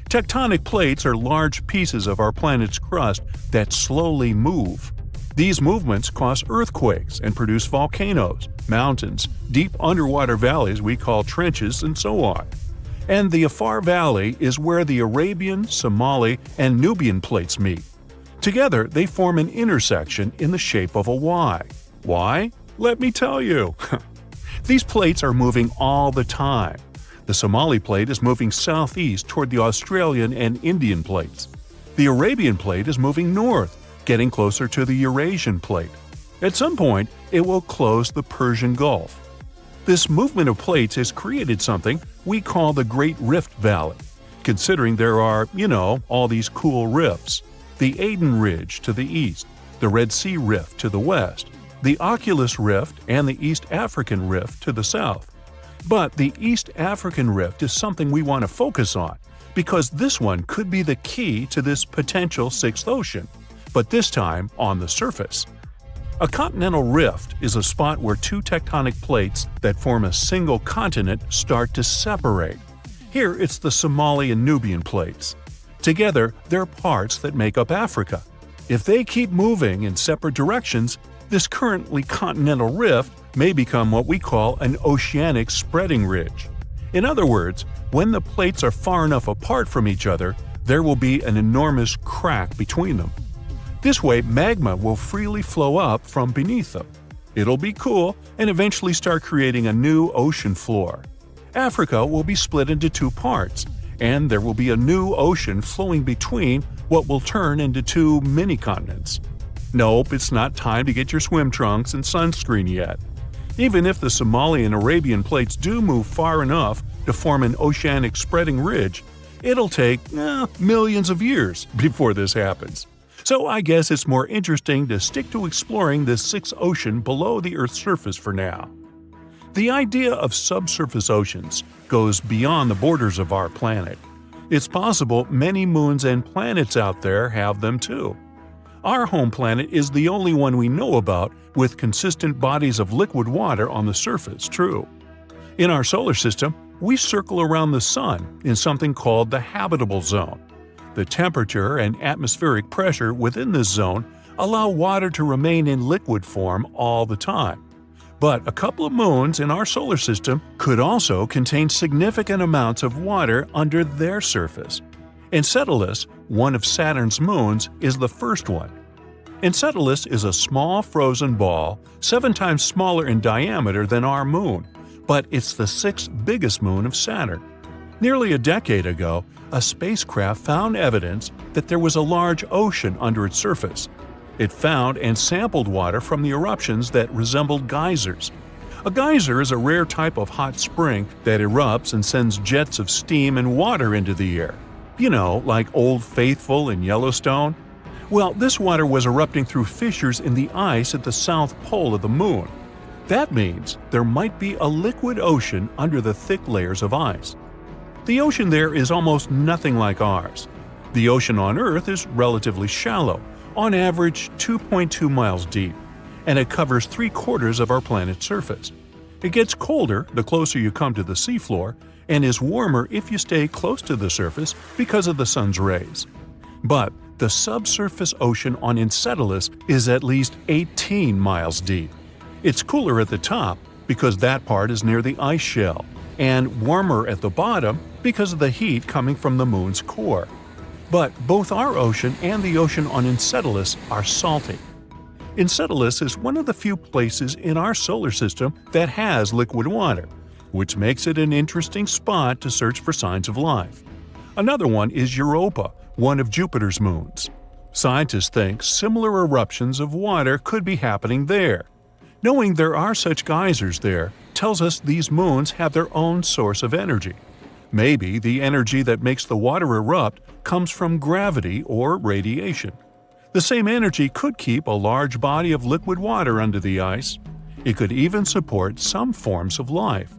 Tectonic plates are large pieces of our planet's crust that slowly move. These movements cause earthquakes and produce volcanoes, mountains, deep underwater valleys we call trenches, and so on. And the Afar Valley is where the Arabian, Somali, and Nubian plates meet. Together, they form an intersection in the shape of a Y. Why? Let me tell you. These plates are moving all the time. The Somali plate is moving southeast toward the Australian and Indian plates. The Arabian plate is moving north, getting closer to the Eurasian plate. At some point, it will close the Persian Gulf. This movement of plates has created something we call the Great Rift Valley, considering there are, all these cool rifts. The Aden Ridge to the east, the Red Sea Rift to the west, the Oculus Rift and the East African Rift to the south. But the East African Rift is something we want to focus on, because this one could be the key to this potential 6th ocean, but this time on the surface. A continental rift is a spot where 2 tectonic plates that form a single continent start to separate. Here it's the Somali and Nubian plates. Together, they're parts that make up Africa. If they keep moving in separate directions, this currently continental rift may become what we call an oceanic spreading ridge. In other words, when the plates are far enough apart from each other, there will be an enormous crack between them. This way, magma will freely flow up from beneath them. It'll be cool and eventually start creating a new ocean floor. Africa will be split into 2 parts, and there will be a new ocean flowing between what will turn into 2 mini-continents. Nope, it's not time to get your swim trunks and sunscreen yet. Even if the Somali and Arabian plates do move far enough to form an oceanic spreading ridge, it'll take millions of years before this happens. So I guess it's more interesting to stick to exploring this 6th ocean below the Earth's surface for now. The idea of subsurface oceans goes beyond the borders of our planet. It's possible many moons and planets out there have them too. Our home planet is the only one we know about with consistent bodies of liquid water on the surface, true. In our solar system, we circle around the Sun in something called the habitable zone. The temperature and atmospheric pressure within this zone allow water to remain in liquid form all the time. But a couple of moons in our solar system could also contain significant amounts of water under their surface. Enceladus, one of Saturn's moons, is the first one. Enceladus is a small frozen ball 7 times smaller in diameter than our moon, but it's the 6th biggest moon of Saturn. Nearly a decade ago, a spacecraft found evidence that there was a large ocean under its surface. It found and sampled water from the eruptions that resembled geysers. A geyser is a rare type of hot spring that erupts and sends jets of steam and water into the air. You know, like Old Faithful in Yellowstone? Well, this water was erupting through fissures in the ice at the south pole of the moon. That means there might be a liquid ocean under the thick layers of ice. The ocean there is almost nothing like ours. The ocean on Earth is relatively shallow, on average 2.2 miles deep, and it covers 3/4 of our planet's surface. It gets colder the closer you come to the seafloor, and is warmer if you stay close to the surface because of the sun's rays. But the subsurface ocean on Enceladus is at least 18 miles deep. It's cooler at the top because that part is near the ice shell, and warmer at the bottom because of the heat coming from the moon's core. But both our ocean and the ocean on Enceladus are salty. Enceladus is one of the few places in our solar system that has liquid water, which makes it an interesting spot to search for signs of life. Another one is Europa, one of Jupiter's moons. Scientists think similar eruptions of water could be happening there. Knowing there are such geysers there tells us these moons have their own source of energy. Maybe the energy that makes the water erupt comes from gravity or radiation. The same energy could keep a large body of liquid water under the ice. It could even support some forms of life.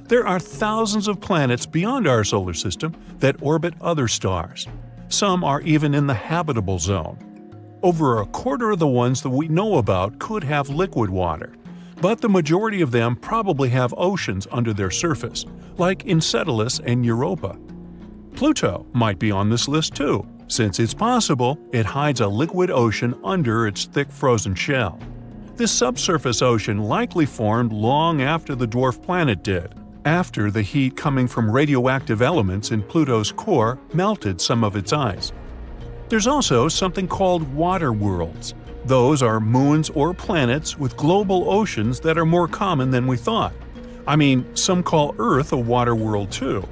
There are thousands of planets beyond our solar system that orbit other stars. Some are even in the habitable zone. Over 1/4 of the ones that we know about could have liquid water, but the majority of them probably have oceans under their surface, like Enceladus and Europa. Pluto might be on this list too, since it's possible it hides a liquid ocean under its thick frozen shell. This subsurface ocean likely formed long after the dwarf planet did, after the heat coming from radioactive elements in Pluto's core melted some of its ice. There's also something called water worlds. Those are moons or planets with global oceans that are more common than we thought. I mean, some call Earth a water world too.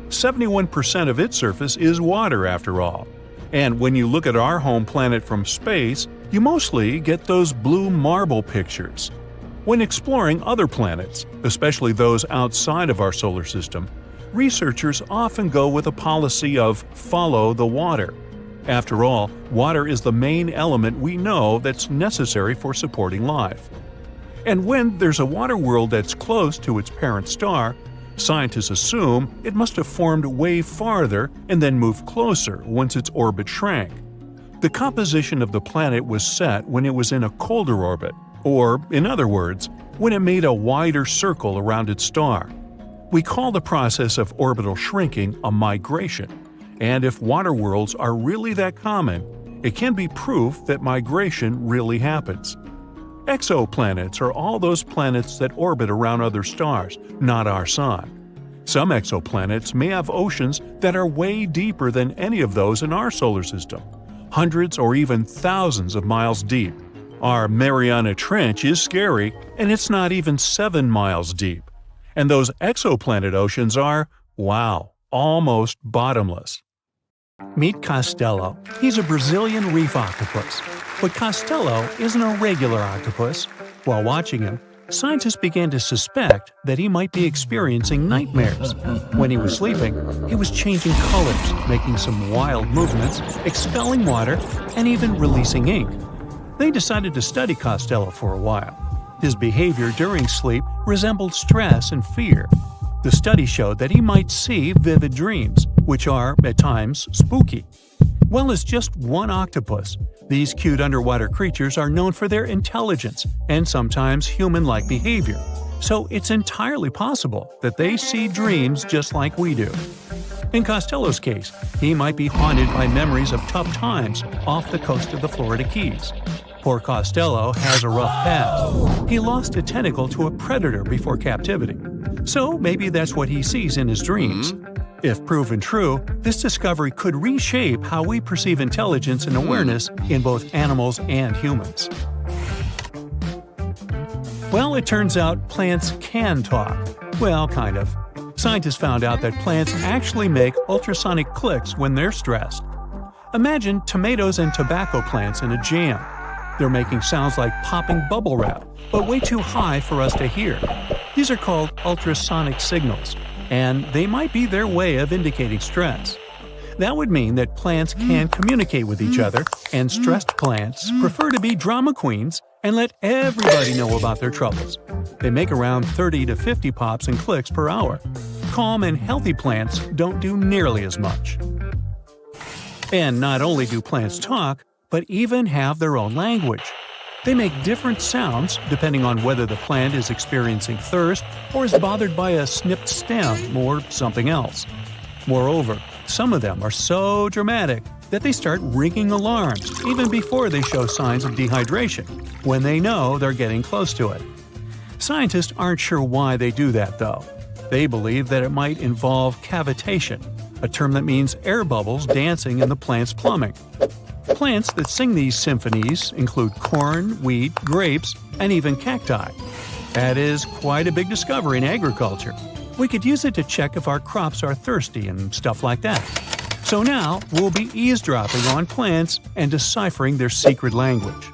71% of its surface is water after all. And when you look at our home planet from space, you mostly get those blue marble pictures. When exploring other planets, especially those outside of our solar system, researchers often go with a policy of follow the water. After all, water is the main element we know that's necessary for supporting life. And when there's a water world that's close to its parent star, scientists assume it must have formed way farther and then moved closer once its orbit shrank. The composition of the planet was set when it was in a colder orbit, or, in other words, when it made a wider circle around its star. We call the process of orbital shrinking a migration, and if water worlds are really that common, it can be proof that migration really happens. Exoplanets are all those planets that orbit around other stars, not our Sun. Some exoplanets may have oceans that are way deeper than any of those in our solar system, hundreds or even thousands of miles deep. Our Mariana Trench is scary, and it's not even 7 miles deep. And those exoplanet oceans are, wow, almost bottomless. Meet Costello. He's a Brazilian reef octopus. But Costello isn't a regular octopus. While watching him, scientists began to suspect that he might be experiencing nightmares. When he was sleeping, he was changing colors, making some wild movements, expelling water, and even releasing ink. They decided to study Costello for a while. His behavior during sleep resembled stress and fear. The study showed that he might see vivid dreams, which are, at times, spooky. Well, as just one octopus, these cute underwater creatures are known for their intelligence and sometimes human-like behavior, so it's entirely possible that they see dreams just like we do. In Costello's case, he might be haunted by memories of tough times off the coast of the Florida Keys. Poor Costello has a rough past. He lost a tentacle to a predator before captivity, so maybe that's what he sees in his dreams. If proven true, this discovery could reshape how we perceive intelligence and awareness in both animals and humans. Well, it turns out plants can talk. Well, kind of. Scientists found out that plants actually make ultrasonic clicks when they're stressed. Imagine tomatoes and tobacco plants in a jam. They're making sounds like popping bubble wrap, but way too high for us to hear. These are called ultrasonic signals, and they might be their way of indicating stress. That would mean that plants can communicate with each other, and stressed plants prefer to be drama queens and let everybody know about their troubles. They make around 30 to 50 pops and clicks per hour. Calm and healthy plants don't do nearly as much. And not only do plants talk, but even have their own language. They make different sounds depending on whether the plant is experiencing thirst or is bothered by a snipped stem or something else. Moreover, some of them are so dramatic that they start ringing alarms even before they show signs of dehydration, when they know they're getting close to it. Scientists aren't sure why they do that, though. They believe that it might involve cavitation, a term that means air bubbles dancing in the plant's plumbing. Plants that sing these symphonies include corn, wheat, grapes, and even cacti. That is quite a big discovery in agriculture. We could use it to check if our crops are thirsty and stuff like that. So now we'll be eavesdropping on plants and deciphering their secret language.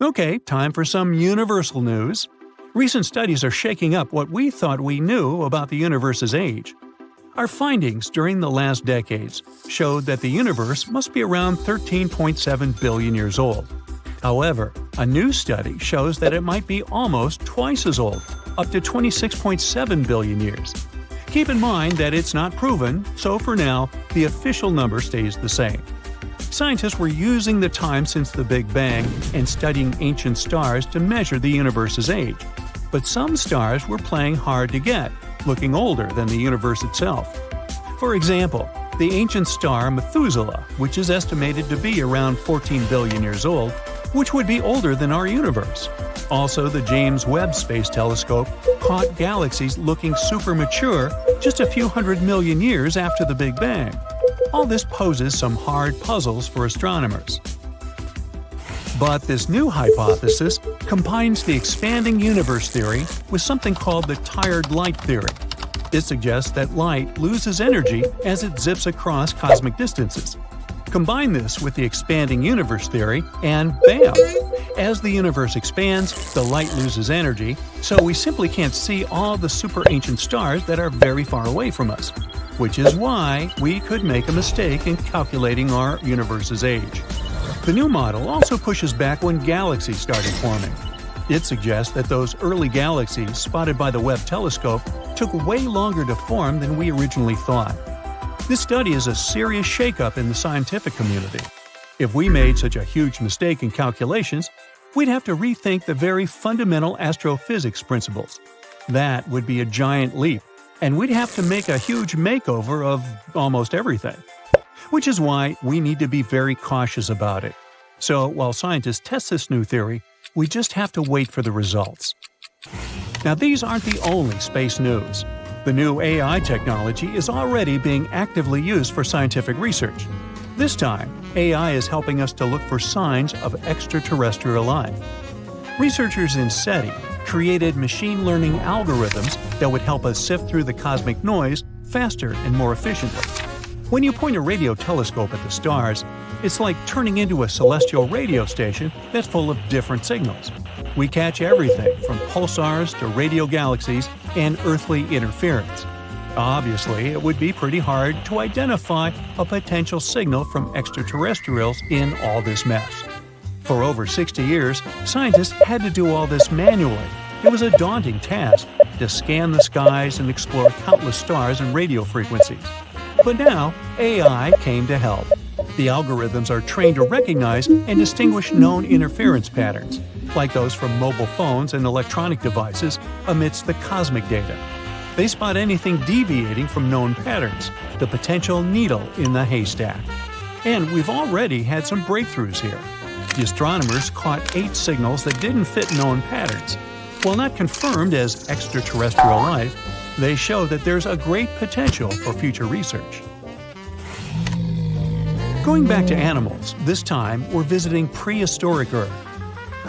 Okay, time for some universal news. Recent studies are shaking up what we thought we knew about the universe's age. Our findings during the last decades showed that the universe must be around 13.7 billion years old. However, a new study shows that it might be almost twice as old, up to 26.7 billion years. Keep in mind that it's not proven, so for now, the official number stays the same. Scientists were using the time since the Big Bang and studying ancient stars to measure the universe's age. But some stars were playing hard to get, looking older than the universe itself. For example, the ancient star Methuselah, which is estimated to be around 14 billion years old, which would be older than our universe. Also, the James Webb Space Telescope caught galaxies looking super mature just a few hundred million years after the Big Bang. All this poses some hard puzzles for astronomers. But this new hypothesis combines the expanding universe theory with something called the tired light theory. It suggests that light loses energy as it zips across cosmic distances. Combine this with the expanding universe theory, and bam! As the universe expands, the light loses energy, so we simply can't see all the super ancient stars that are very far away from us, which is why we could make a mistake in calculating our universe's age. The new model also pushes back when galaxies started forming. It suggests that those early galaxies spotted by the Webb telescope took way longer to form than we originally thought. This study is a serious shakeup in the scientific community. If we made such a huge mistake in calculations, we'd have to rethink the very fundamental astrophysics principles. That would be a giant leap, and we'd have to make a huge makeover of almost everything. Which is why we need to be very cautious about it. So while scientists test this new theory, we just have to wait for the results. Now, these aren't the only space news. The new AI technology is already being actively used for scientific research. This time, AI is helping us to look for signs of extraterrestrial life. Researchers in SETI created machine learning algorithms that would help us sift through the cosmic noise faster and more efficiently. When you point a radio telescope at the stars, it's like turning into a celestial radio station that's full of different signals. We catch everything from pulsars to radio galaxies and earthly interference. Obviously, it would be pretty hard to identify a potential signal from extraterrestrials in all this mess. For over 60 years, scientists had to do all this manually. It was a daunting task to scan the skies and explore countless stars and radio frequencies. But now, AI came to help. The algorithms are trained to recognize and distinguish known interference patterns, like those from mobile phones and electronic devices amidst the cosmic data. They spot anything deviating from known patterns, the potential needle in the haystack. And we've already had some breakthroughs here. The astronomers caught 8 signals that didn't fit known patterns. While not confirmed as extraterrestrial life, They show that there's a great potential for future research. Going back to animals, this time we're visiting prehistoric Earth.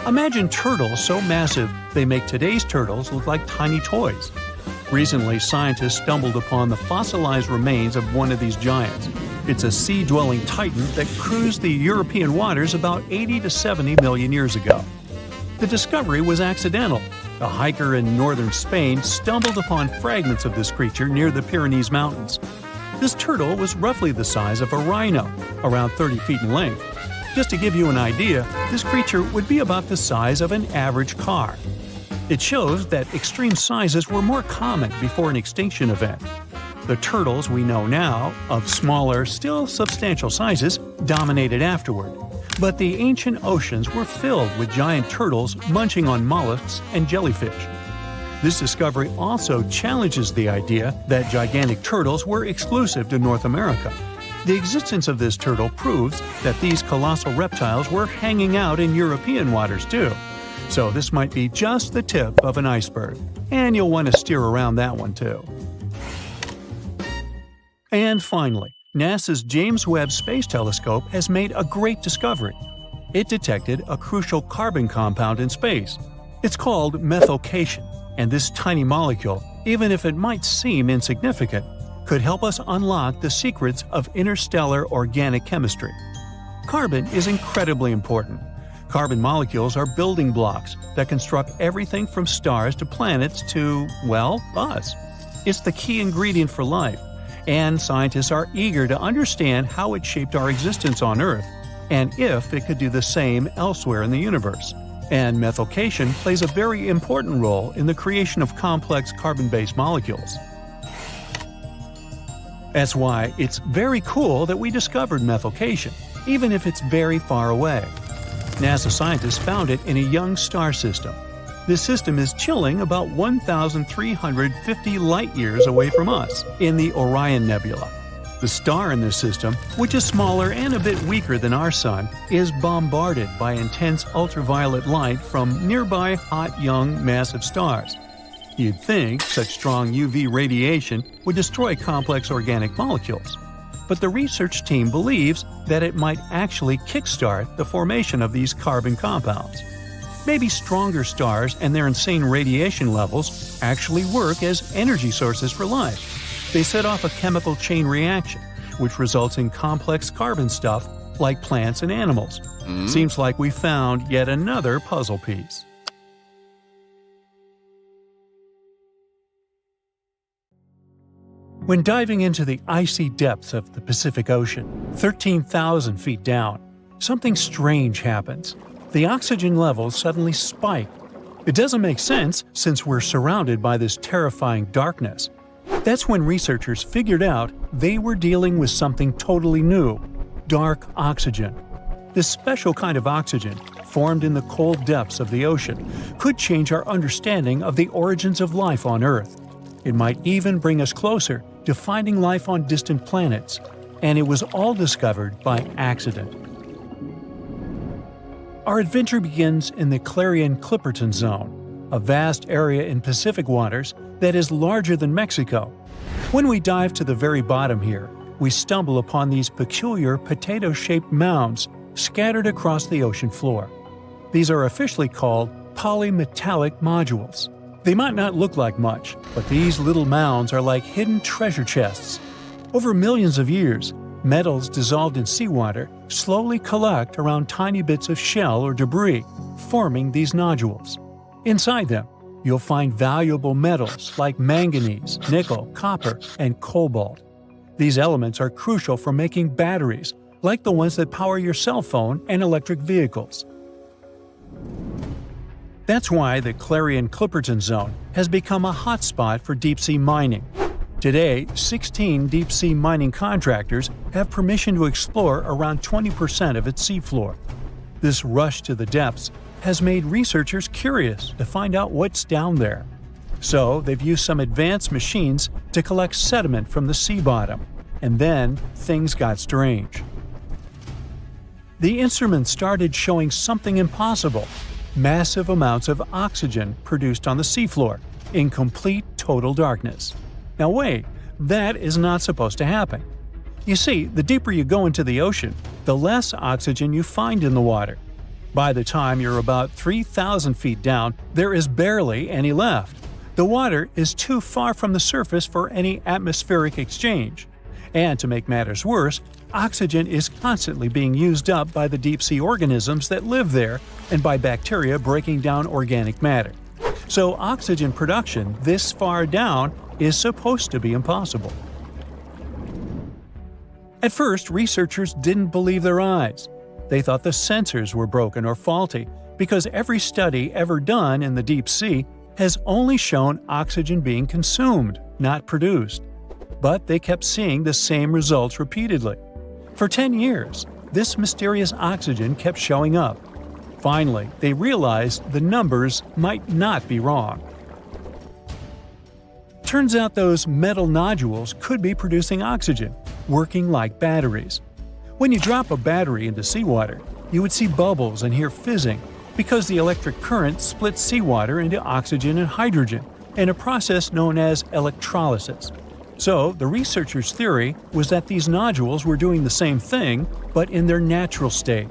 Imagine turtles so massive they make today's turtles look like tiny toys. Recently, scientists stumbled upon the fossilized remains of one of these giants. It's a sea-dwelling titan that cruised the European waters about 80 to 70 million years ago. The discovery was accidental. A hiker in northern Spain stumbled upon fragments of this creature near the Pyrenees Mountains. This turtle was roughly the size of a rhino, around 30 feet in length. Just to give you an idea, this creature would be about the size of an average car. It shows that extreme sizes were more common before an extinction event. The turtles we know now, of smaller, still substantial sizes, dominated afterward. But the ancient oceans were filled with giant turtles munching on mollusks and jellyfish. This discovery also challenges the idea that gigantic turtles were exclusive to North America. The existence of this turtle proves that these colossal reptiles were hanging out in European waters too. So this might be just the tip of an iceberg, and you'll want to steer around that one too. And finally, NASA's James Webb Space Telescope has made a great discovery. It detected a crucial carbon compound in space. It's called methylcation, and this tiny molecule, even if it might seem insignificant, could help us unlock the secrets of interstellar organic chemistry. Carbon is incredibly important. Carbon molecules are building blocks that construct everything from stars to planets to, well, us. It's the key ingredient for life, and scientists are eager to understand how it shaped our existence on Earth, and if it could do the same elsewhere in the universe. And methylcation plays a very important role in the creation of complex carbon-based molecules. That's why it's very cool that we discovered methylcation, even if it's very far away. NASA scientists found it in a young star system. This system is chilling about 1,350 light-years away from us, in the Orion Nebula. The star in this system, which is smaller and a bit weaker than our Sun, is bombarded by intense ultraviolet light from nearby hot, young, massive stars. You'd think such strong UV radiation would destroy complex organic molecules. But the research team believes that it might actually kickstart the formation of these carbon compounds. Maybe stronger stars and their insane radiation levels actually work as energy sources for life. They set off a chemical chain reaction, which results in complex carbon stuff like plants and animals. Seems like we found yet another puzzle piece. When diving into the icy depths of the Pacific Ocean, 13,000 feet down, something strange happens. The oxygen levels suddenly spike. It doesn't make sense since we're surrounded by this terrifying darkness. That's when researchers figured out they were dealing with something totally new: dark oxygen. This special kind of oxygen, formed in the cold depths of the ocean, could change our understanding of the origins of life on Earth. It might even bring us closer to finding life on distant planets, and it was all discovered by accident. Our adventure begins in the Clarion-Clipperton Zone, a vast area in Pacific waters that is larger than Mexico. When we dive to the very bottom here, we stumble upon these peculiar potato-shaped mounds scattered across the ocean floor. These are officially called polymetallic modules. They might not look like much, but these little mounds are like hidden treasure chests. Over millions of years, metals dissolved in seawater slowly collect around tiny bits of shell or debris, forming these nodules. Inside them, you'll find valuable metals like manganese, nickel, copper, and cobalt. These elements are crucial for making batteries, like the ones that power your cell phone and electric vehicles. That's why the Clarion-Clipperton Zone has become a hotspot for deep-sea mining. Today, 16 deep-sea mining contractors have permission to explore around 20% of its seafloor. This rush to the depths has made researchers curious to find out what's down there. So they've used some advanced machines to collect sediment from the sea bottom, and then things got strange. The instruments started showing something impossible: massive amounts of oxygen produced on the seafloor. in complete total darkness. Now wait, that is not supposed to happen. You see, the deeper you go into the ocean, the less oxygen you find in the water. By the time you're about 3,000 feet down, there is barely any left. The water is too far from the surface for any atmospheric exchange. And to make matters worse, oxygen is constantly being used up by the deep-sea organisms that live there and by bacteria breaking down organic matter. So oxygen production this far down is supposed to be impossible. At first, researchers didn't believe their eyes. They thought the sensors were broken or faulty because every study ever done in the deep sea has only shown oxygen being consumed, not produced. But they kept seeing the same results repeatedly. For 10 years, this mysterious oxygen kept showing up. Finally, they realized the numbers might not be wrong. Turns out those metal nodules could be producing oxygen, working like batteries. When you drop a battery into seawater, you would see bubbles and hear fizzing because the electric current splits seawater into oxygen and hydrogen in a process known as electrolysis. So, the researchers' theory was that these nodules were doing the same thing, but in their natural state.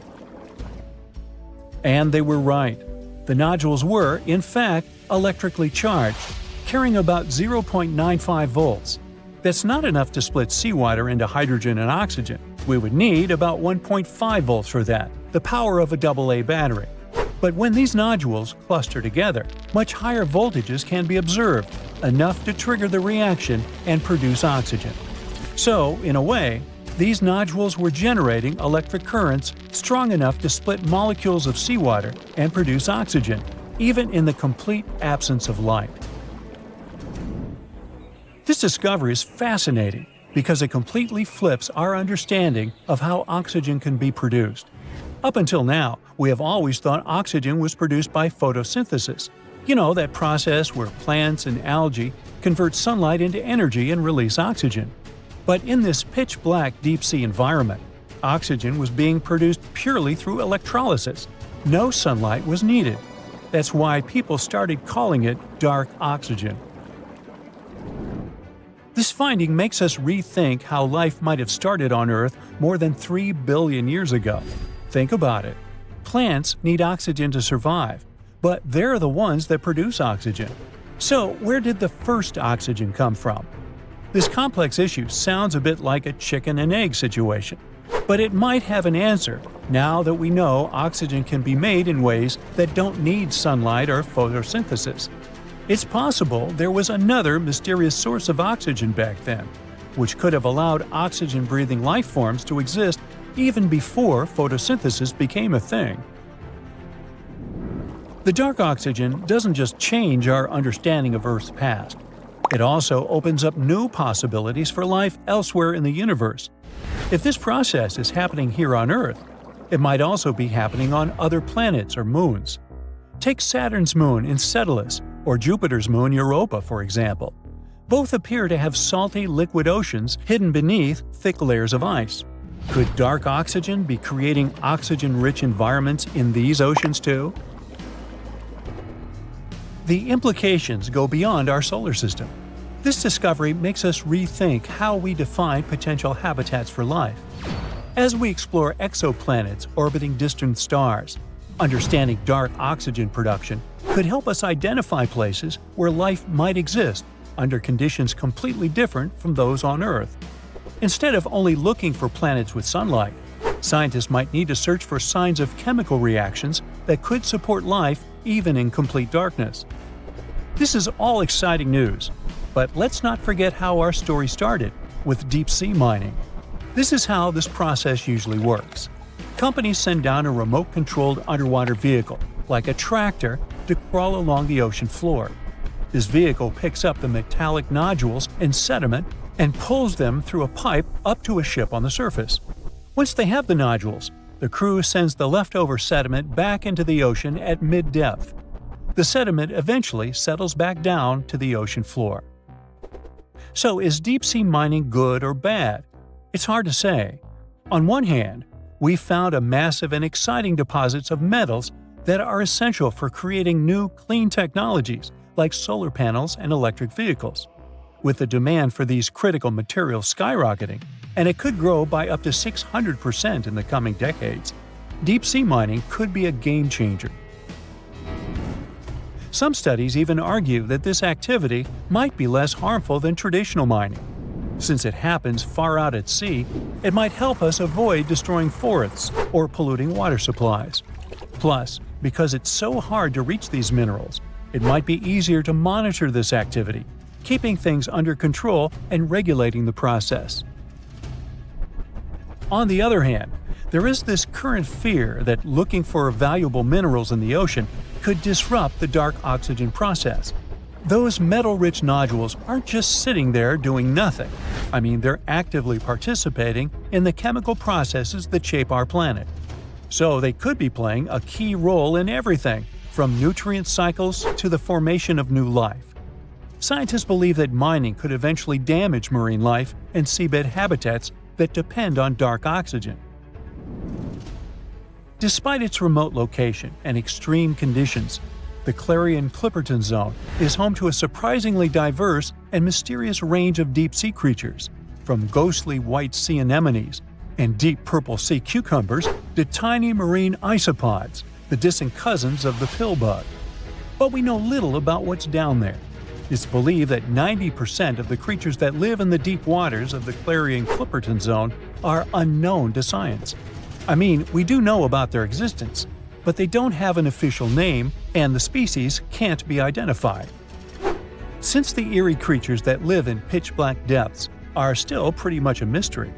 And they were right. The nodules were, in fact, electrically charged, carrying about 0.95 volts. That's not enough to split seawater into hydrogen and oxygen. We would need about 1.5 volts for that, the power of a AA battery. But when these nodules cluster together, much higher voltages can be observed, enough to trigger the reaction and produce oxygen. So, in a way, these nodules were generating electric currents strong enough to split molecules of seawater and produce oxygen, even in the complete absence of light. This discovery is fascinating because it completely flips our understanding of how oxygen can be produced. Up until now, we have always thought oxygen was produced by photosynthesis. You know, that process where plants and algae convert sunlight into energy and release oxygen. But in this pitch-black deep-sea environment, oxygen was being produced purely through electrolysis. No sunlight was needed. That's why people started calling it dark oxygen. This finding makes us rethink how life might have started on Earth more than 3 billion years ago. Think about it. Plants need oxygen to survive, but they're the ones that produce oxygen. So where did the first oxygen come from? This complex issue sounds a bit like a chicken and egg situation, but it might have an answer now that we know oxygen can be made in ways that don't need sunlight or photosynthesis. It's possible there was another mysterious source of oxygen back then, which could have allowed oxygen-breathing life forms to exist even before photosynthesis became a thing. The dark oxygen doesn't just change our understanding of Earth's past. It also opens up new possibilities for life elsewhere in the universe. If this process is happening here on Earth, it might also be happening on other planets or moons. Take Saturn's moon Enceladus or Jupiter's moon Europa, for example. Both appear to have salty liquid oceans hidden beneath thick layers of ice. Could dark oxygen be creating oxygen-rich environments in these oceans too? The implications go beyond our solar system. This discovery makes us rethink how we define potential habitats for life. As we explore exoplanets orbiting distant stars, understanding dark oxygen production could help us identify places where life might exist under conditions completely different from those on Earth. Instead of only looking for planets with sunlight, scientists might need to search for signs of chemical reactions that could support life even in complete darkness. This is all exciting news, but let's not forget how our story started, with deep-sea mining. This is how this process usually works. Companies send down a remote-controlled underwater vehicle, like a tractor, to crawl along the ocean floor. This vehicle picks up the metallic nodules and sediment and pulls them through a pipe up to a ship on the surface. Once they have the nodules, the crew sends the leftover sediment back into the ocean at mid-depth. The sediment eventually settles back down to the ocean floor. So is deep-sea mining good or bad? It's hard to say. On one hand, we found a massive and exciting deposits of metals that are essential for creating new, clean technologies like solar panels and electric vehicles. With the demand for these critical materials skyrocketing, and it could grow by up to 600% in the coming decades, deep-sea mining could be a game-changer. Some studies even argue that this activity might be less harmful than traditional mining. Since it happens far out at sea, it might help us avoid destroying forests or polluting water supplies. Plus, because it's so hard to reach these minerals, it might be easier to monitor this activity, keeping things under control and regulating the process. On the other hand, there is this current fear that looking for valuable minerals in the ocean could disrupt the dark oxygen process. Those metal-rich nodules aren't just sitting there doing nothing. I mean, they're actively participating in the chemical processes that shape our planet. So they could be playing a key role in everything, from nutrient cycles to the formation of new life. Scientists believe that mining could eventually damage marine life and seabed habitats that depend on dark oxygen. Despite its remote location and extreme conditions, the Clarion-Clipperton Zone is home to a surprisingly diverse and mysterious range of deep-sea creatures, from ghostly white sea anemones and deep purple sea cucumbers to tiny marine isopods, the distant cousins of the pillbug. But we know little about what's down there. It's believed that 90% of the creatures that live in the deep waters of the Clarion-Clipperton Zone are unknown to science. I mean, we do know about their existence, but they don't have an official name and the species can't be identified. Since the eerie creatures that live in pitch-black depths are still pretty much a mystery,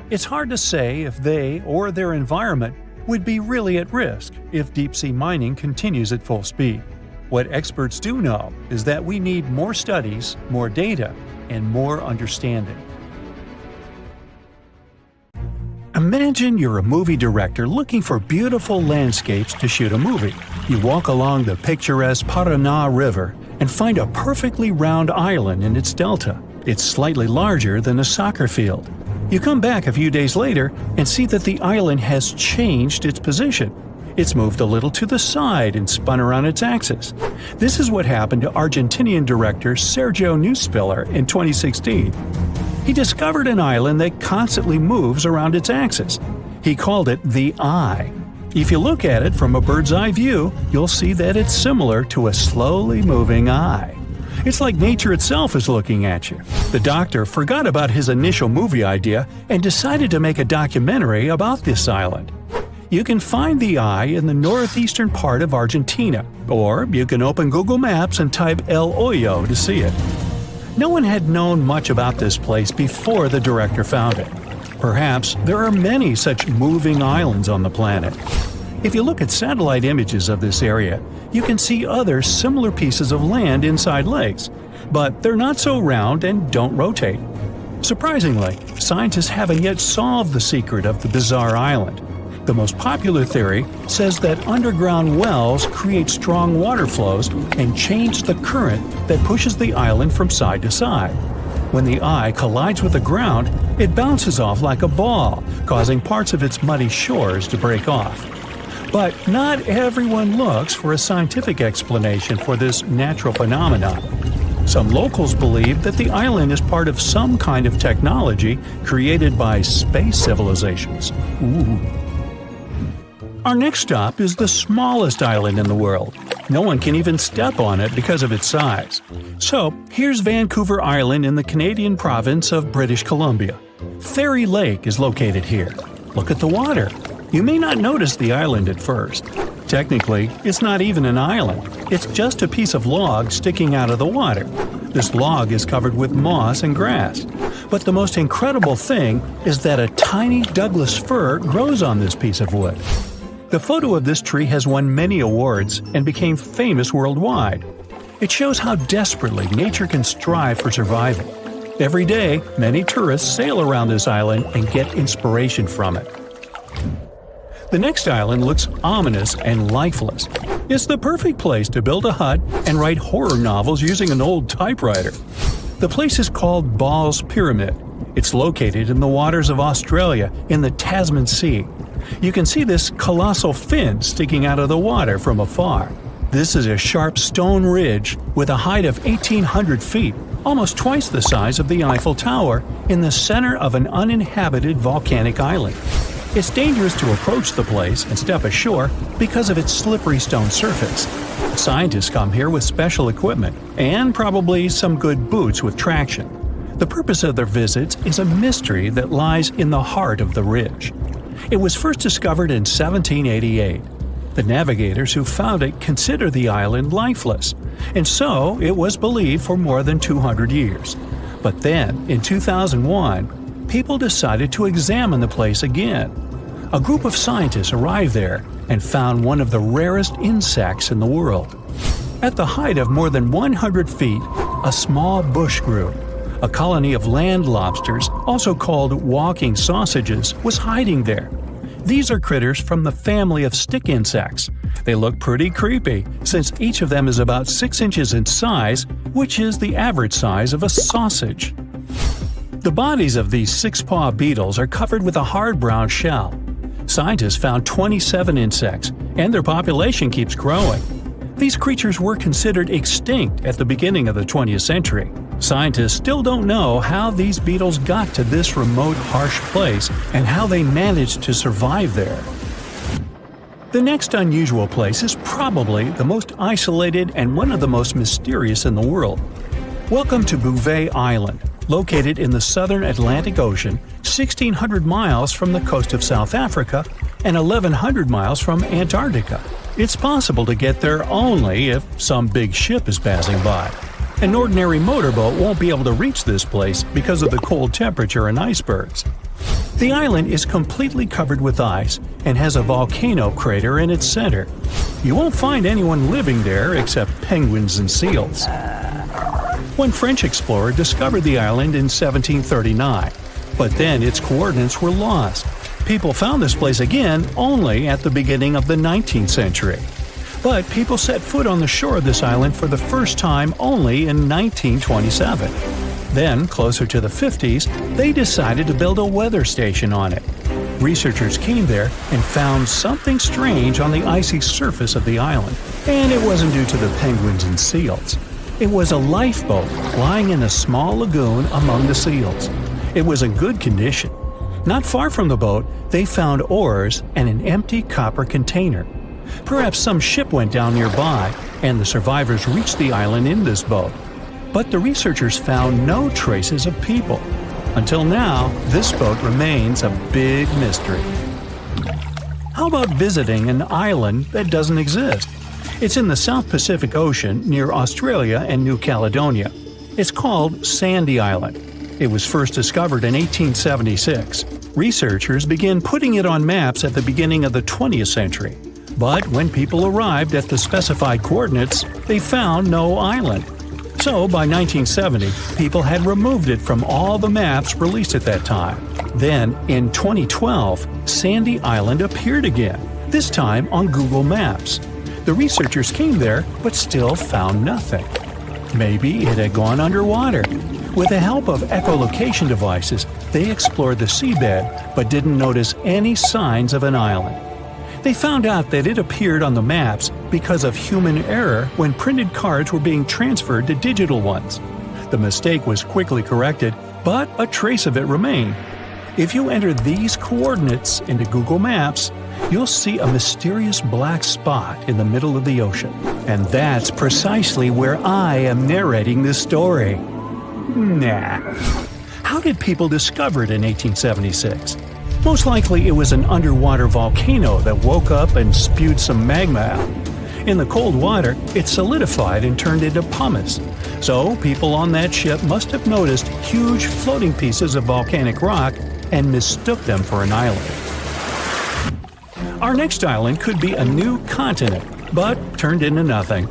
it's hard to say if they or their environment would be really at risk if deep-sea mining continues at full speed. What experts do know is that we need more studies, more data, and more understanding. Imagine you're a movie director looking for beautiful landscapes to shoot a movie. You walk along the picturesque Paraná River and find a perfectly round island in its delta. It's slightly larger than a soccer field. You come back a few days later and see that the island has changed its position. It's moved a little to the side and spun around its axis. This is what happened to Argentinian director Sergio Newspiller in 2016. He discovered an island that constantly moves around its axis. He called it the Eye. If you look at it from a bird's eye view, you'll see that it's similar to a slowly moving eye. It's like nature itself is looking at you. The doctor forgot about his initial movie idea and decided to make a documentary about this island. You can find the Eye in the northeastern part of Argentina, or you can open Google Maps and type El Hoyo to see it. No one had known much about this place before the director found it. Perhaps there are many such moving islands on the planet. If you look at satellite images of this area, you can see other similar pieces of land inside lakes, but they're not so round and don't rotate. Surprisingly, scientists haven't yet solved the secret of the bizarre island. The most popular theory says that underground wells create strong water flows and change the current that pushes the island from side to side. When the Eye collides with the ground, it bounces off like a ball, causing parts of its muddy shores to break off. But not everyone looks for a scientific explanation for this natural phenomenon. Some locals believe that the island is part of some kind of technology created by space civilizations. Ooh. Our next stop is the smallest island in the world. No one can even step on it because of its size. So, here's Vancouver Island in the Canadian province of British Columbia. Fairy Lake is located here. Look at the water. You may not notice the island at first. Technically, it's not even an island. It's just a piece of log sticking out of the water. This log is covered with moss and grass. But the most incredible thing is that a tiny Douglas fir grows on this piece of wood. The photo of this tree has won many awards and became famous worldwide. It shows how desperately nature can strive for survival. Every day, many tourists sail around this island and get inspiration from it. The next island looks ominous and lifeless. It's the perfect place to build a hut and write horror novels using an old typewriter. The place is called Ball's Pyramid. It's located in the waters of Australia in the Tasman Sea. You can see this colossal fin sticking out of the water from afar. This is a sharp stone ridge with a height of 1,800 feet, almost twice the size of the Eiffel Tower, in the center of an uninhabited volcanic island. It's dangerous to approach the place and step ashore because of its slippery stone surface. Scientists come here with special equipment and probably some good boots with traction. The purpose of their visits is a mystery that lies in the heart of the ridge. It was first discovered in 1788. The navigators who found it considered the island lifeless, and so it was believed for more than 200 years. But then, in 2001, people decided to examine the place again. A group of scientists arrived there and found one of the rarest insects in the world. At the height of more than 100 feet, a small bush grew. A colony of land lobsters, also called walking sausages, was hiding there. These are critters from the family of stick insects. They look pretty creepy, since each of them is about 6 inches in size, which is the average size of a sausage. The bodies of these six-paw beetles are covered with a hard brown shell. Scientists found 27 insects, and their population keeps growing. These creatures were considered extinct at the beginning of the 20th century. Scientists still don't know how these beetles got to this remote, harsh place and how they managed to survive there. The next unusual place is probably the most isolated and one of the most mysterious in the world. Welcome to Bouvet Island, located in the southern Atlantic Ocean, 1,600 miles from the coast of South Africa and 1,100 miles from Antarctica. It's possible to get there only if some big ship is passing by. An ordinary motorboat won't be able to reach this place because of the cold temperature and icebergs. The island is completely covered with ice and has a volcano crater in its center. You won't find anyone living there except penguins and seals. One French explorer discovered the island in 1739, but then its coordinates were lost. People found this place again only at the beginning of the 19th century. But people set foot on the shore of this island for the first time only in 1927. Then, closer to the 50s, they decided to build a weather station on it. Researchers came there and found something strange on the icy surface of the island. And it wasn't due to the penguins and seals. It was a lifeboat lying in a small lagoon among the seals. It was in good condition. Not far from the boat, they found oars and an empty copper container. Perhaps some ship went down nearby, and the survivors reached the island in this boat. But the researchers found no traces of people. Until now, this boat remains a big mystery. How about visiting an island that doesn't exist? It's in the South Pacific Ocean near Australia and New Caledonia. It's called Sandy Island. It was first discovered in 1876. Researchers began putting it on maps at the beginning of the 20th century. But when people arrived at the specified coordinates, they found no island. So by 1970, people had removed it from all the maps released at that time. Then, in 2012, Sandy Island appeared again, this time on Google Maps. The researchers came there, but still found nothing. Maybe it had gone underwater. With the help of echolocation devices, they explored the seabed, but didn't notice any signs of an island. They found out that it appeared on the maps because of human error when printed cards were being transferred to digital ones. The mistake was quickly corrected, but a trace of it remained. If you enter these coordinates into Google Maps, you'll see a mysterious black spot in the middle of the ocean. And that's precisely where I am narrating this story. Nah. How did people discover it in 1876? Most likely it was an underwater volcano that woke up and spewed some magma out. In the cold water, it solidified and turned into pumice. So people on that ship must have noticed huge floating pieces of volcanic rock and mistook them for an island. Our next island could be a new continent, but turned into nothing.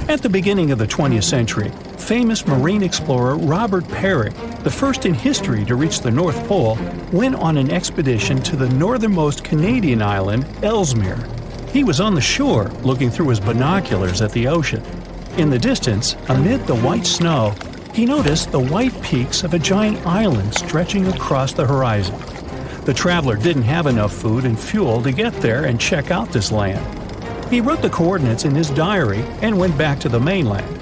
At the beginning of the 20th century, famous marine explorer Robert Peary, the first in history to reach the North Pole, went on an expedition to the northernmost Canadian island, Ellesmere. He was on the shore, looking through his binoculars at the ocean. In the distance, amid the white snow, he noticed the white peaks of a giant island stretching across the horizon. The traveler didn't have enough food and fuel to get there and check out this land. He wrote the coordinates in his diary and went back to the mainland.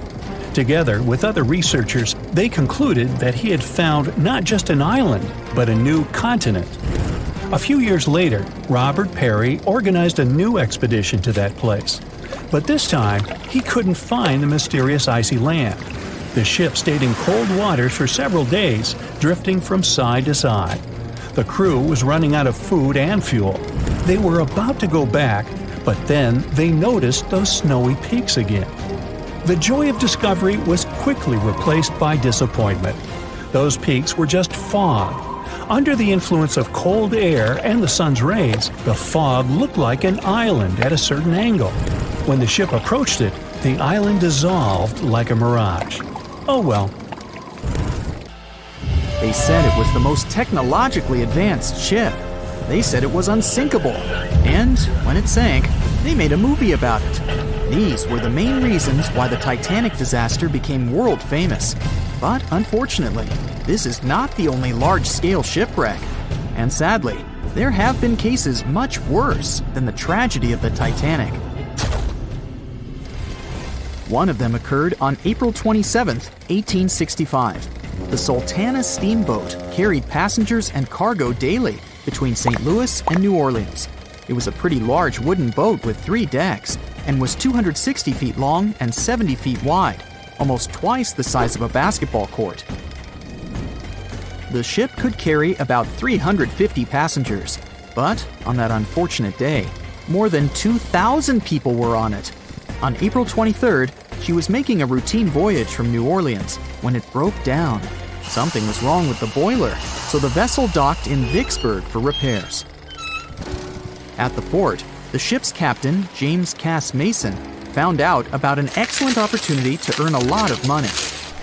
Together with other researchers, they concluded that he had found not just an island, but a new continent. A few years later, Robert Peary organized a new expedition to that place. But this time, he couldn't find the mysterious icy land. The ship stayed in cold waters for several days, drifting from side to side. The crew was running out of food and fuel. They were about to go back, but then they noticed those snowy peaks again. The joy of discovery was quickly replaced by disappointment. Those peaks were just fog. Under the influence of cold air and the sun's rays, the fog looked like an island at a certain angle. When the ship approached it, the island dissolved like a mirage. Oh well. They said it was the most technologically advanced ship. They said it was unsinkable. And when it sank, they made a movie about it. These were the main reasons why the Titanic disaster became world famous. But unfortunately, this is not the only large-scale shipwreck. And sadly, there have been cases much worse than the tragedy of the Titanic. One of them occurred on April 27, 1865. The Sultana steamboat carried passengers and cargo daily between St. Louis and New Orleans. It was a pretty large wooden boat with 3 decks and was 260 feet long and 70 feet wide, almost twice the size of a basketball court. The ship could carry about 350 passengers, but on that unfortunate day, more than 2,000 people were on it. On April 23rd, she was making a routine voyage from New Orleans when it broke down. Something was wrong with the boiler, so the vessel docked in Vicksburg for repairs. At the port, the ship's captain, James Cass Mason, found out about an excellent opportunity to earn a lot of money.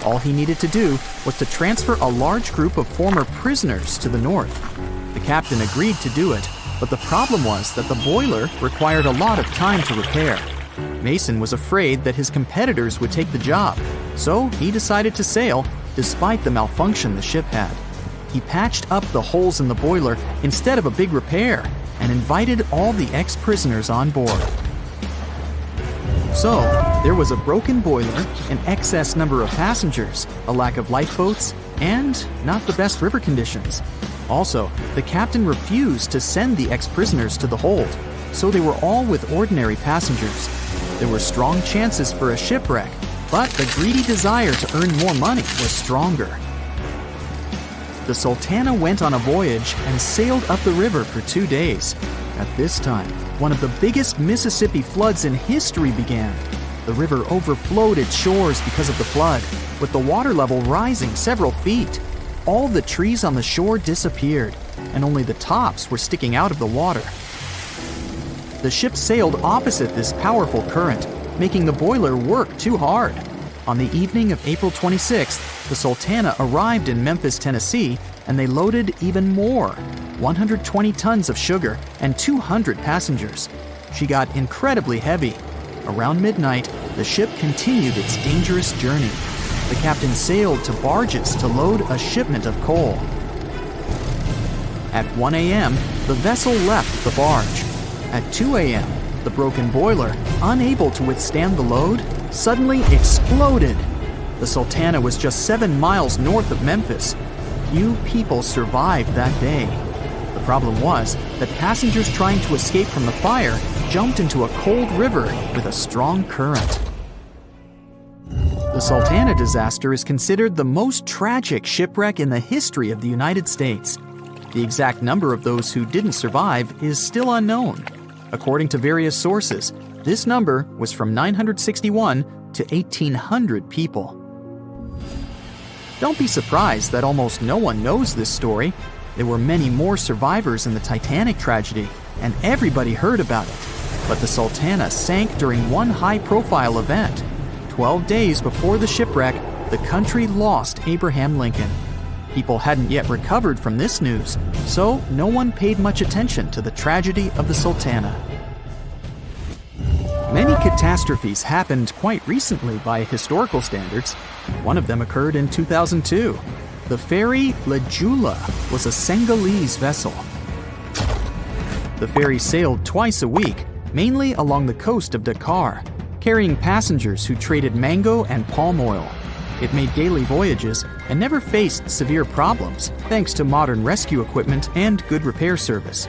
All he needed to do was to transfer a large group of former prisoners to the north. The captain agreed to do it, but the problem was that the boiler required a lot of time to repair. Mason was afraid that his competitors would take the job, so he decided to sail despite the malfunction the ship had. He patched up the holes in the boiler instead of a big repair and invited all the ex-prisoners on board. So, there was a broken boiler, an excess number of passengers, a lack of lifeboats, and not the best river conditions. Also, the captain refused to send the ex-prisoners to the hold, so they were all with ordinary passengers. There were strong chances for a shipwreck, but the greedy desire to earn more money was stronger. The Sultana went on a voyage and sailed up the river for 2 days. At this time, one of the biggest Mississippi floods in history began. The river overflowed its shores because of the flood, with the water level rising several feet. All the trees on the shore disappeared, and only the tops were sticking out of the water. The ship sailed opposite this powerful current, making the boiler work too hard. On the evening of April 26th, the Sultana arrived in Memphis, Tennessee, and they loaded even more, 120 tons of sugar and 200 passengers. She got incredibly heavy. Around midnight, the ship continued its dangerous journey. The captain sailed to barges to load a shipment of coal. At 1 a.m., the vessel left the barge. At 2 a.m., the broken boiler, unable to withstand the load, suddenly exploded. The Sultana was just 7 miles north of Memphis. Few people survived that day. The problem was that passengers trying to escape from the fire jumped into a cold river with a strong current. The Sultana disaster is considered the most tragic shipwreck in the history of the United States. The exact number of those who didn't survive is still unknown. According to various sources, this number was from 961 to 1,800 people. Don't be surprised that almost no one knows this story. There were many more survivors in the Titanic tragedy, and everybody heard about it. But the Sultana sank during one high-profile event. 12 days before the shipwreck, the country lost Abraham Lincoln. People hadn't yet recovered from this news, so no one paid much attention to the tragedy of the Sultana. Many catastrophes happened quite recently by historical standards. One of them occurred in 2002. The ferry La Jula was a Senegalese vessel. The ferry sailed twice a week, mainly along the coast of Dakar, carrying passengers who traded mango and palm oil. It made daily voyages and never faced severe problems thanks to modern rescue equipment and good repair service.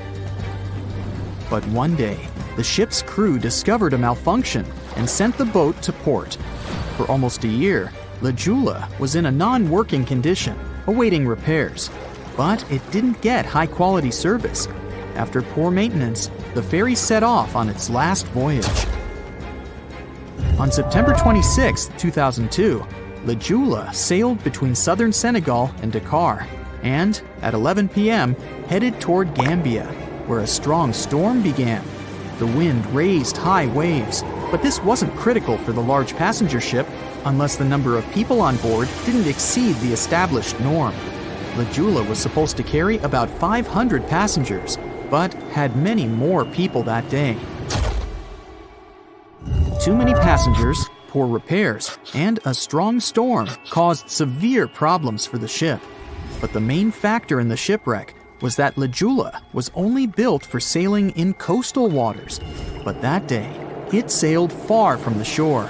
But one day, the ship's crew discovered a malfunction and sent the boat to port. For almost a year, La Jula was in a non-working condition, awaiting repairs. But it didn't get high-quality service. After poor maintenance, the ferry set off on its last voyage. On September 26, 2002, La Jula sailed between southern Senegal and Dakar, and at 11 p.m. headed toward Gambia, where a strong storm began. The wind raised high waves, but this wasn't critical for the large passenger ship unless the number of people on board didn't exceed the established norm. La Jula was supposed to carry about 500 passengers, but had many more people that day. Too many passengers, poor repairs, and a strong storm caused severe problems for the ship. But the main factor in the shipwreck was that La Jula was only built for sailing in coastal waters, but that day, it sailed far from the shore.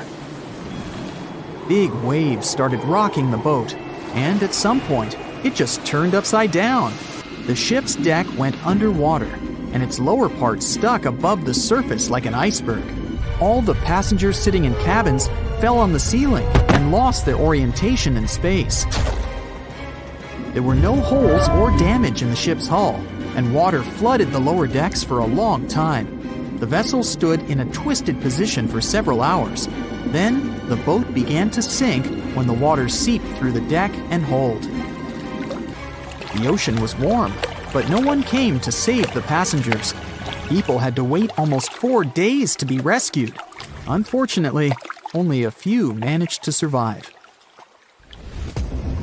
Big waves started rocking the boat, and at some point, it just turned upside down. The ship's deck went underwater, and its lower part stuck above the surface like an iceberg. All the passengers sitting in cabins fell on the ceiling and lost their orientation in space. There were no holes or damage in the ship's hull, and water flooded the lower decks for a long time. The vessel stood in a twisted position for several hours. Then, the boat began to sink when the water seeped through the deck and hold. The ocean was warm, but no one came to save the passengers. People had to wait almost 4 days to be rescued. Unfortunately, only a few managed to survive.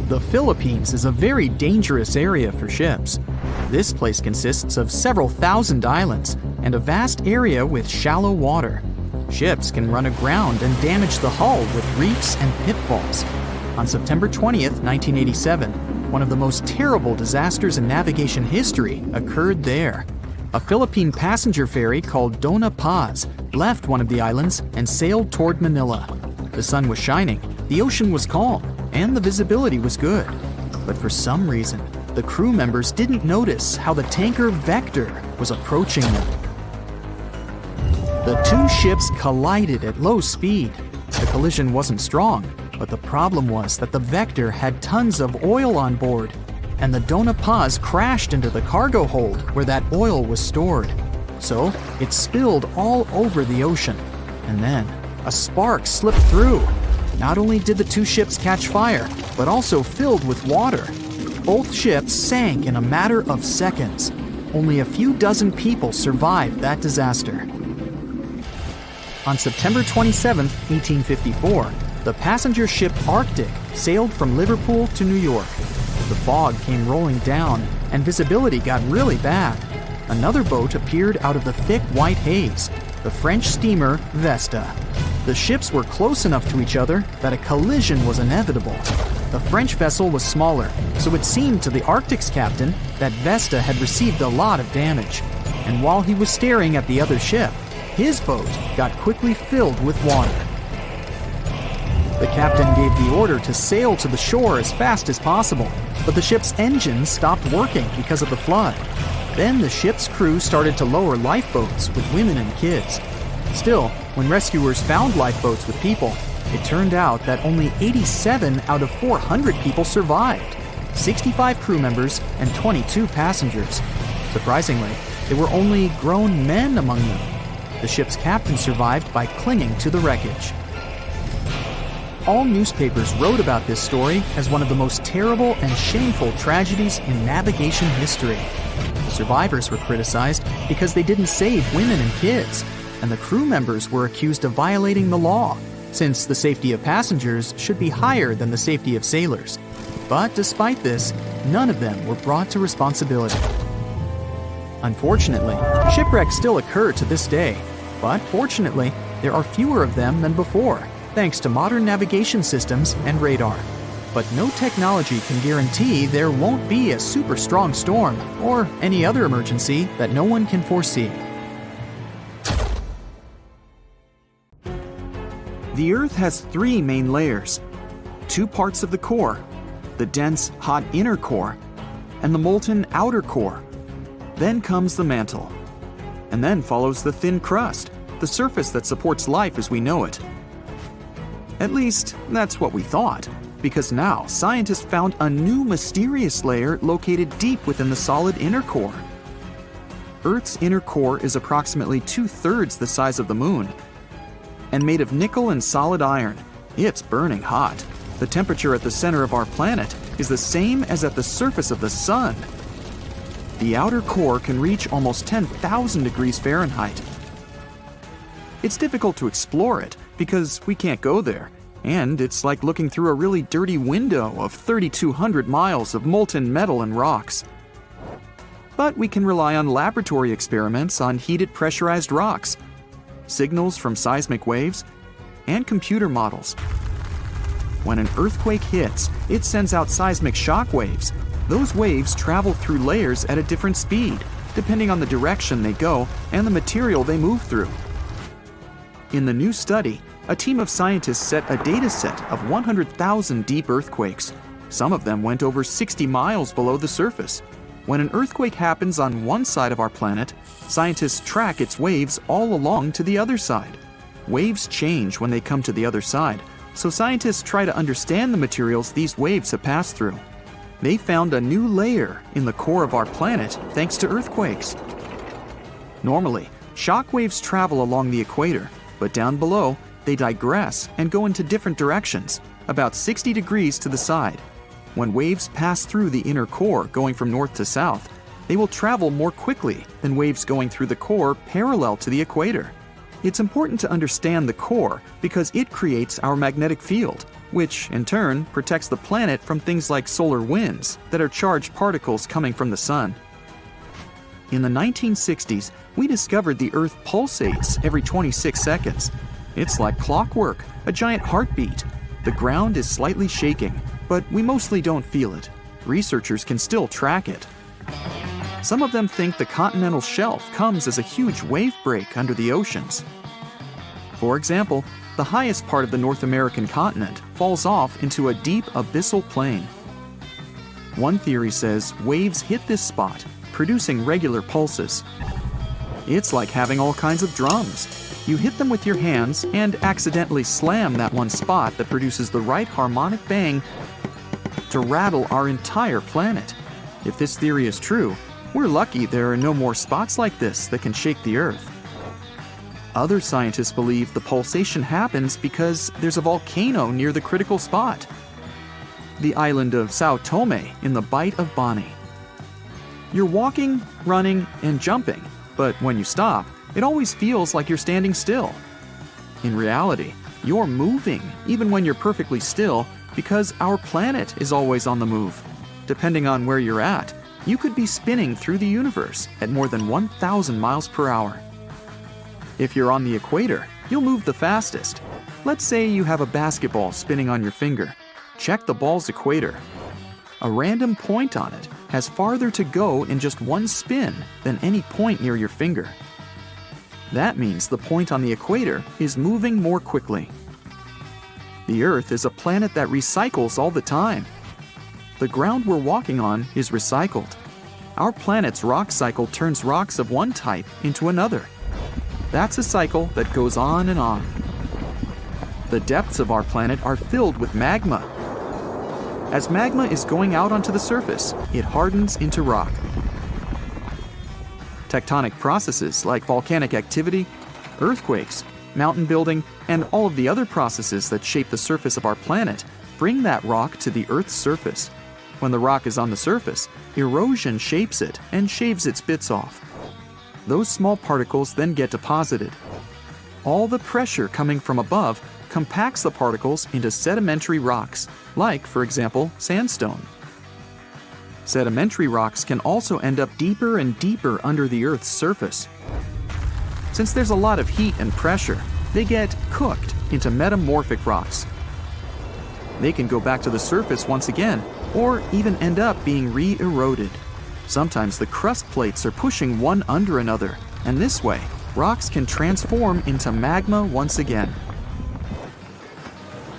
The Philippines is a very dangerous area for ships. This place consists of several thousand islands and a vast area with shallow water. Ships can run aground and damage the hull with reefs and pitfalls. On September 20th, 1987, one of the most terrible disasters in navigation history occurred there. A Philippine passenger ferry called Dona Paz left one of the islands and sailed toward Manila. The sun was shining, the ocean was calm, and the visibility was good. But for some reason, the crew members didn't notice how the tanker Vector was approaching them. The two ships collided at low speed. The collision wasn't strong, but the problem was that the Vector had tons of oil on board, and the Dona Paz crashed into the cargo hold where that oil was stored. So it spilled all over the ocean, and then a spark slipped through. Not only did the two ships catch fire, but also filled with water. Both ships sank in a matter of seconds. Only a few dozen people survived that disaster. On September 27, 1854, the passenger ship Arctic sailed from Liverpool to New York. The fog came rolling down, and visibility got really bad. Another boat appeared out of the thick white haze, the French steamer Vesta. The ships were close enough to each other that a collision was inevitable. The French vessel was smaller, so it seemed to the Arctic's captain that Vesta had received a lot of damage. And while he was staring at the other ship, his boat got quickly filled with water. The captain gave the order to sail to the shore as fast as possible, but the ship's engines stopped working because of the flood. Then the ship's crew started to lower lifeboats with women and kids. Still, when rescuers found lifeboats with people, it turned out that only 87 out of 400 people survived, 65 crew members and 22 passengers. Surprisingly, there were only grown men among them. The ship's captain survived by clinging to the wreckage. All newspapers wrote about this story as one of the most terrible and shameful tragedies in navigation history. The survivors were criticized because they didn't save women and kids, and the crew members were accused of violating the law, since the safety of passengers should be higher than the safety of sailors. But despite this, none of them were brought to responsibility. Unfortunately, shipwrecks still occur to this day, but fortunately, there are fewer of them than before, thanks to modern navigation systems and radar. but no technology can guarantee there won't be a super strong storm or any other emergency that no one can foresee. The Earth has three main layers: two parts of the core, the dense, hot inner core, and the molten outer core. Then comes the mantle. And then follows the thin crust, the surface that supports life as we know it. At least, that's what we thought, because now scientists found a new mysterious layer located deep within the solid inner core. Earth's inner core is approximately 2/3 the size of the Moon. And made of nickel and solid iron, it's burning hot. The temperature at the center of our planet is the same as at the surface of the Sun. The outer core can reach almost 10,000 degrees Fahrenheit. It's difficult to explore it because we can't go there, and it's like looking through a really dirty window of 3,200 miles of molten metal and rocks. But we can rely on laboratory experiments on heated pressurized rocks, signals from seismic waves, and computer models. When an earthquake hits, it sends out seismic shock waves. Those waves travel through layers at a different speed, depending on the direction they go and the material they move through. In the new study, a team of scientists set a data set of 100,000 deep earthquakes. Some of them went over 60 miles below the surface. When an earthquake happens on one side of our planet, scientists track its waves all along to the other side. Waves change when they come to the other side, so scientists try to understand the materials these waves have passed through. They found a new layer in the core of our planet thanks to earthquakes. Normally, shock waves travel along the equator, but down below, they digress and go into different directions, about 60 degrees to the side. When waves pass through the inner core going from north to south, they will travel more quickly than waves going through the core parallel to the equator. It's important to understand the core because it creates our magnetic field, which in turn protects the planet from things like solar winds that are charged particles coming from the sun. In the 1960s, we discovered the Earth pulsates every 26 seconds. It's like clockwork, a giant heartbeat. The ground is slightly shaking, but we mostly don't feel it. Researchers can still track it. Some of them think the continental shelf comes as a huge wave break under the oceans. For example, the highest part of the North American continent falls off into a deep abyssal plain. One theory says waves hit this spot, producing regular pulses. It's like having all kinds of drums. You hit them with your hands and accidentally slam that one spot that produces the right harmonic bang to rattle our entire planet. If this theory is true, we're lucky there are no more spots like this that can shake the Earth. Other scientists believe the pulsation happens because there's a volcano near the critical spot, the island of Sao Tome in the Bight of Boni. You're walking, running, and jumping, but when you stop, it always feels like you're standing still. In reality, you're moving even when you're perfectly still because our planet is always on the move. Depending on where you're at, you could be spinning through the universe at more than 1,000 miles per hour. If you're on the equator, you'll move the fastest. Let's say you have a basketball spinning on your finger. Check the ball's equator. A random point on it has farther to go in just one spin than any point near your finger. That means the point on the equator is moving more quickly. The Earth is a planet that recycles all the time. The ground we're walking on is recycled. Our planet's rock cycle turns rocks of one type into another. That's a cycle that goes on and on. The depths of our planet are filled with magma. As magma is going out onto the surface, it hardens into rock. Tectonic processes like volcanic activity, earthquakes, mountain building, and all of the other processes that shape the surface of our planet bring that rock to the Earth's surface. When the rock is on the surface, erosion shapes it and shaves its bits off. Those small particles then get deposited. All the pressure coming from above compacts the particles into sedimentary rocks, like, for example, sandstone. Sedimentary rocks can also end up deeper and deeper under the Earth's surface. Since there's a lot of heat and pressure, they get cooked into metamorphic rocks. They can go back to the surface once again, or even end up being re-eroded. Sometimes the crust plates are pushing one under another, and this way, rocks can transform into magma once again.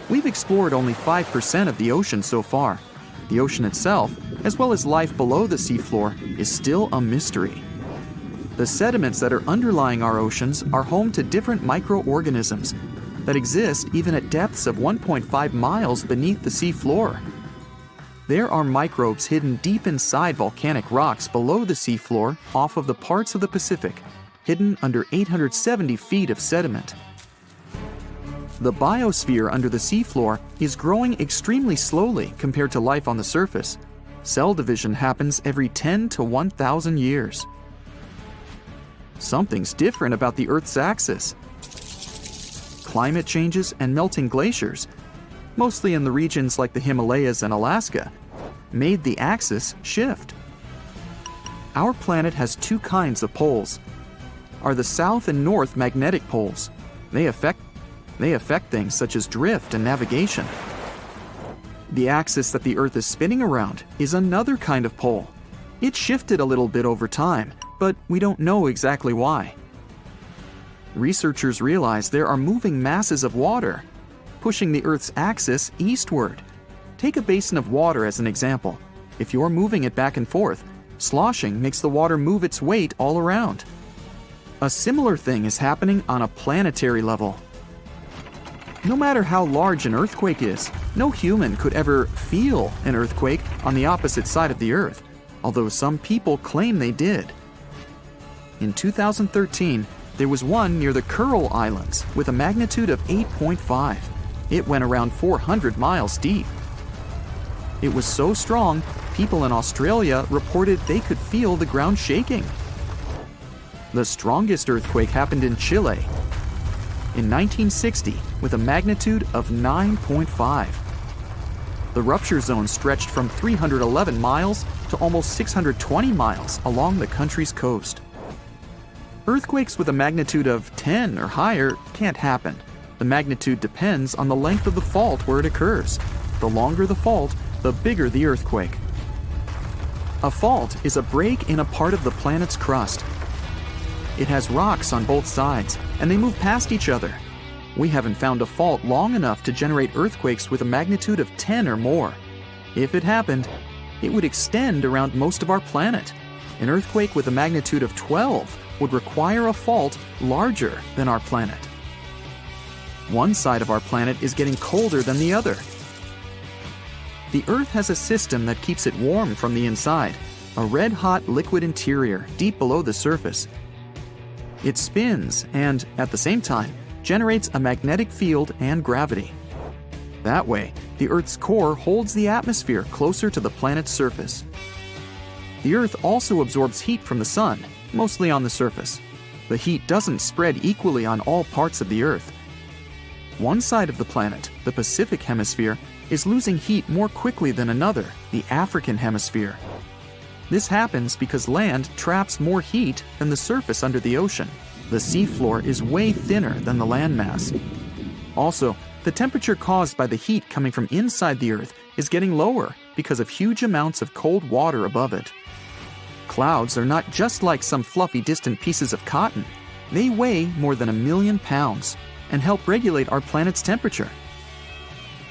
We've explored only 5% of the ocean so far. The ocean itself, as well as life below the seafloor, is still a mystery. The sediments that are underlying our oceans are home to different microorganisms that exist even at depths of 1.5 miles beneath the seafloor. There are microbes hidden deep inside volcanic rocks below the seafloor off of the parts of the Pacific, hidden under 870 feet of sediment. The biosphere under the seafloor is growing extremely slowly compared to life on the surface. Cell division happens every 10 to 1,000 years. Something's different about the Earth's axis. Climate changes and melting glaciers, mostly in the regions like the Himalayas and Alaska, made the axis shift. Our planet has two kinds of poles. Are the south and north magnetic poles. They affect things such as drift and navigation. The axis that the Earth is spinning around is another kind of pole. It shifted a little bit over time, but we don't know exactly why. Researchers realize there are moving masses of water, pushing the Earth's axis eastward. Take a basin of water as an example. If you're moving it back and forth, sloshing makes the water move its weight all around. A similar thing is happening on a planetary level. No matter how large an earthquake is, no human could ever feel an earthquake on the opposite side of the Earth, although some people claim they did. In 2013, there was one near the Kuril Islands with a magnitude of 8.5. It went around 400 miles deep. It was so strong, people in Australia reported they could feel the ground shaking. The strongest earthquake happened in Chile in 1960 with a magnitude of 9.5. The rupture zone stretched from 311 miles to almost 620 miles along the country's coast. Earthquakes with a magnitude of 10 or higher can't happen. The magnitude depends on the length of the fault where it occurs. The longer the fault, the bigger the earthquake. A fault is a break in a part of the planet's crust. It has rocks on both sides, and they move past each other. We haven't found a fault long enough to generate earthquakes with a magnitude of 10 or more. If it happened, it would extend around most of our planet. An earthquake with a magnitude of 12 would require a fault larger than our planet. One side of our planet is getting colder than the other. The Earth has a system that keeps it warm from the inside, a red-hot liquid interior deep below the surface. It spins and, at the same time, generates a magnetic field and gravity. That way, the Earth's core holds the atmosphere closer to the planet's surface. The Earth also absorbs heat from the sun, mostly on the surface. The heat doesn't spread equally on all parts of the Earth. One side of the planet, the Pacific Hemisphere, is losing heat more quickly than another, the African Hemisphere. This happens because land traps more heat than the surface under the ocean. The seafloor is way thinner than the landmass. Also, the temperature caused by the heat coming from inside the Earth is getting lower because of huge amounts of cold water above it. Clouds are not just like some fluffy distant pieces of cotton. They weigh more than 1 million pounds and help regulate our planet's temperature.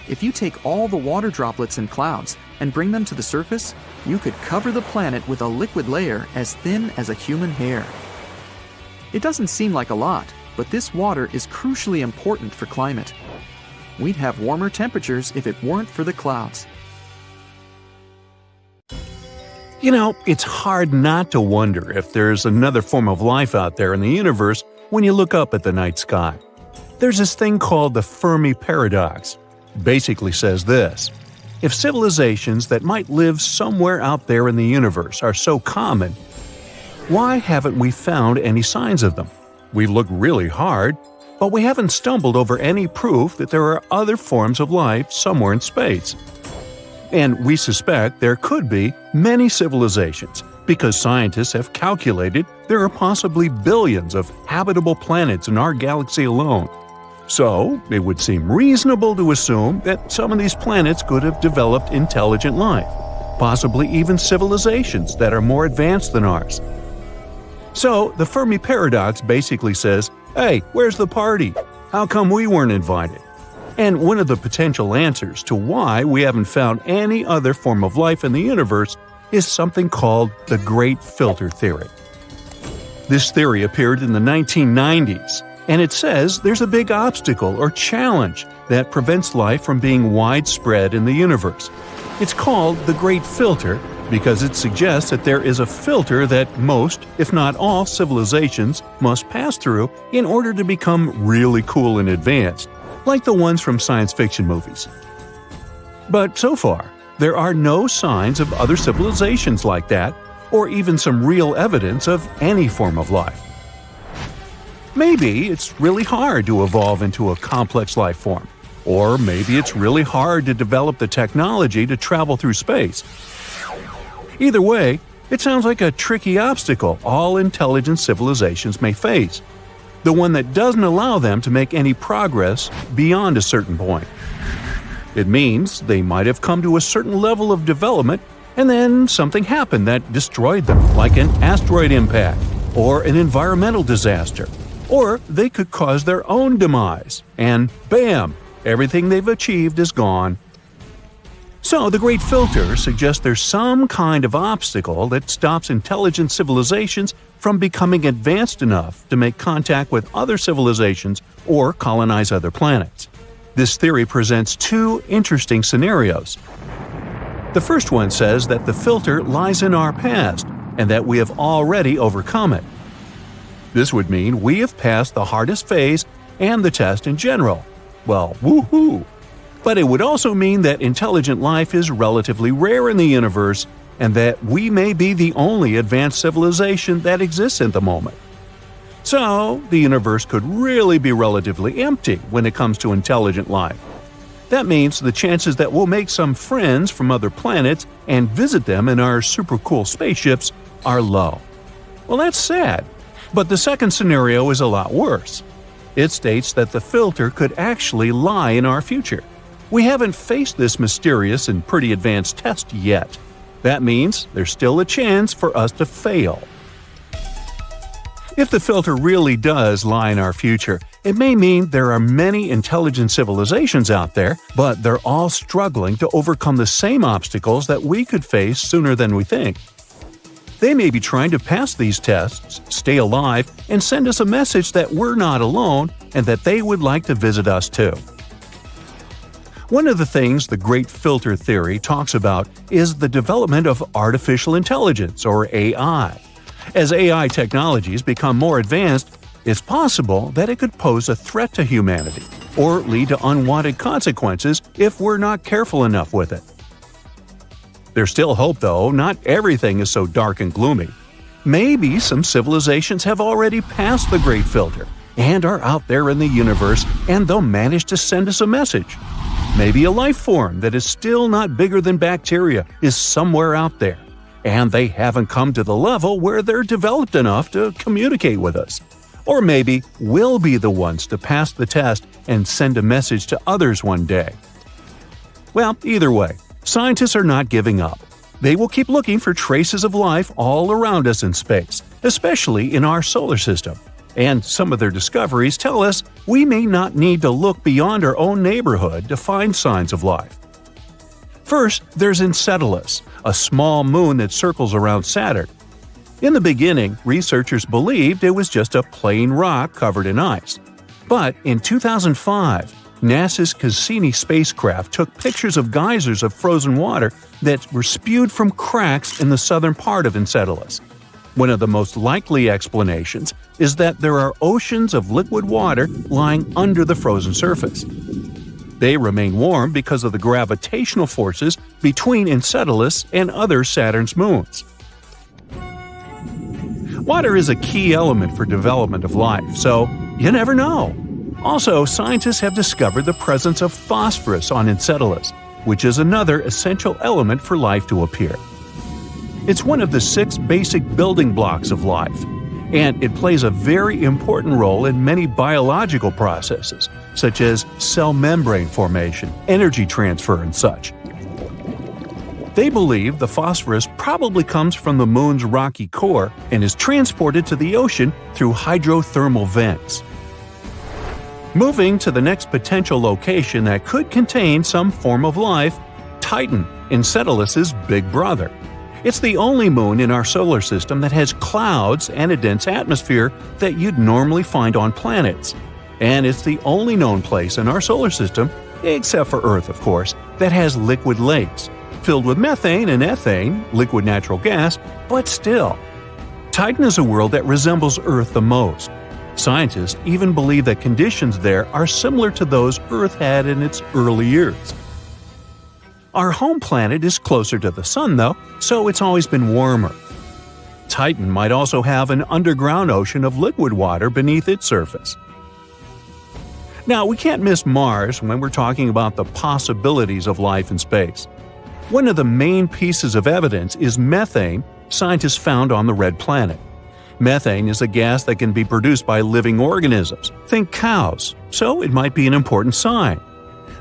If you take all the water droplets in clouds and bring them to the surface, you could cover the planet with a liquid layer as thin as a human hair. It doesn't seem like a lot, but this water is crucially important for climate. We'd have warmer temperatures if it weren't for the clouds. You know, it's hard not to wonder if there's another form of life out there in the universe when you look up at the night sky. There's this thing called the Fermi paradox. Basically says this: if civilizations that might live somewhere out there in the universe are so common, why haven't we found any signs of them? We've looked really hard, but we haven't stumbled over any proof that there are other forms of life somewhere in space. And we suspect there could be many civilizations, because scientists have calculated there are possibly billions of habitable planets in our galaxy alone. So, it would seem reasonable to assume that some of these planets could have developed intelligent life, possibly even civilizations that are more advanced than ours. So, the Fermi paradox basically says, hey, where's the party? How come we weren't invited? And one of the potential answers to why we haven't found any other form of life in the universe is something called the Great Filter Theory. This theory appeared in the 1990s, and it says there's a big obstacle or challenge that prevents life from being widespread in the universe. It's called the Great Filter because it suggests that there is a filter that most, if not all, civilizations must pass through in order to become really cool and advanced, like the ones from science fiction movies. But so far, there are no signs of other civilizations like that, or even some real evidence of any form of life. Maybe it's really hard to evolve into a complex life form, or maybe it's really hard to develop the technology to travel through space. Either way, it sounds like a tricky obstacle all intelligent civilizations may face, the one that doesn't allow them to make any progress beyond a certain point. It means they might have come to a certain level of development and then something happened that destroyed them, like an asteroid impact or an environmental disaster. Or they could cause their own demise, and bam, everything they've achieved is gone. So the Great Filter suggests there's some kind of obstacle that stops intelligent civilizations from becoming advanced enough to make contact with other civilizations or colonize other planets. This theory presents two interesting scenarios. The first one says that the filter lies in our past and that we have already overcome it. This would mean we have passed the hardest phase and the test in general. Well, woohoo! But it would also mean that intelligent life is relatively rare in the universe and that we may be the only advanced civilization that exists at the moment. So, the universe could really be relatively empty when it comes to intelligent life. That means the chances that we'll make some friends from other planets and visit them in our super cool spaceships are low. Well, that's sad. But the second scenario is a lot worse. It states that the filter could actually lie in our future. We haven't faced this mysterious and pretty advanced test yet. That means there's still a chance for us to fail. If the filter really does lie in our future, it may mean there are many intelligent civilizations out there, but they're all struggling to overcome the same obstacles that we could face sooner than we think. They may be trying to pass these tests, stay alive, and send us a message that we're not alone and that they would like to visit us too. One of the things the Great Filter Theory talks about is the development of artificial intelligence, or AI. As AI technologies become more advanced, it's possible that it could pose a threat to humanity, or lead to unwanted consequences if we're not careful enough with it. There's still hope, though. Not everything is so dark and gloomy. Maybe some civilizations have already passed the Great Filter and are out there in the universe, and they'll manage to send us a message. Maybe a life form that is still not bigger than bacteria is somewhere out there, and they haven't come to the level where they're developed enough to communicate with us. Or maybe we'll be the ones to pass the test and send a message to others one day. Well, either way, scientists are not giving up. They will keep looking for traces of life all around us in space, especially in our solar system. And some of their discoveries tell us we may not need to look beyond our own neighborhood to find signs of life. First, there's Enceladus, a small moon that circles around Saturn. In the beginning, researchers believed it was just a plain rock covered in ice. But in 2005, NASA's Cassini spacecraft took pictures of geysers of frozen water that were spewed from cracks in the southern part of Enceladus. One of the most likely explanations is that there are oceans of liquid water lying under the frozen surface. They remain warm because of the gravitational forces between Enceladus and other Saturn's moons. Water is a key element for development of life, so you never know. Also, scientists have discovered the presence of phosphorus on Enceladus, which is another essential element for life to appear. It's one of the 6 basic building blocks of life. and it plays a very important role in many biological processes, such as cell membrane formation, energy transfer, and such. They believe the phosphorus probably comes from the moon's rocky core and is transported to the ocean through hydrothermal vents. Moving to the next potential location that could contain some form of life, Titan, Enceladus's big brother. It's the only moon in our solar system that has clouds and a dense atmosphere that you'd normally find on planets. And it's the only known place in our solar system, except for Earth of course, that has liquid lakes, filled with methane and ethane, liquid natural gas, but still. Titan is a world that resembles Earth the most. Scientists even believe that conditions there are similar to those Earth had in its early years. Our home planet is closer to the Sun, though, so it's always been warmer. Titan might also have an underground ocean of liquid water beneath its surface. Now, we can't miss Mars when we're talking about the possibilities of life in space. One of the main pieces of evidence is methane scientists found on the red planet. Methane is a gas that can be produced by living organisms, think cows, so it might be an important sign.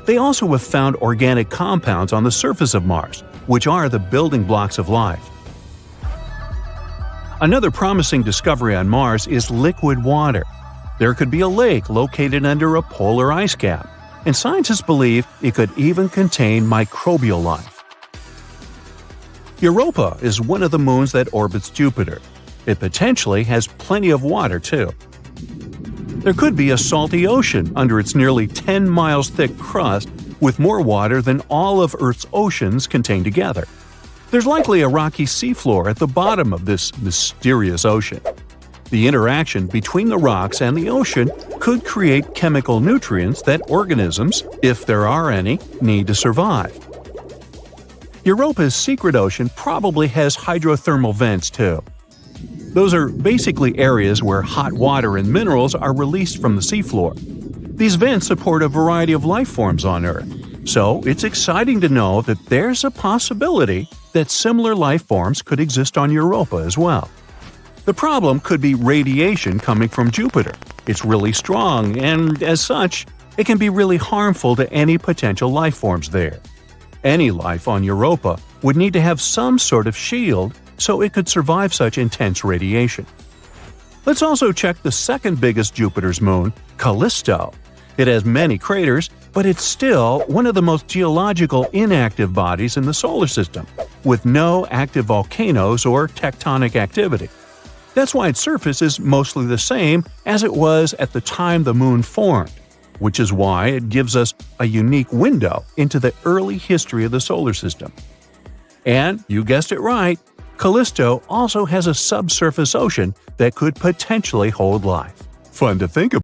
They also have found organic compounds on the surface of Mars, which are the building blocks of life. Another promising discovery on Mars is liquid water. There could be a lake located under a polar ice cap, and scientists believe it could even contain microbial life. Europa is one of the moons that orbits Jupiter. It potentially has plenty of water, too. There could be a salty ocean under its nearly 10 miles thick crust with more water than all of Earth's oceans contained together. There's likely a rocky seafloor at the bottom of this mysterious ocean. The interaction between the rocks and the ocean could create chemical nutrients that organisms, if there are any, need to survive. Europa's secret ocean probably has hydrothermal vents, too. Those are basically areas where hot water and minerals are released from the seafloor. These vents support a variety of life forms on Earth, so it's exciting to know that there's a possibility that similar life forms could exist on Europa as well. The problem could be radiation coming from Jupiter. It's really strong, and as such, it can be really harmful to any potential life forms there. Any life on Europa would need to have some sort of shield so it could survive such intense radiation. Let's also check the second biggest Jupiter's moon, Callisto. It has many craters, but it's still one of the most geological inactive bodies in the solar system, with no active volcanoes or tectonic activity. That's why its surface is mostly the same as it was at the time the moon formed, which is why it gives us a unique window into the early history of the solar system. And, you guessed it right, Callisto also has a subsurface ocean that could potentially hold life. Fun to think about.